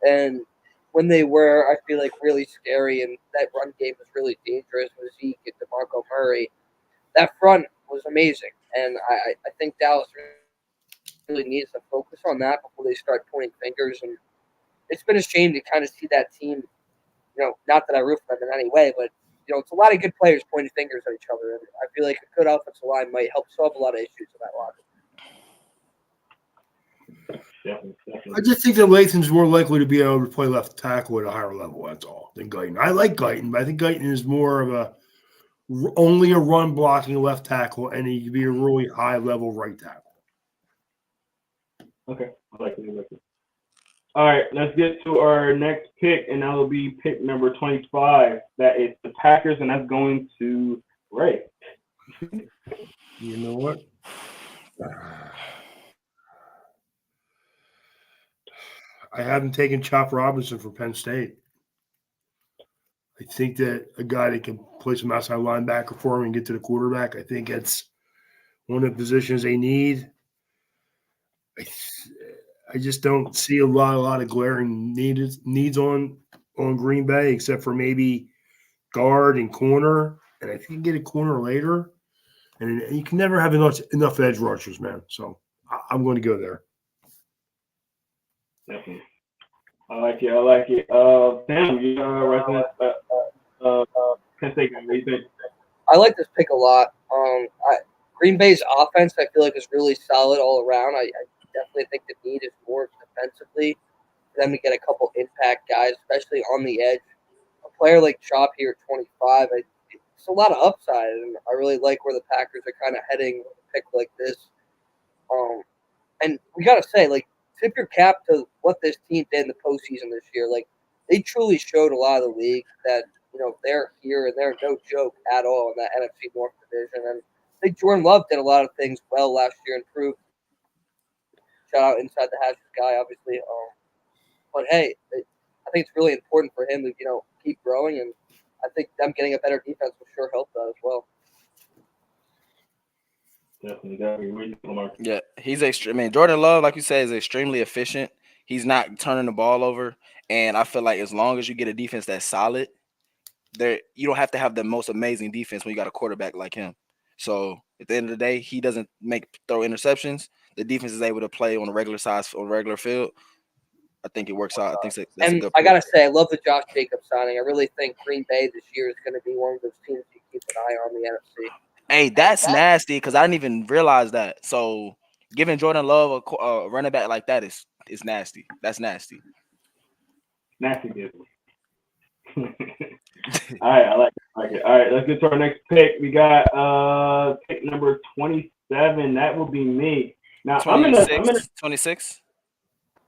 and when they were, I feel like really scary, and that run game was really dangerous with Zeke and DeMarco Murray. That front was amazing, and I think Dallas really needs to focus on that before they start pointing fingers. And it's been a shame to kind of see that team. Not that I root for them in any way, but it's a lot of good players pointing fingers at each other, and I feel like a good offensive line might help solve a lot of issues in that locker. Definitely. I just think that Latham's more likely to be able to play left tackle at a higher level. That's all than Guyton. I like Guyton, but I think Guyton is more of only a run blocking left tackle, and he could be a really high level right tackle. Okay, I like it. All right, let's get to our next pick, and that will be pick number 25. That is the Packers, and that's going to Ray. You know what? I haven't taken Chop Robinson from Penn State. I think that a guy that can play some outside linebacker for him and get to the quarterback, I think that's one of the positions they need. I just don't see a lot of glaring needs on Green Bay, except for maybe guard and corner. And I think you can get a corner later. And you can never have enough edge rushers, man. So I'm going to go there. Definitely. I like it. Sam, you resident Penn State guy. What do you think? I like this pick a lot. Green Bay's offense, I feel like, is really solid all around. I definitely think the need is more defensively for them to get a couple impact guys, especially on the edge. A player like Chop here at 25, it's a lot of upside, and I really like where the Packers are kind of heading with a pick like this. And we got to say, tip your cap to what this team did in the postseason this year. They truly showed a lot of the league that, they're here and they're no joke at all in that NFC North division. And I think Jordan Love did a lot of things well last year and proved. Shout out inside the hatches guy, obviously. But hey, I think it's really important for him to keep growing, and I think them getting a better defense will sure help that as well. Definitely. Yeah, he's Jordan Love, like you said, is extremely efficient. He's not turning the ball over, and I feel like as long as you get a defense that's solid, you don't have to have the most amazing defense when you got a quarterback like him. So at the end of the day, he doesn't throw interceptions. The defense is able to play on a regular field. I think it works out. I think that's a And good. I gotta say, I love the Josh Jacobs signing. I really think Green Bay this year is going to be one of those teams you keep an eye on in the NFC. Hey, that's nasty because I didn't even realize that. So giving Jordan Love a running back like that is nasty. That's nasty. Nasty business. All right, I like it. All right, let's get to our next pick. We got pick number 27. That will be me. Now 26. 26.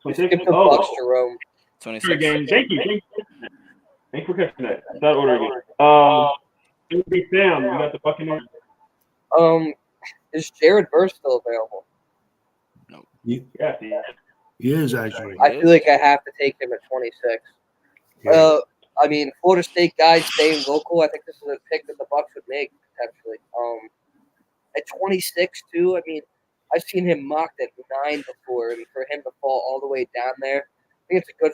Skip the Bucks, Jerome. 26. Thank you. Thanks for catching that. That order again. It would be Sam. You got the Buccaneers. Is Jared Verse still available? No. Yeah. He is actually. I feel like I have to take him at 26. Yeah. I mean, Florida State guys staying local. I think this is a pick that the Bucks would make potentially. At 26 too. I mean, I've seen him mocked at 9 before, and for him to fall all the way down there, I think it's a good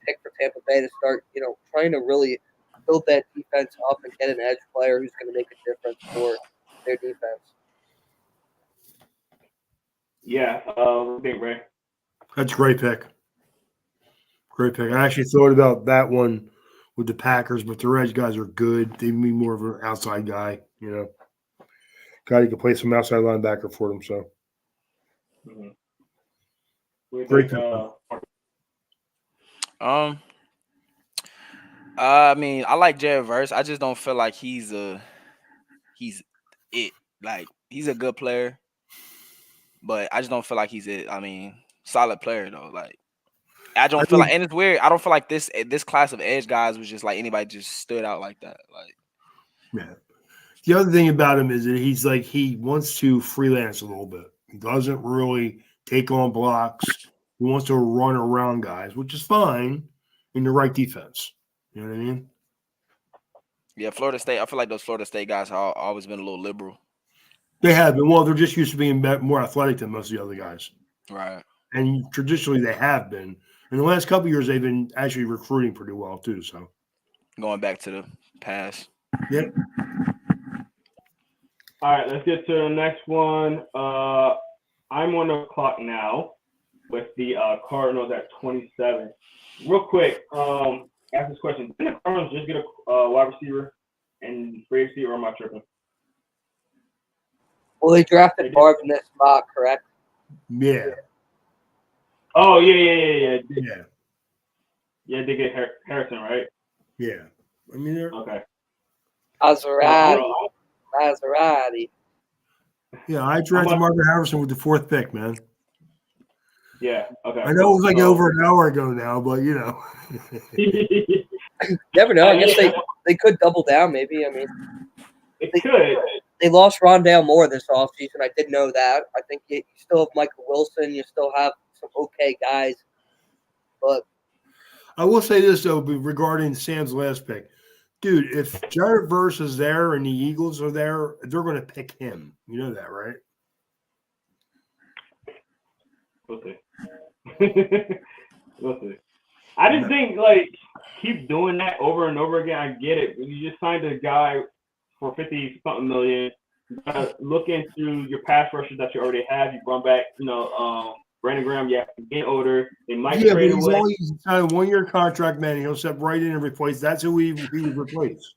pick for Tampa Bay to start. Trying to really build that defense up and get an edge player who's going to make a difference for their defense. Yeah. What do you think, Ray? That's a great pick. Great pick. I actually thought about that one with the Packers, but their edge guys are good. They need more of an outside guy, Guy who can play some outside linebacker for them. So great pick. I mean, I like Jared Verse. I just don't feel like he's it. Like, he's a good player, but I just don't feel like he's it. I mean, solid player though. Like, I don't feel like, and it's weird. I don't feel like this class of edge guys was just like anybody just stood out like that. Like, yeah. The other thing about him is that he's like he wants to freelance a little bit. He doesn't really take on blocks. He wants to run around guys, which is fine in the right defense. You know what I mean? Yeah, Florida State. I feel like those Florida State guys have always been a little liberal. They have been. Well, they're just used to being more athletic than most of the other guys. Right. And traditionally, they have been. In the last couple of years, they've been actually recruiting pretty well too. So going back to the past. Yep. All right, let's get to the next one. I'm on the clock now with the Cardinals at 27. Real quick, ask this question: did the Cardinals just get a wide receiver and free agency, or am I tripping? Well, they drafted Barb in this mock, correct? Yeah. Oh yeah. Yeah. They get Harrison, right? Yeah. I mean, they're Okay. Maserati. Yeah, I drafted Marvin Harrison with the 4th pick, man. Yeah. Okay. I know it was like over an hour ago now, but Never know. I guess they could double down, maybe. I mean, it could. They lost Rondale Moore this offseason. I did know that. I think you still have Michael Wilson. You still have some okay guys. But I will say this, though, regarding Sam's last pick. Dude, if Jared Verse is there and the Eagles are there, they're going to pick him. You know that, right? We'll see. We'll see. I just think, keep doing that over and over again. I get it. You just signed a guy for 50-something million. You gotta look into your pass rushers that you already have. You run back, Brandon Graham, getting older. They might trade away. He's only signed a 1-year contract, man. He'll step right in and replace. That's who he would replace.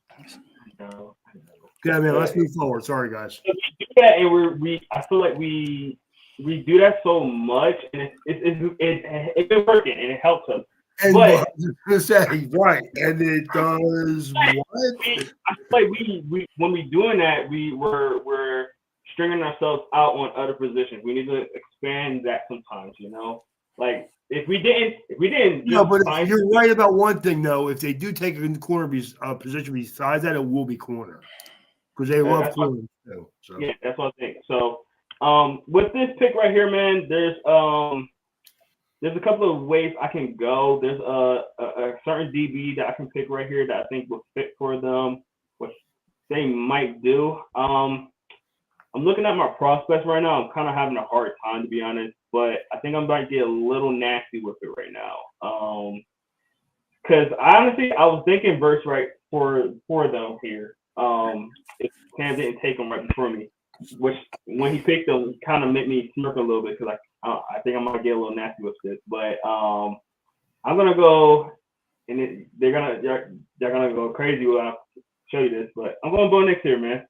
Yeah, man. Let's move forward. Sorry, guys. So we do that, and I feel like we do that so much, and it's been working, and it helps us. And but I was going to say, right, and it does what? I feel like we when we doing that, we're stringing ourselves out on other positions. We need to expand that sometimes, Like if we didn't. No, but you're right about one thing though. If they do take a corner position besides that, it will be corner because they love corners too. So. Yeah, that's what I think. So, with this pick right here, man, there's a couple of ways I can go. There's a certain DB that I can pick right here that I think will fit for them, which they might do. I'm looking at my prospects right now. I'm kind of having a hard time, to be honest, but I think I'm about to get a little nasty with it right now. Because honestly, I was thinking Verse right for them here. If Cam didn't take him right before me, which when he picked him, kind of made me smirk a little bit because I think I might get a little nasty with this. But I'm gonna go, and they're gonna go crazy when I show you this, but I'm going Bo Nix here, man.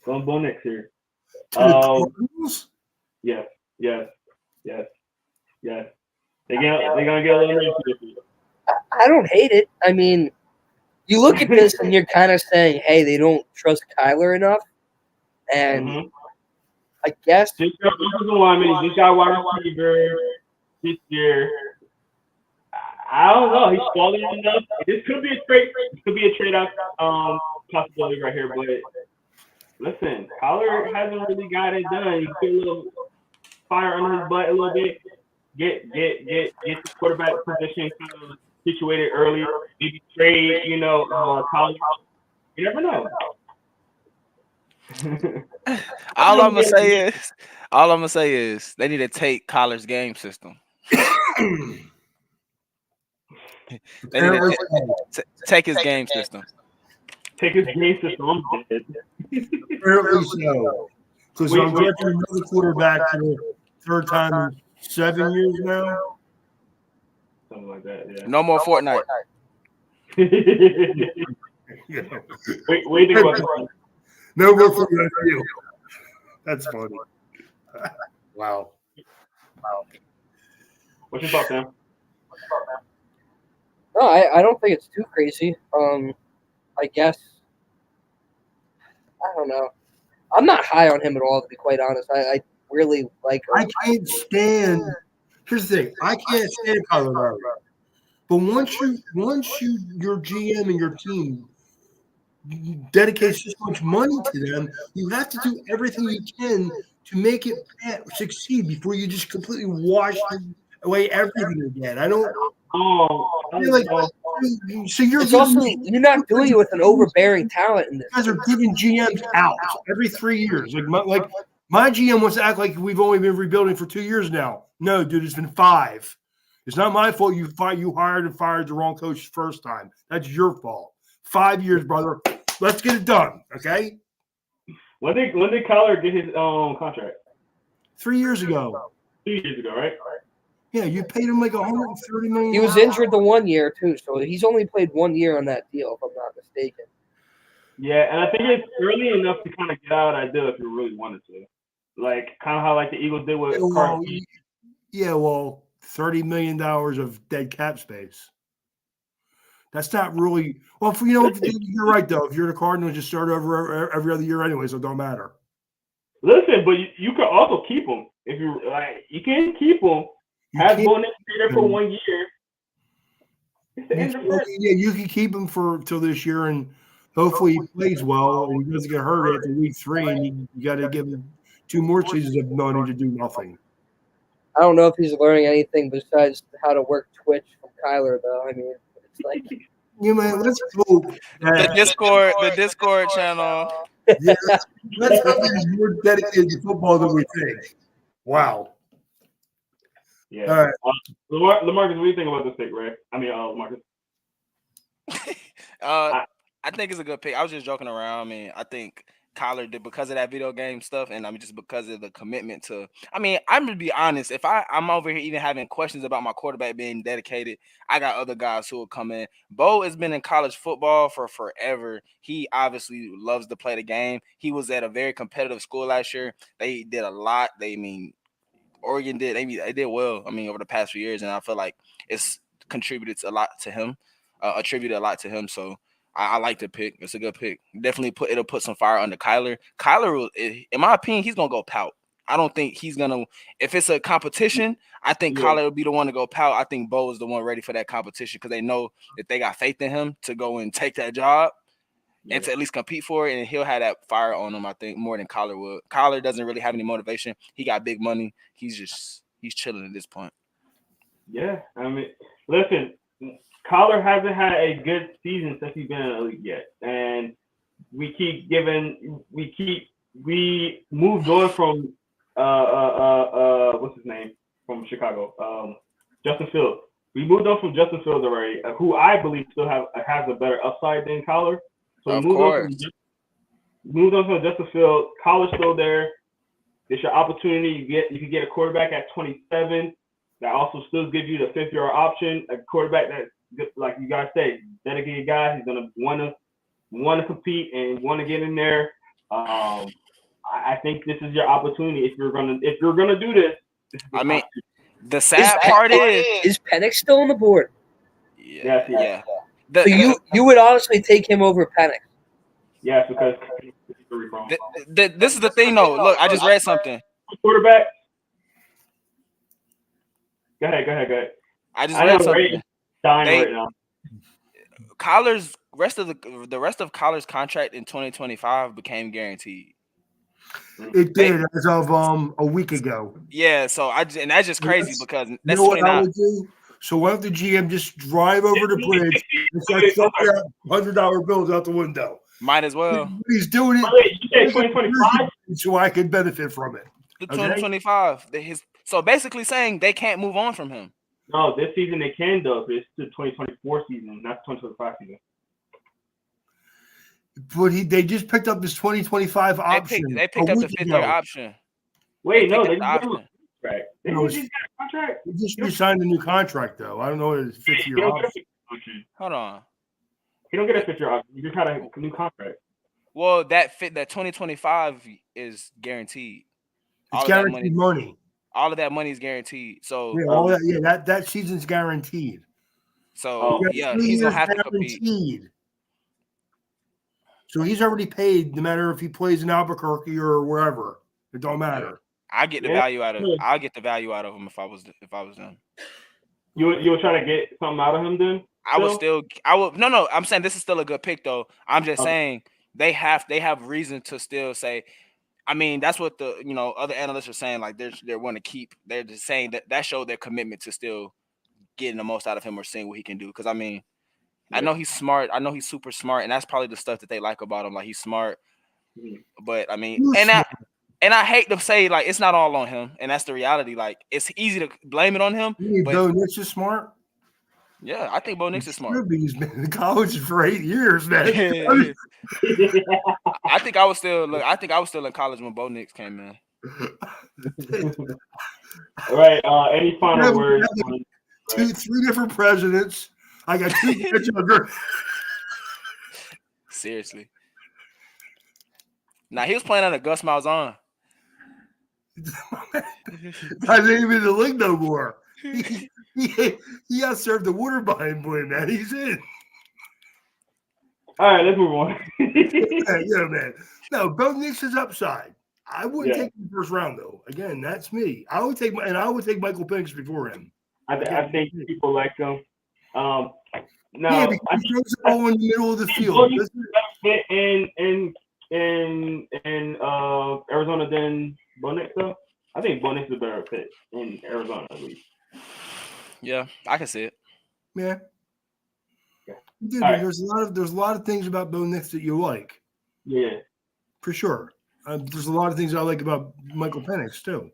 Going Bo Nix here. To the Cardinals? Yes. They're gonna get a little racy this year. I don't hate it. I mean, you look at this and you're kind of saying, hey, they don't trust Kyler enough. And I guess this guy wide receiver this year. I don't know. He's quality enough. This could be a trade out possibility right here. But listen, Kyler hasn't really got it done. He put a little fire under his butt a little bit. Get the quarterback position kind of situated early. Maybe trade, Kyler. You never know. All I'm gonna say is they need to take Kyler's game system. They need to take his game system. Take his game system. I'm dead. Apparently so. Because I'm drafting another quarterback for the third time in 7 years now. Something like that, yeah. No more Fortnite. Wait, think about that. No more Fortnite. That's funny. Wow. What's your thought, Sam? no, I don't think it's too crazy. I guess I don't know. I'm not high on him at all, to be quite honest. I really like him. I can't stand. Here's the thing. I can't stand Kyler Murray. But once your GM and your team dedicate so much money to them, you have to do everything you can to make it succeed before you just completely wash away everything again. I don't. So you're not doing it with an overbearing talent in this. You guys are giving GMs out every 3 years. My GM wants to act like we've only been rebuilding for 2 years now. No, dude, it's been 5. It's not my fault you hired and fired the wrong coach first time. That's your fault. 5 years, brother. Let's get it done, okay? When did Kyler get his contract? 3 years ago. 2 years ago, right? Yeah, you paid him like $130 million. He was injured the 1 year too, so he's only played 1 year on that deal, if I'm not mistaken. Yeah, and I think it's early enough to kind of get out of that deal if you really wanted to. Like kind of how the Eagles did with Carson. Yeah, well, $30 million of dead cap space. That's not really well. You're right though. If you're the Cardinals, just start over every other year anyway, so it don't matter. Listen, but you can also keep them if you like. You can keep them. Have bonus there for 1 year. It's the end of the yeah, you can keep him till this year, and hopefully he plays well and he doesn't get hurt after week 3. And you got to give him 2 more seasons of money to do nothing. I don't know if he's learning anything besides how to work Twitch from Kyler, though. I mean, it's like let's hope the Discord channel. Yeah, let's hope he's more dedicated to football than we think. Wow. Yeah. All right. LaMarcus, what do you think about this pick, Ray? I mean, Marcus. I think it's a good pick. I was just joking around. I mean, I think Kyler did because of that video game stuff, and I mean just because of the commitment to. I mean, I'm gonna be honest. If I'm over here even having questions about my quarterback being dedicated, I got other guys who will come in. Bo has been in college football for forever. He obviously loves to play the game. He was at a very competitive school last year. They did a lot. Oregon did. They did well. I mean, over the past few years, and I feel like it's contributed a lot to him. Attributed a lot to him. So I like the pick. It's a good pick. Definitely it'll put some fire under Kyler. Kyler, in my opinion, he's gonna go pout. I don't think he's gonna. If it's a competition, I think Kyler will be the one to go pout. I think Bo is the one ready for that competition because they know that they got faith in him to go and take that job and to at least compete for it. And he'll have that fire on him, I think, more than Kyler would. Kyler doesn't really have any motivation. He got big money. He's chilling at this point. Yeah, I mean, listen, Kyler hasn't had a good season since he's been in the league yet, and we moved on from what's his name from Chicago, Justin Fields. We moved on from Justin Fields already, who I believe still has a better upside than Kyler. So of course. Moved on from Justin Fields. Kyler's still there. It's your opportunity. You can get a quarterback at 27. that also still gives you the 5th-year option. A quarterback that, like you guys say, dedicated guy. He's gonna want to compete and want to get in there. I think this is your opportunity if you're gonna do this. This is the I mean, time. the sad part is Penix still on the board? Yes, yes. So you would honestly take him over Penix? Yes, because this is the thing though. Look, I just read something. Quarterback. Go ahead. I just read something. Ray dying right now. Collar's rest of Collar's contract in 2025 became guaranteed. It did as of a week ago. Yeah, so and that's just crazy because that's you know what I 29. would do? So why don't the GM just drive over the bridge and start throwing out $100 bills out the window? Might as well. He's doing it. Wait, you said 2025? So I could benefit from it. The 2025. So basically saying they can't move on from him. No, this season they can though. It's the 2024 season, not the 2025 season. But they just picked up this 2025 option. They picked up the 5th-year option. Wait, no, they didn't give him a contract. They just got a contract. He just re-signed a new contract though. I don't know what his 5th-year option. Hold on. He don't get a 5th-year option. You just had a new contract. Well, that 2025 is guaranteed. It's guaranteed money. All of that money is guaranteed. So yeah, all that that season's guaranteed. So he's gonna have to compete. So he's already paid, no matter if he plays in Albuquerque or wherever. It don't matter. I get the value out of. I'll get the value out of him if I was them. You would try to get something out of him then? I would. No. I'm saying this is still a good pick though. I'm just saying they have reason to still say. I mean, that's what the other analysts are saying. Like they're want to keep. They're just saying that showed their commitment to still getting the most out of him or seeing what he can do. Because I mean, I know he's smart. I know he's super smart, and that's probably the stuff that they like about him. Like he's smart, but I mean, and I hate to say like it's not all on him, and that's the reality. Like it's easy to blame it on him. But Bo Nix is smart. Yeah, I think Bo Nix is smart. He's been in college for 8 years, man. I think I was still in college when Bo Nix came in. All right. Any final words? 3 different presidents. I got 2 younger. Seriously. Now he was playing under Gus Malzahn. I ain't even in the league no more. He got served the water behind boy, man. He's in. All right, let's move on. yeah, man. No, Bo Nix is upside. I wouldn't take him first round though. Again, that's me. I would take Michael Penix before him. I think people like him. No, because he throws the ball in the middle of the field. In Arizona than Bo Nix though. I think Bo Nix is a better fit in Arizona at least. Yeah, I can see it. Yeah. Dude, there's a lot of things about Bo Nix that you like. Yeah, for sure. There's a lot of things I like about Michael Penix too.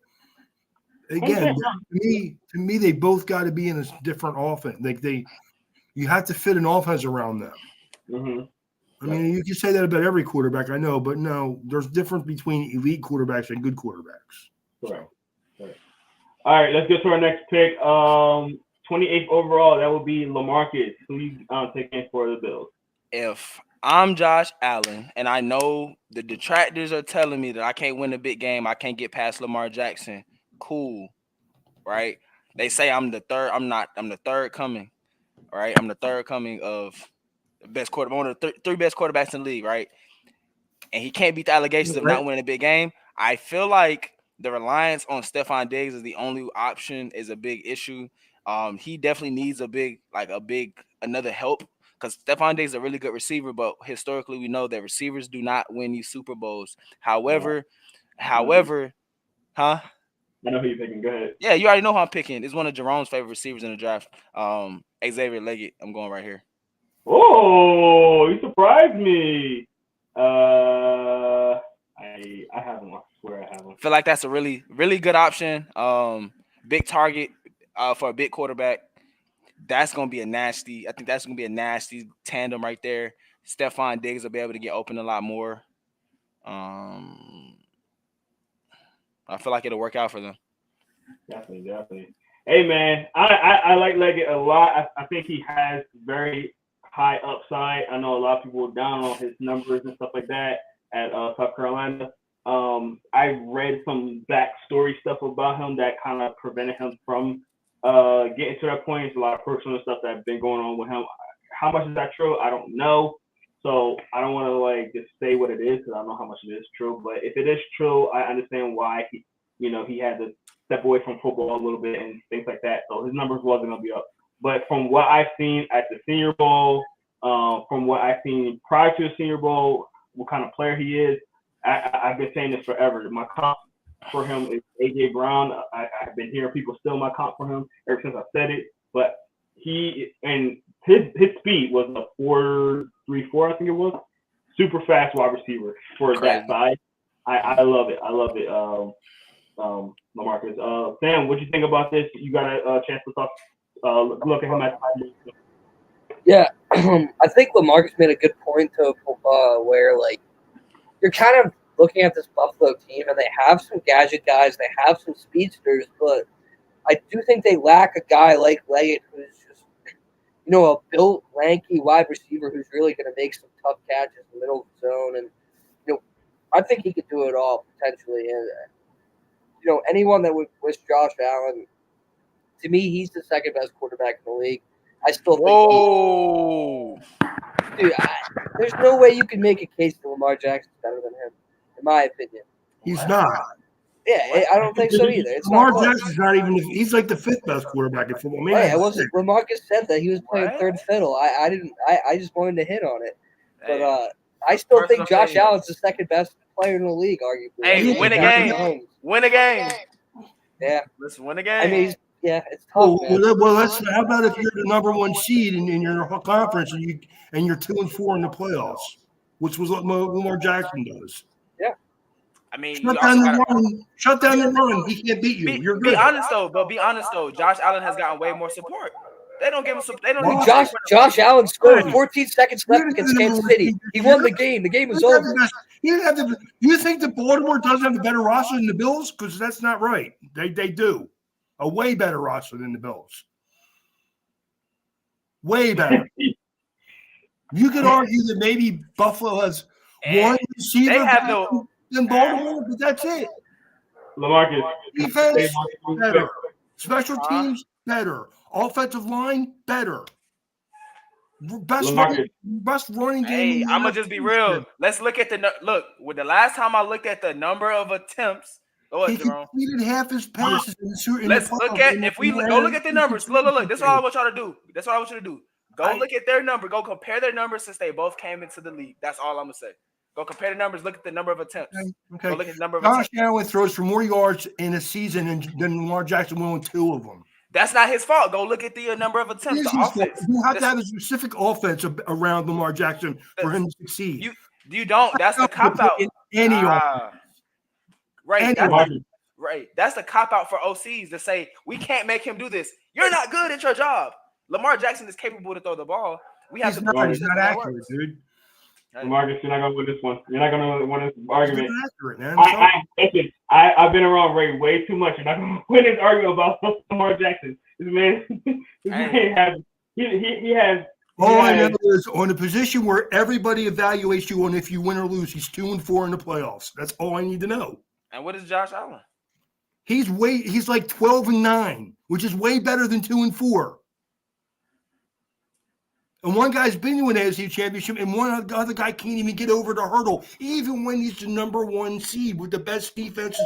Again, to me, they both got to be in a different offense. Like you have to fit an offense around them. Mm-hmm. I mean, you can say that about every quarterback, I know, but no, there's a difference between elite quarterbacks and good quarterbacks. Correct. All right, let's get to our next pick. 28th overall, that will be LaMarcus. Who you taking for the Bills? If I'm Josh Allen, and I know the detractors are telling me that I can't win a big game, I can't get past Lamar Jackson. Cool, right? They say I'm the third. I'm not. I'm the third coming. All right, I'm the third coming of the best quarterback, one of the 3 best quarterbacks in the league, right? And he can't beat the allegations of not winning a big game. I feel like the reliance on Stephon Diggs is the only option is a big issue. He definitely needs another help because Stephon Diggs is a really good receiver, but historically we know that receivers do not win these Super Bowls. However, huh? I know who you're picking. Go ahead. Yeah, you already know who I'm picking. It's one of Jerome's favorite receivers in the draft. Xavier Leggett. I'm going right here. Oh, you surprised me. I have him. I swear I have him. I feel like that's a really, really good option. Big target for a big quarterback. That's gonna be a nasty tandem right there. Stephon Diggs will be able to get open a lot more. I feel like it'll work out for them. Definitely. Hey man, I like Leggett a lot. I think he has very high upside. I know a lot of people are down on his numbers and stuff like that at South Carolina. I read some backstory stuff about him that kind of prevented him from getting to that point. It's a lot of personal stuff that's been going on with him. How much is that true? I don't know. So I don't want to like just say what it is because I don't know how much it is true. But if it is true, I understand why he had to step away from football a little bit and things like that. So his numbers wasn't gonna be up. But from what I've seen at the Senior Bowl, from what I've seen prior to the Senior Bowl, what kind of player he is, I've been saying this forever. My comp for him is AJ Brown. I've been hearing people steal my comp for him ever since I said it. But his speed was a 4.34, I think it was. Super fast wide receiver for Crazy. that size. I love it. I love it. LaMarcus. Sam, what do you think about this? You got a chance to talk, look at him at Yeah, I think LaMarcus made a good point to where like you're kind of looking at this Buffalo team and they have some gadget guys, they have some speedsters, but I do think they lack a guy like Leggett who's just a built, lanky wide receiver who's really going to make some tough catches in the middle of the zone, and I think he could do it all potentially. And anyone that would wish Josh Allen, to me, he's the second best quarterback in the league. I still think. Whoa. Dude, there's no way you can make a case that Lamar Jackson's better than him, in my opinion. He's not. Yeah, I don't think so either. It's Lamar not close. Jackson's not even. He's like the fifth best quarterback in football. Maybe Hey, I wasn't. Lamarcus said that he was playing What? third fiddle. I didn't. I just wanted to hit on it, but Hey, I still personal think Josh opinion. Allen's the second best player in the league, arguably. Hey, I win a think Patrick game. Mahomes. Win a game. Yeah, Let's win a game. I mean, it's tough, man. How about if you're the number one seed in your conference and you're 2-4 in the playoffs, which was what Lamar Jackson does. I mean, Shut down the run. He can't beat you. You're be good. honest though. Josh Allen has gotten way more support. They don't give him some. They don't. Well, give him Josh Allen scored Hey. 14 seconds left against Kansas City. He won the game. The game was over. You think that Baltimore doesn't have a better roster than the Bills? Because that's not right. They do. A way better roster than the Bills. Way better. You could argue that maybe Buffalo has one receiver They have no. than Baltimore, but that's it. LaMarcus. Defense, better. Special teams, better. Offensive line, better. Best running game. Hey, I'm gonna just be real. Let's look at look. With the last time I looked at the number of attempts, He completed half his passes in let's the look at if we go look at the numbers. Look. This is all I want y'all to do. That's all I want you to do. Go look at their number. Go compare their numbers since they both came into the league. That's all I'm gonna say. Go compare the numbers. Look at the number of attempts. Okay. Go look at the number of Josh attempts. Allen throws for more yards in a season than Lamar Jackson won 2 of them. That's not his fault. Go look at the number of attempts. The offense. You have to have a specific offense around Lamar Jackson for him to succeed. You don't. That's the cop out. Right. Right. That's the cop out for OCs to say we can't make him do this. You're not good at your job. Lamar Jackson is capable to throw the ball. He's not accurate, dude. Marcus, you're not gonna win this one. You're not gonna win this argument. Accurate, man. I've been around Ray way too much. You're not gonna win this argument about Lamar Jackson. This man has. All I know is on a position where everybody evaluates you on if you win or lose, he's 2-4 in the playoffs. That's all I need to know. And what is Josh Allen? He's like 12-9, which is way better than 2-4. And one guy's been to an AFC championship, and one other guy can't even get over the hurdle, even when he's the number one seed with the best defense.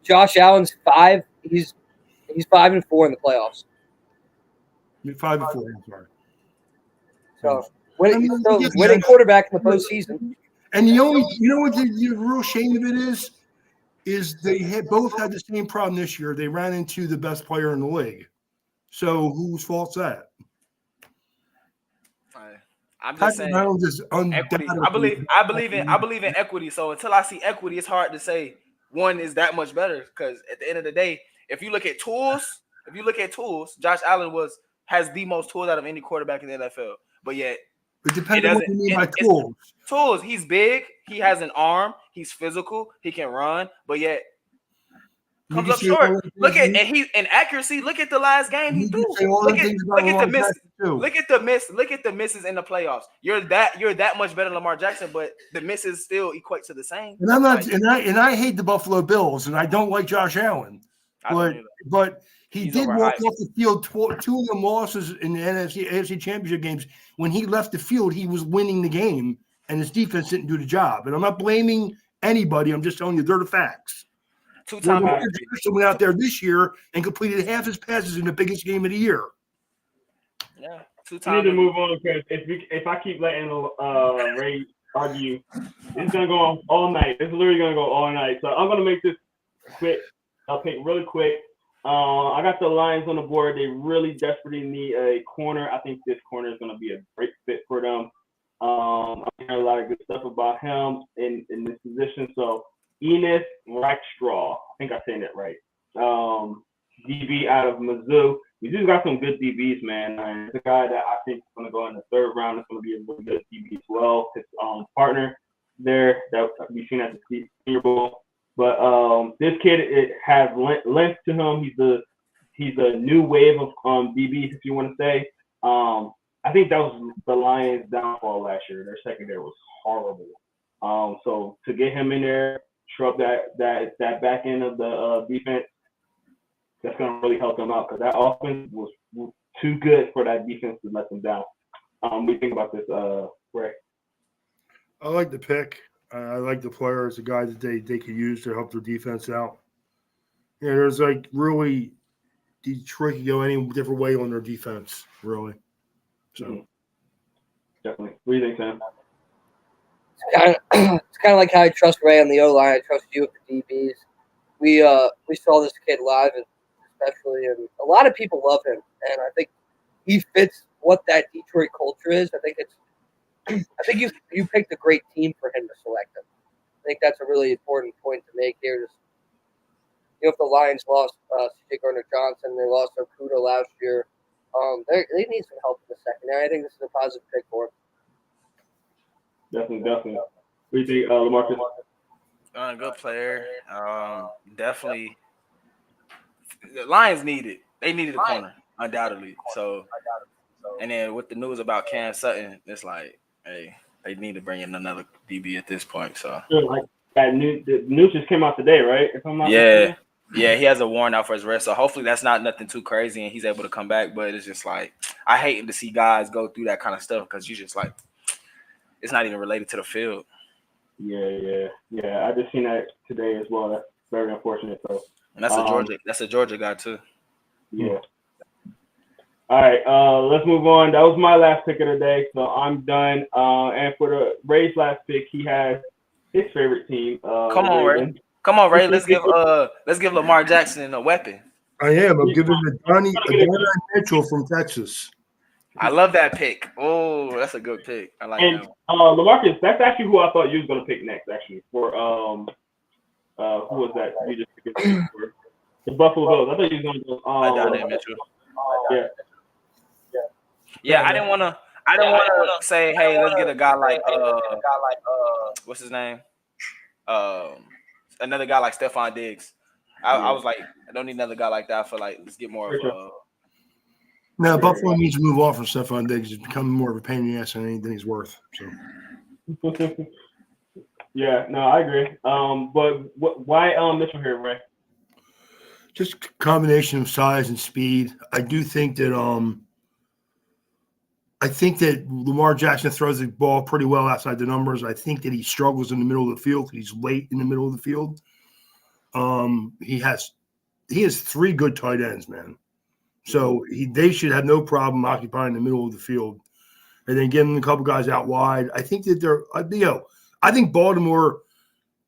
Josh Allen's 5. He's 5-4 in the playoffs. 5-4. I'm sorry. So winning quarterback in the postseason. And what the real shame of it is they both had the same problem this year. They ran into the best player in the league. So whose fault's that? I'm just saying equity. I believe in equity. So until I see equity, it's hard to say one is that much better. Because at the end of the day, if you look at tools, Josh Allen has the most tools out of any quarterback in the NFL. But yet, it depends on what you mean by tools. Tools. He's big. He has an arm. He's physical. He can run. But yet, comes up short. Look at and accuracy. Look at the last game he threw. Look at the miss. Look at the miss. Look at the misses in the playoffs. You're that much better than Lamar Jackson, but the misses still equate to the same. And I'm not, and I hate the Buffalo Bills, and I don't like Josh Allen, but he's did walk off the field. Two of them losses in the AFC Championship games. When he left the field, he was winning the game, and his defense didn't do the job. And I'm not blaming anybody. I'm just telling you they're the facts. Two-time Jackson went out there this year and completed half his passes in the biggest game of the year. Yeah, we need to move on because if I keep letting Ray argue, it's gonna go on all night. It's literally gonna go all night. So I'm gonna make this quick. I'll pick really quick. I got the Lions on the board. They really desperately need a corner. I think this corner is gonna be a great fit for them. I'm hearing a lot of good stuff about him in this position. So Enes Rackstraw, I think I'm saying that right. DB out of Mizzou. Mizzou's got some good DBs, man. And it's a guy that I think is going to go in the third round. It's going to be a really good DB as well. His partner there that we've seen at the Senior Bowl. But this kid, it has length to him. He's a new wave of DBs, if you want to say. I think that was the Lions' downfall last year. Their secondary was horrible. So to get him in there, shrub that back end of the defense, that's going to really help them out because that offense was too good for that defense to let them down. What do you think about this, Ray? I like the pick. I like the player as a guy that they could use to help their defense out. Yeah, there's like really Detroit can go any different way on their defense, really. So definitely. What do you think, Sam? It's kind of like how I trust Ray on the O-line. I trust you with the DBs. We saw this kid live, especially, and a lot of people love him. And I think he fits what that Detroit culture is. I think you picked a great team for him to select him. I think that's a really important point to make here. Just, if the Lions lost C.J. Gardner-Johnson, they lost Okudah last year, they need some help in the secondary. I think this is a positive pick for him. Definitely. What do you think, LaMarcus? Good player. Definitely. The Lions needed. They needed a corner, undoubtedly. So, and then with the news about Cam Sutton, it's like, hey, they need to bring in another DB at this point. So, like that the news just came out today, right? If I'm not mistaken. Yeah, he has a warrant out for his arrest. So hopefully that's not nothing too crazy and he's able to come back. But it's just like, I hate to see guys go through that kind of stuff because you just like, it's not even related to the field. Yeah. I just seen that today as well. That's very unfortunate. So, and that's a Georgia guy too. Yeah. All right, let's move on. That was my last pick of the day, so I'm done. And for the Ray's last pick, he has his favorite team. Come on, Ray. Let's give Lamar Jackson a weapon. I am. I'm giving it to Donnie Mitchell from Texas. I love that pick. Oh, that's a good pick. I like that one. LaMarcus, that's actually who I thought you was gonna pick next. Actually, for who was that? You just picked for the Buffalo Bills. I thought you was gonna go. Donnie Mitchell. Yeah. I didn't want to say, hey, let's get a guy like what's his name? Another guy like Stephon Diggs. I was like, I don't need another guy like that. I feel like let's get more of No, Buffalo needs to move off from Stephon Diggs. He's becoming more of a pain in the ass than he's worth. So. Yeah, no, I agree. But why Mitchell here, Ray? Just combination of size and speed. I do think that Lamar Jackson throws the ball pretty well outside the numbers. I think that he struggles in the middle of the field. He's late in the middle of the field. He has 3 good tight ends, man. So they should have no problem occupying the middle of the field, and then getting a couple guys out wide. I think that I think Baltimore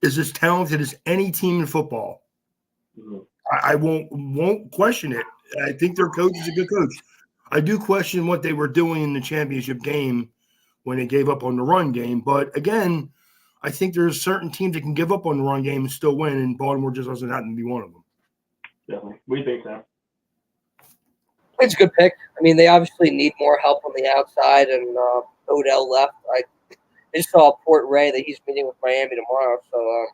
is as talented as any team in football. Mm-hmm. I won't question it. I think their coach is a good coach. I do question what they were doing in the championship game when they gave up on the run game. But again, I think there's certain teams that can give up on the run game and still win, and Baltimore just doesn't happen to be one of them. Definitely. What do you think, Sam? It's a good pick. I mean, they obviously need more help on the outside, and Odell left. I just saw Port Ray that he's meeting with Miami tomorrow. So,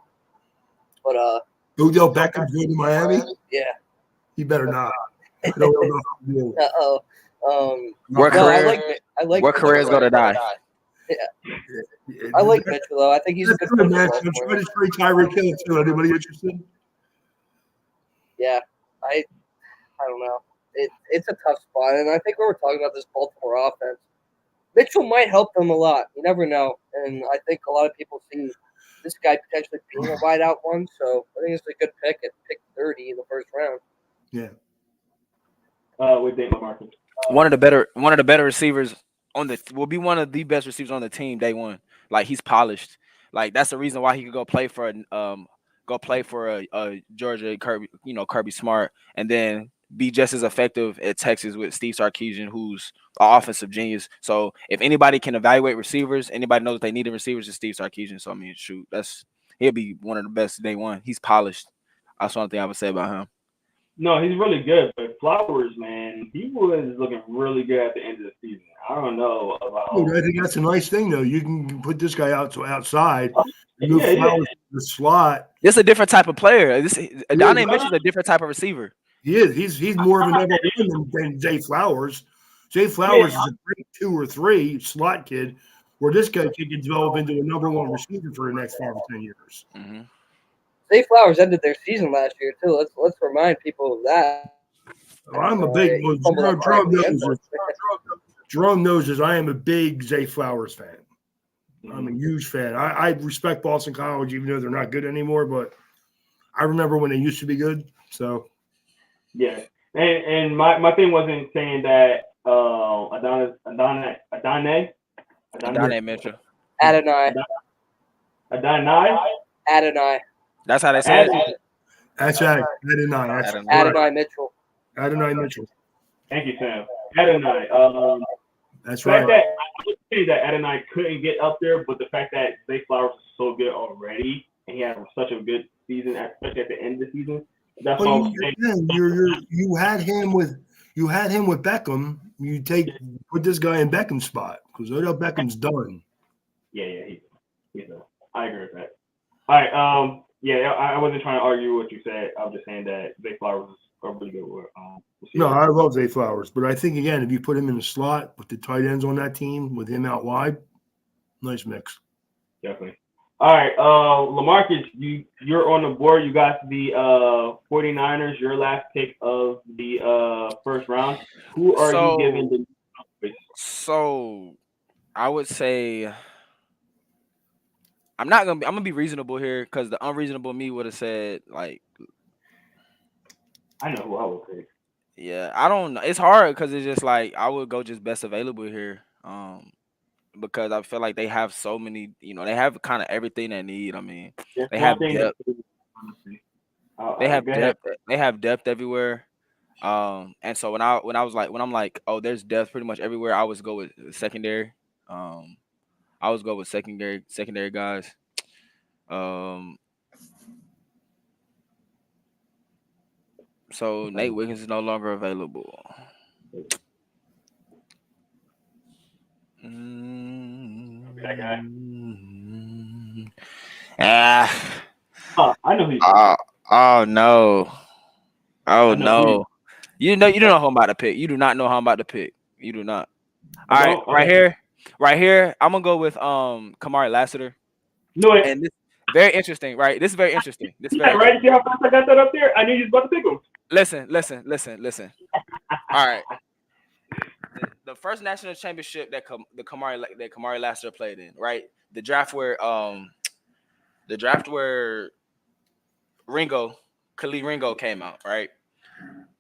Odell Beckham's going to Miami? Yeah. He better not. I don't know how to do. Where No, I careers- like Where careers go to die. I like Mitchell though. I think he's a That's good good, coach. man. for I'm Baltimore. trying to trade Tyreek Hill too. Anybody interested? Yeah, I don't know. It's a tough spot, and I think we were talking about this Baltimore offense. Mitchell might help them a lot. You never know, and I think a lot of people see this guy potentially being a wideout one. So I think it's a good pick at pick 30 in the first round. Yeah. With Dave Marcus. One of the better receivers will be one of the best receivers on the team day one. Like he's polished. Like that's the reason why he could go play for a Georgia Kirby Smart, and then be just as effective at Texas with Steve Sarkisian, who's an offensive genius. So if anybody can evaluate receivers, anybody knows they need receivers, is Steve Sarkisian. So I mean, shoot, he'll be one of the best day one. He's polished. That's one thing I would say about him. No, he's really good, but Flowers, man, he was looking really good at the end of the season. I don't know about. Well, I think that's a nice thing, though. You can put this guy outside, move Yeah, Flowers to the slot. This is a different type of player. Adonai Yeah. Mitchell's a different type of receiver. He is. He's more of a number one than Zay Flowers. Zay Flowers is a great 2 or 3 slot kid, where this guy can develop into a number one receiver for the next 5 or 10 years. Mm-hmm. Zay Flowers ended their season last year too. Let's remind people of that. Well, I'm a big he fumbled up right at the end zone. Jerome knows this. I am a big Zay Flowers fan. I'm a huge fan. I respect Boston College, even though they're not good anymore. But I remember when they used to be good. So yeah, and my thing wasn't saying that Adonai Mitchell. Adonai. That's how they say it. that's Adonai. That's Adonai Mitchell. Adonai Mitchell. Thank you, Sam. Adonai. That's The fact right. that I would say that Adonai couldn't get up there, but the fact that Zay Flowers is so good already, and he had such a good season, especially at the end of the season. That's Well, all. you had him with Beckham. You put this guy in Beckham's spot because Odell Beckham's done. Yeah, he's I agree with that. All right. Yeah, I wasn't trying to argue what you said. I was just saying that Zay Flowers is a really good receiver. No, I love Zay Flowers, but I think again, if you put him in the slot with the tight ends on that team, with him out wide, nice mix. Definitely. All right, LaMarcus, you're on the board. You got the 49ers, your last pick of the first round. Who are you giving the? So I would say I'm gonna be reasonable here because the unreasonable me would have said like, I know who I would pick. yeah, I don't know. It's hard because it's just like I would go just best available here. Because I feel like they have so many, they have kind of everything they need. I mean, they have depth. They have depth. They have depth everywhere. And so when I'm like, oh, there's depth pretty much everywhere. I always go with secondary. I always go with secondary guys. So Nate Wiggins is no longer available. That guy. I know he's. Oh no. Oh know no. You don't know who I'm about to pick. You do not know who I'm about to pick. You do not. All right, right here. I'm gonna go with Kamari Lassiter. No, and this very interesting, right? This is very interesting. Right? See how fast I got that up there? I knew you was about to pick him. Listen. All right. The first national championship that Kamari Lassiter played in, right? The draft where Khalid Ringo came out, right?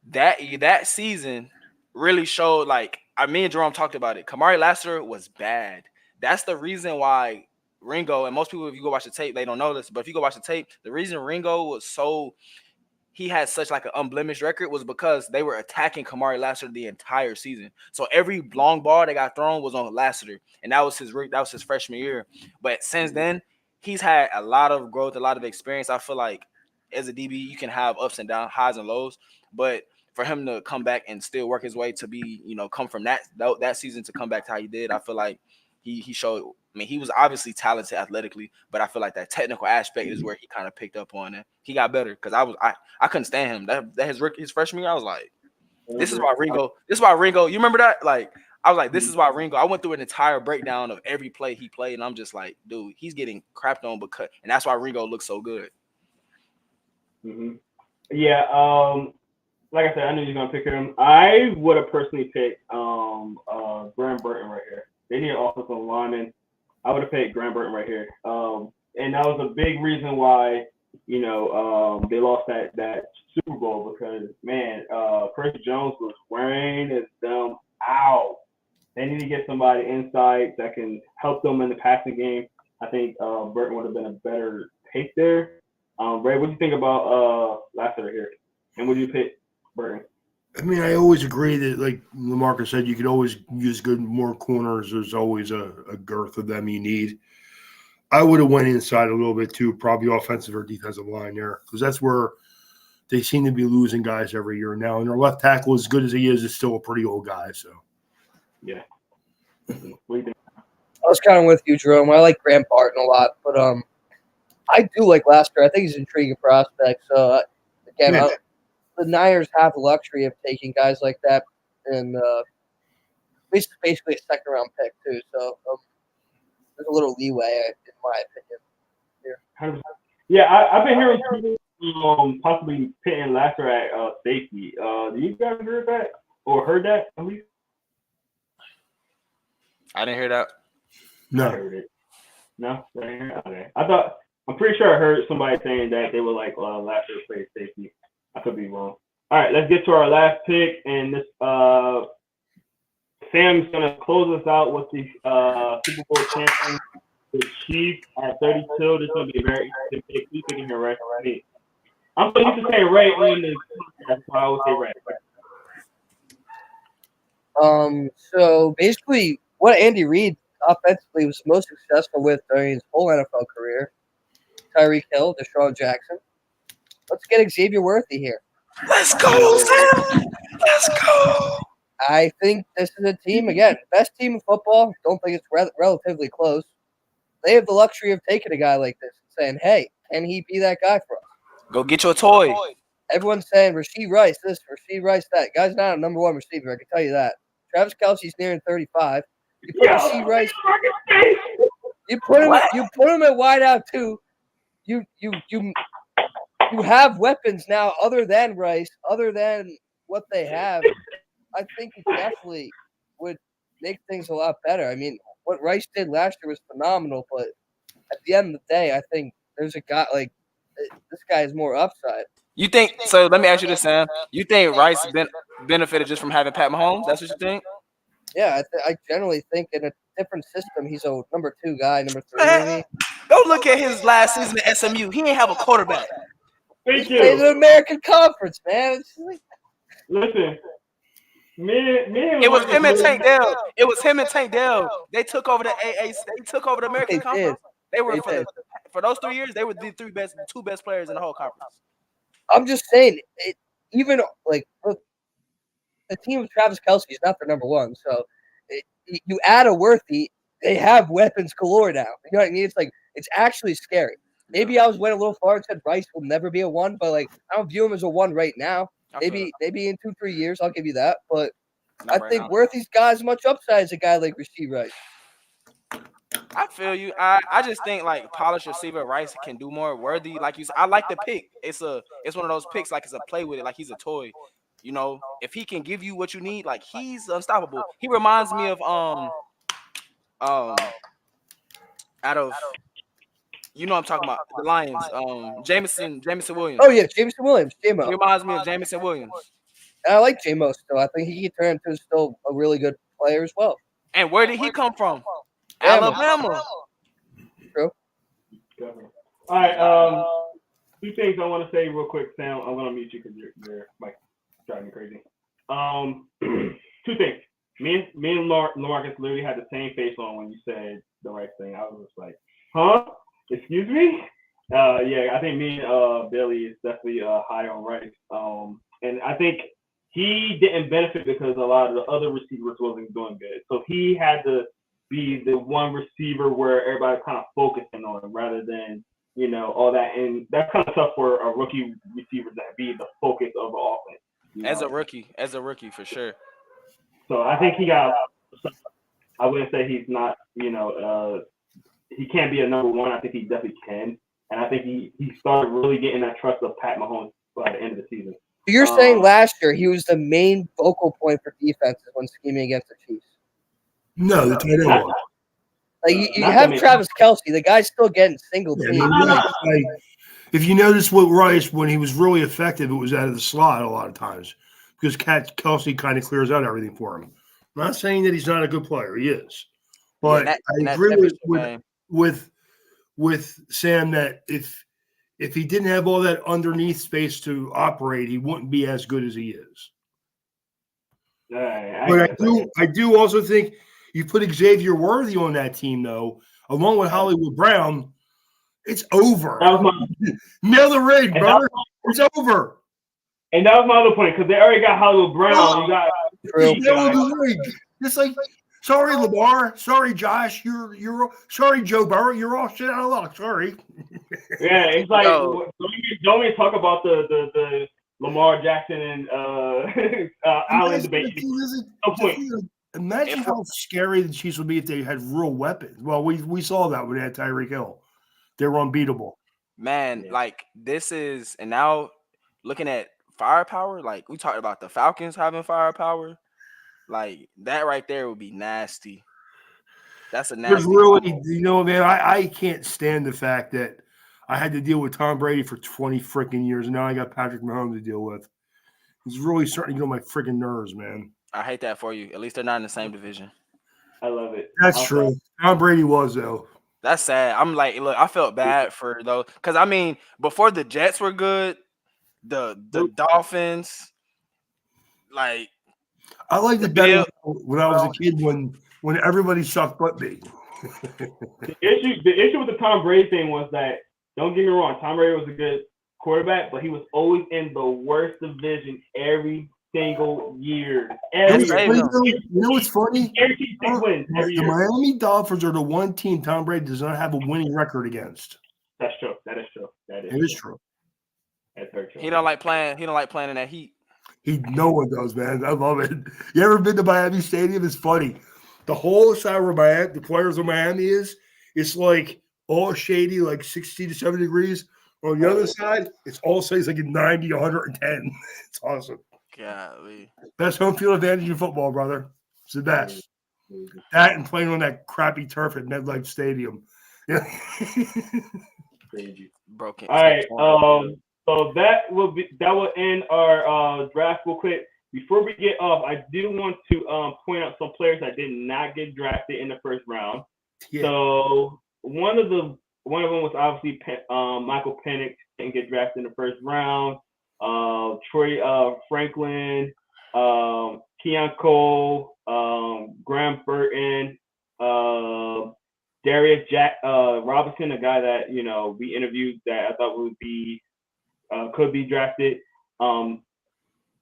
That season really showed, like, me and Jerome talked about it. Kamari Lassiter was bad. That's the reason why Ringo, and most people, if you go watch the tape, they don't know this, but if you go watch the tape, the reason Ringo he had such like an unblemished record was because they were attacking Kamari Lassiter the entire season. So every long ball that got thrown was on Lassiter, and that was his freshman year. But since then, he's had a lot of growth, a lot of experience. I feel like as a DB, you can have ups and downs, highs and lows, but for him to come back and still work his way to be, come from that season to come back to how he did, I feel like he showed I mean, he was obviously talented athletically, but I feel like that technical aspect is where he kind of picked up on it. He got better because I couldn't stand him. That his freshman year, I was like, this is why Ringo. This is why Ringo. You remember that? Like, I was like, this is why Ringo. I went through an entire breakdown of every play he played, and I'm just like, dude, he's getting crapped on because, and that's why Ringo looks so good. Mm-hmm. Yeah. Like I said, I knew you were gonna pick him. I would have personally picked Graham Burton right here. They need an offensive lineman. I would have picked Graham Burton right here. And that was a big reason why, they lost that Super Bowl because man, Chris Jones was wearing them out. They need to get somebody inside that can help them in the passing game. I think Burton would have been a better take there. Ray, what do you think about Lassiter here? And would you pick Burton? I mean, I always agree that, like LaMarcus said, you could always use more corners. There's always a girth of them you need. I would have went inside a little bit too, probably offensive or defensive line there, because that's where they seem to be losing guys every year now. And their left tackle, as good as he is still a pretty old guy. So, yeah. What do you think? I was kind of with you, Jerome. I like Graham Barton a lot, but I do like Lassiter. I think he's an intriguing prospect. So again, yeah. The Niners have the luxury of taking guys like that, and basically a second round pick too. So there's a little leeway, in my opinion. Yeah, I've been hearing people possibly pitting Lassiter at safety. Do you guys heard that or heard that at least? I didn't hear that. No. I heard it. No, I didn't hear it. Okay. I'm pretty sure I heard somebody saying that they would like Lassiter play safety. I could be wrong. All right, let's get to our last pick, and this Sam's gonna close us out with the Super Bowl champion, the Chiefs at 32. This is gonna be a very interesting pick. Who's picking here, Ray? Me. I'm so used to saying Ray on the podcast, that's why I always say Ray. So basically, what Andy Reid offensively was most successful with during his whole NFL career: Tyreek Hill, Deshaun Jackson. Let's get Xavier Worthy here. Let's go, Sam. Let's go. I think this is a team, again, best team in football. Don't think it's relatively close. They have the luxury of taking a guy like this and saying, hey, can he be that guy for us? Go get your toy. Everyone's saying Rashee Rice this, Rashee Rice that. Guy's not a number one receiver, I can tell you that. Travis Kelce's nearing 35. You put Rashee Rice. You put him at wideout too. You have weapons now other than Rice, other than what they have. I think it definitely would make things a lot better. I mean, what Rice did last year was phenomenal, but at the end of the day, I think there's a guy like this guy is more upside. You think so? Let me ask you this, Sam. You think Rice benefited just from having Pat Mahomes? That's what you think? Yeah, I generally think in a different system, he's a number 2 guy, number 3 maybe. Go look at his last season at SMU. He ain't have a quarterback. Thank He played in the American Conference, man. Listen. It was him and Tank Dell. It was him and Tank Dell. They took over the AAC. They took over the American Conference. They were for those 3 years. They were the two best players in the whole conference. I'm just saying, even like look, the team of Travis Kelce is not their number 1. So you add a Worthy, they have weapons galore now. You know what I mean? It's like it's actually scary. Maybe I went a little far and said Rice will never be a 1, but like I don't view him as a 1 right now. Maybe in 2-3 years I'll give you that, but I think Worthy's got as much upside as a guy like Rashee Rice. I feel you. I just think like polished receiver Rice can do more. Worthy, like you said, I like the pick. It's one of those picks like it's a play with it, like he's a toy. You know, if he can give you what you need, like he's unstoppable. He reminds me of out of. You know what I'm talking about, the Lions. Jameson Williams. Oh, yeah, Jameson Williams. J-Mo. He reminds me of Jameson Williams. And I like J-Mo still. I think he can turn into still a really good player as well. And where did he come from? Alabama. True. All right. 2 things I want to say real quick, Sam. I'm going to mute you because your mic driving me crazy. 2 things. Me and LaMarcus literally had the same face on when you said the right thing. I was just like, huh? Excuse me? Yeah, I think me and Billy is definitely high on Rice. And I think he didn't benefit because a lot of the other receivers wasn't doing good. So he had to be the one receiver where everybody's kind of focusing on him rather than, all that. And that's kind of tough for a rookie receiver to be the focus of the offense. As a rookie for sure. So I think he got. I wouldn't say he's not. He can't be a number one. I think he definitely can, and I think he started really getting that trust of Pat Mahomes by the end of the season. You're saying last year he was the main focal point for defenses when scheming against the Chiefs? No, the tight end was. Like you have Travis Kelce, the guy's still getting single team. Like, if you notice with Rice, when he was really effective, it was out of the slot a lot of times because Kelce kind of clears out everything for him. I'm not saying that he's not a good player; he is, but I agree with Sam that if he didn't have all that underneath space to operate, he wouldn't be as good as he is. But I do also think you put Xavier Worthy on that team, though, along with Hollywood Brown, it's over. Nail the rig, brother. It's over. And that was my other point because they already got Hollywood Brown. You got the rig. It's like, sorry, Lamar. Sorry, Josh. You're sorry, Joe Burrow. You're all shit out of luck. Sorry. Yeah, it's like don't even talk about the Lamar Jackson and Allen debate. Imagine how scary the Chiefs would be if they had real weapons. Well, we saw that when they had Tyreek Hill. They were unbeatable. Man, like this is, and now looking at firepower, like we talked about the Falcons having firepower, like that right there would be nasty. That's a nasty. Really, man, I can't stand the fact that I had to deal with Tom Brady for 20 freaking years, and now I got Patrick Mahomes to deal with. He's really starting to get on my freaking nerves, man. I hate that for you. At least they're not in the same division. I love it. That's true. Tom Brady was, though. That's sad. I'm like, look, I felt bad for those because I mean, before the Jets were good, the Dolphins, like I liked it better when I was a kid when everybody sucked but me. The issue with the Tom Brady thing was that, don't get me wrong, Tom Brady was a good quarterback, but he was always in the worst division every single year. You know what's funny? Every the Miami Dolphins are the one team Tom Brady does not have a winning record against. That's true. That is true. It is true. That's very true. He don't like playing in that heat. No one does, man. I love it. You ever been to Miami Stadium? It's funny. The whole side where the players of Miami it's like all shady, like 60 to 70 degrees. On the other side, it's all like 90 to 110. It's awesome. Golly. Best home field advantage in football, brother. It's the best. That and playing on that crappy turf at MetLife Stadium. Yeah. Crazy. Broken. All right. So that will end our draft real quick. Before we get off, I do want to point out some players that did not get drafted in the first round. Yeah. So one of them was obviously Michael Penix, didn't get drafted in the first round. Troy Franklin, Keon Cole, Graham Burton, Darius Robinson, a guy that we interviewed that I thought could be drafted.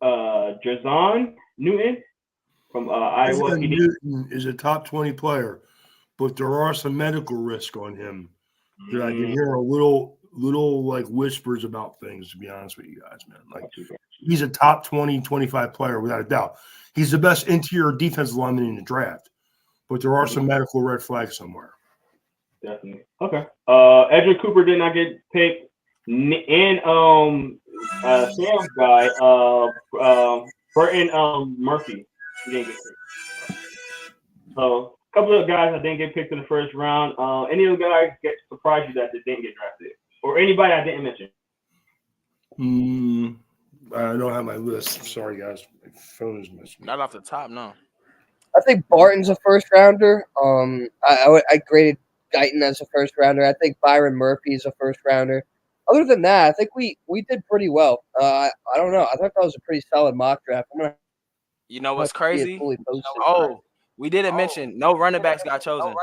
Jazon Newton from Iowa. Newton is a top 20 player, but there are some medical risk on him. That I can hear a little like whispers about things, to be honest with you guys, man. Like he's a top 20, 25 player without a doubt. He's the best interior defensive lineman in the draft, but there are some medical red flags somewhere. Definitely. Okay. Edwin Cooper did not get picked, and Sam's guy, Burton Murphy, he didn't get picked. So a couple of guys that didn't get picked in the first round. Any of the guys surprised you that they didn't get drafted, or anybody I didn't mention? I don't have my list. Sorry, guys. My phone is missing. Not off the top, no. I think Barton's a first rounder. I graded Guyton as a first rounder. I think Byron Murphy is a first rounder. Other than that, I think we did pretty well. I don't know. I thought that was a pretty solid mock draft. You know what's crazy? We didn't mention no running backs got chosen.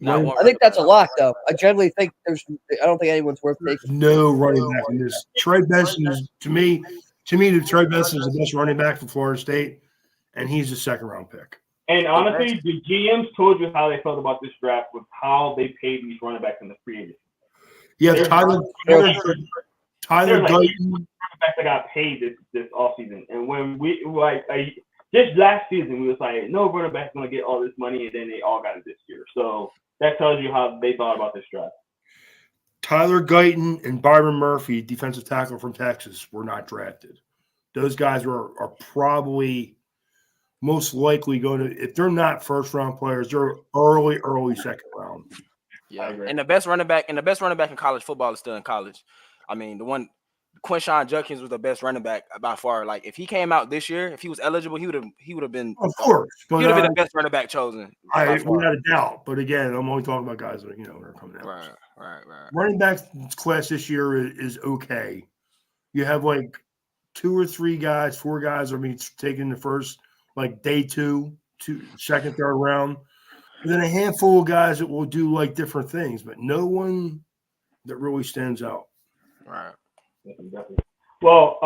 I think that's a lock, though. I generally think I don't think anyone's worth taking. No running back in this. Trey Benson is to me, Trey Benson is the best running back for Florida State, and he's a second round pick. And honestly, the GMs told you how they felt about this draft with how they paid these running backs in the free agency. Yeah, There's Tyler There's like Guyton. running backs that got paid this offseason. And when we just last season, we was like, no running back's gonna get all this money, and then they all got it this year. So that tells you how they thought about this draft. Tyler Guyton and Byron Murphy, defensive tackle from Texas, were not drafted. Those guys are probably most likely going to, if they're not first round players, they're early second round. Yeah, and the best running back in college football is still in college. I mean, the one Quinshawn Judkins was the best running back by far. Like if he came out this year, if he was eligible, he would have been. Of course, he would have been the best running back chosen. Without a doubt. But again, I'm only talking about guys that are coming out. Right. Running back class this year is okay. You have like 2 or 3 guys, 4 guys are being taken the first like day 2, second, third round. And then a handful of guys that will do like different things, but no one that really stands out. Right. Definitely. Well,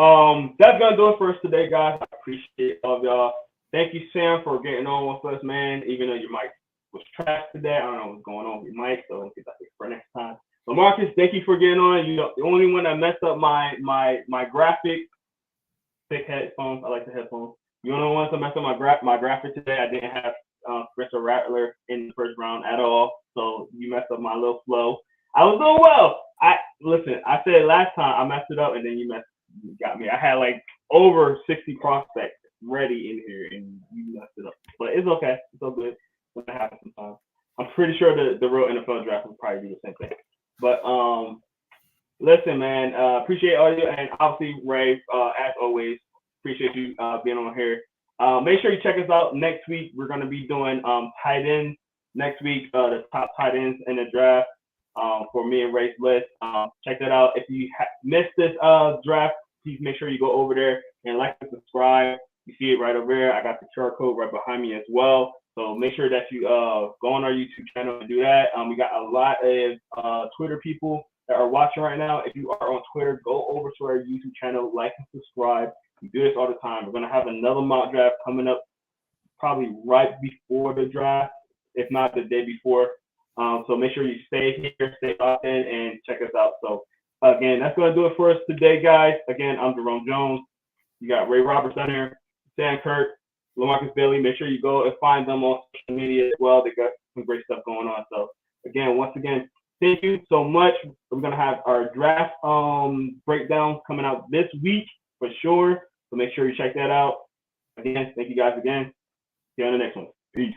that's gonna do it for us today, guys. I appreciate all of y'all. Thank you, Sam, for getting on with us, man. Even though your mic was trash today, I don't know what's going on with your mic, so let's get that fixed for next time. But Marcus, thank you for getting on. You're the only one that messed up my graphic. Thick headphones. I like the headphones. You're the only one that messed up my graphic today. I didn't have Spencer Rattler in the first round at all, so you messed up my little flow. I was doing well. I said last time I messed it up, and then you got me. I had like over 60 prospects ready in here, and you messed it up. But it's okay. It's all good. It's gonna happen sometimes. I'm pretty sure the real NFL draft will probably do the same thing. But listen, man, appreciate all you, and obviously Ray, as always, appreciate you being on here. Make sure you check us out next week. We're gonna be doing tight ends next week. The top tight ends in the draft. For me and Ray's list. Check that out. If you missed this draft, please make sure you go over there and like and subscribe. You see it right over there. I got the QR code right behind me as well. So make sure that you go on our YouTube channel and do that. We got a lot of Twitter people that are watching right now. If you are on Twitter, go over to our YouTube channel, like and subscribe. We do this all the time. We're going to have another mock draft coming up probably right before the draft, if not the day before. So make sure you stay here, stay locked in, and check us out. So, again, that's going to do it for us today, guys. Again, I'm Jerome Jones. You got Ray Roberts on here, Stan Kirk, LaMarcus Bailey. Make sure you go and find them on social media as well. They got some great stuff going on. So, again, once again, thank you so much. We're going to have our draft breakdown coming out this week for sure. So make sure you check that out. Again, thank you guys again. See you on the next one. Peace.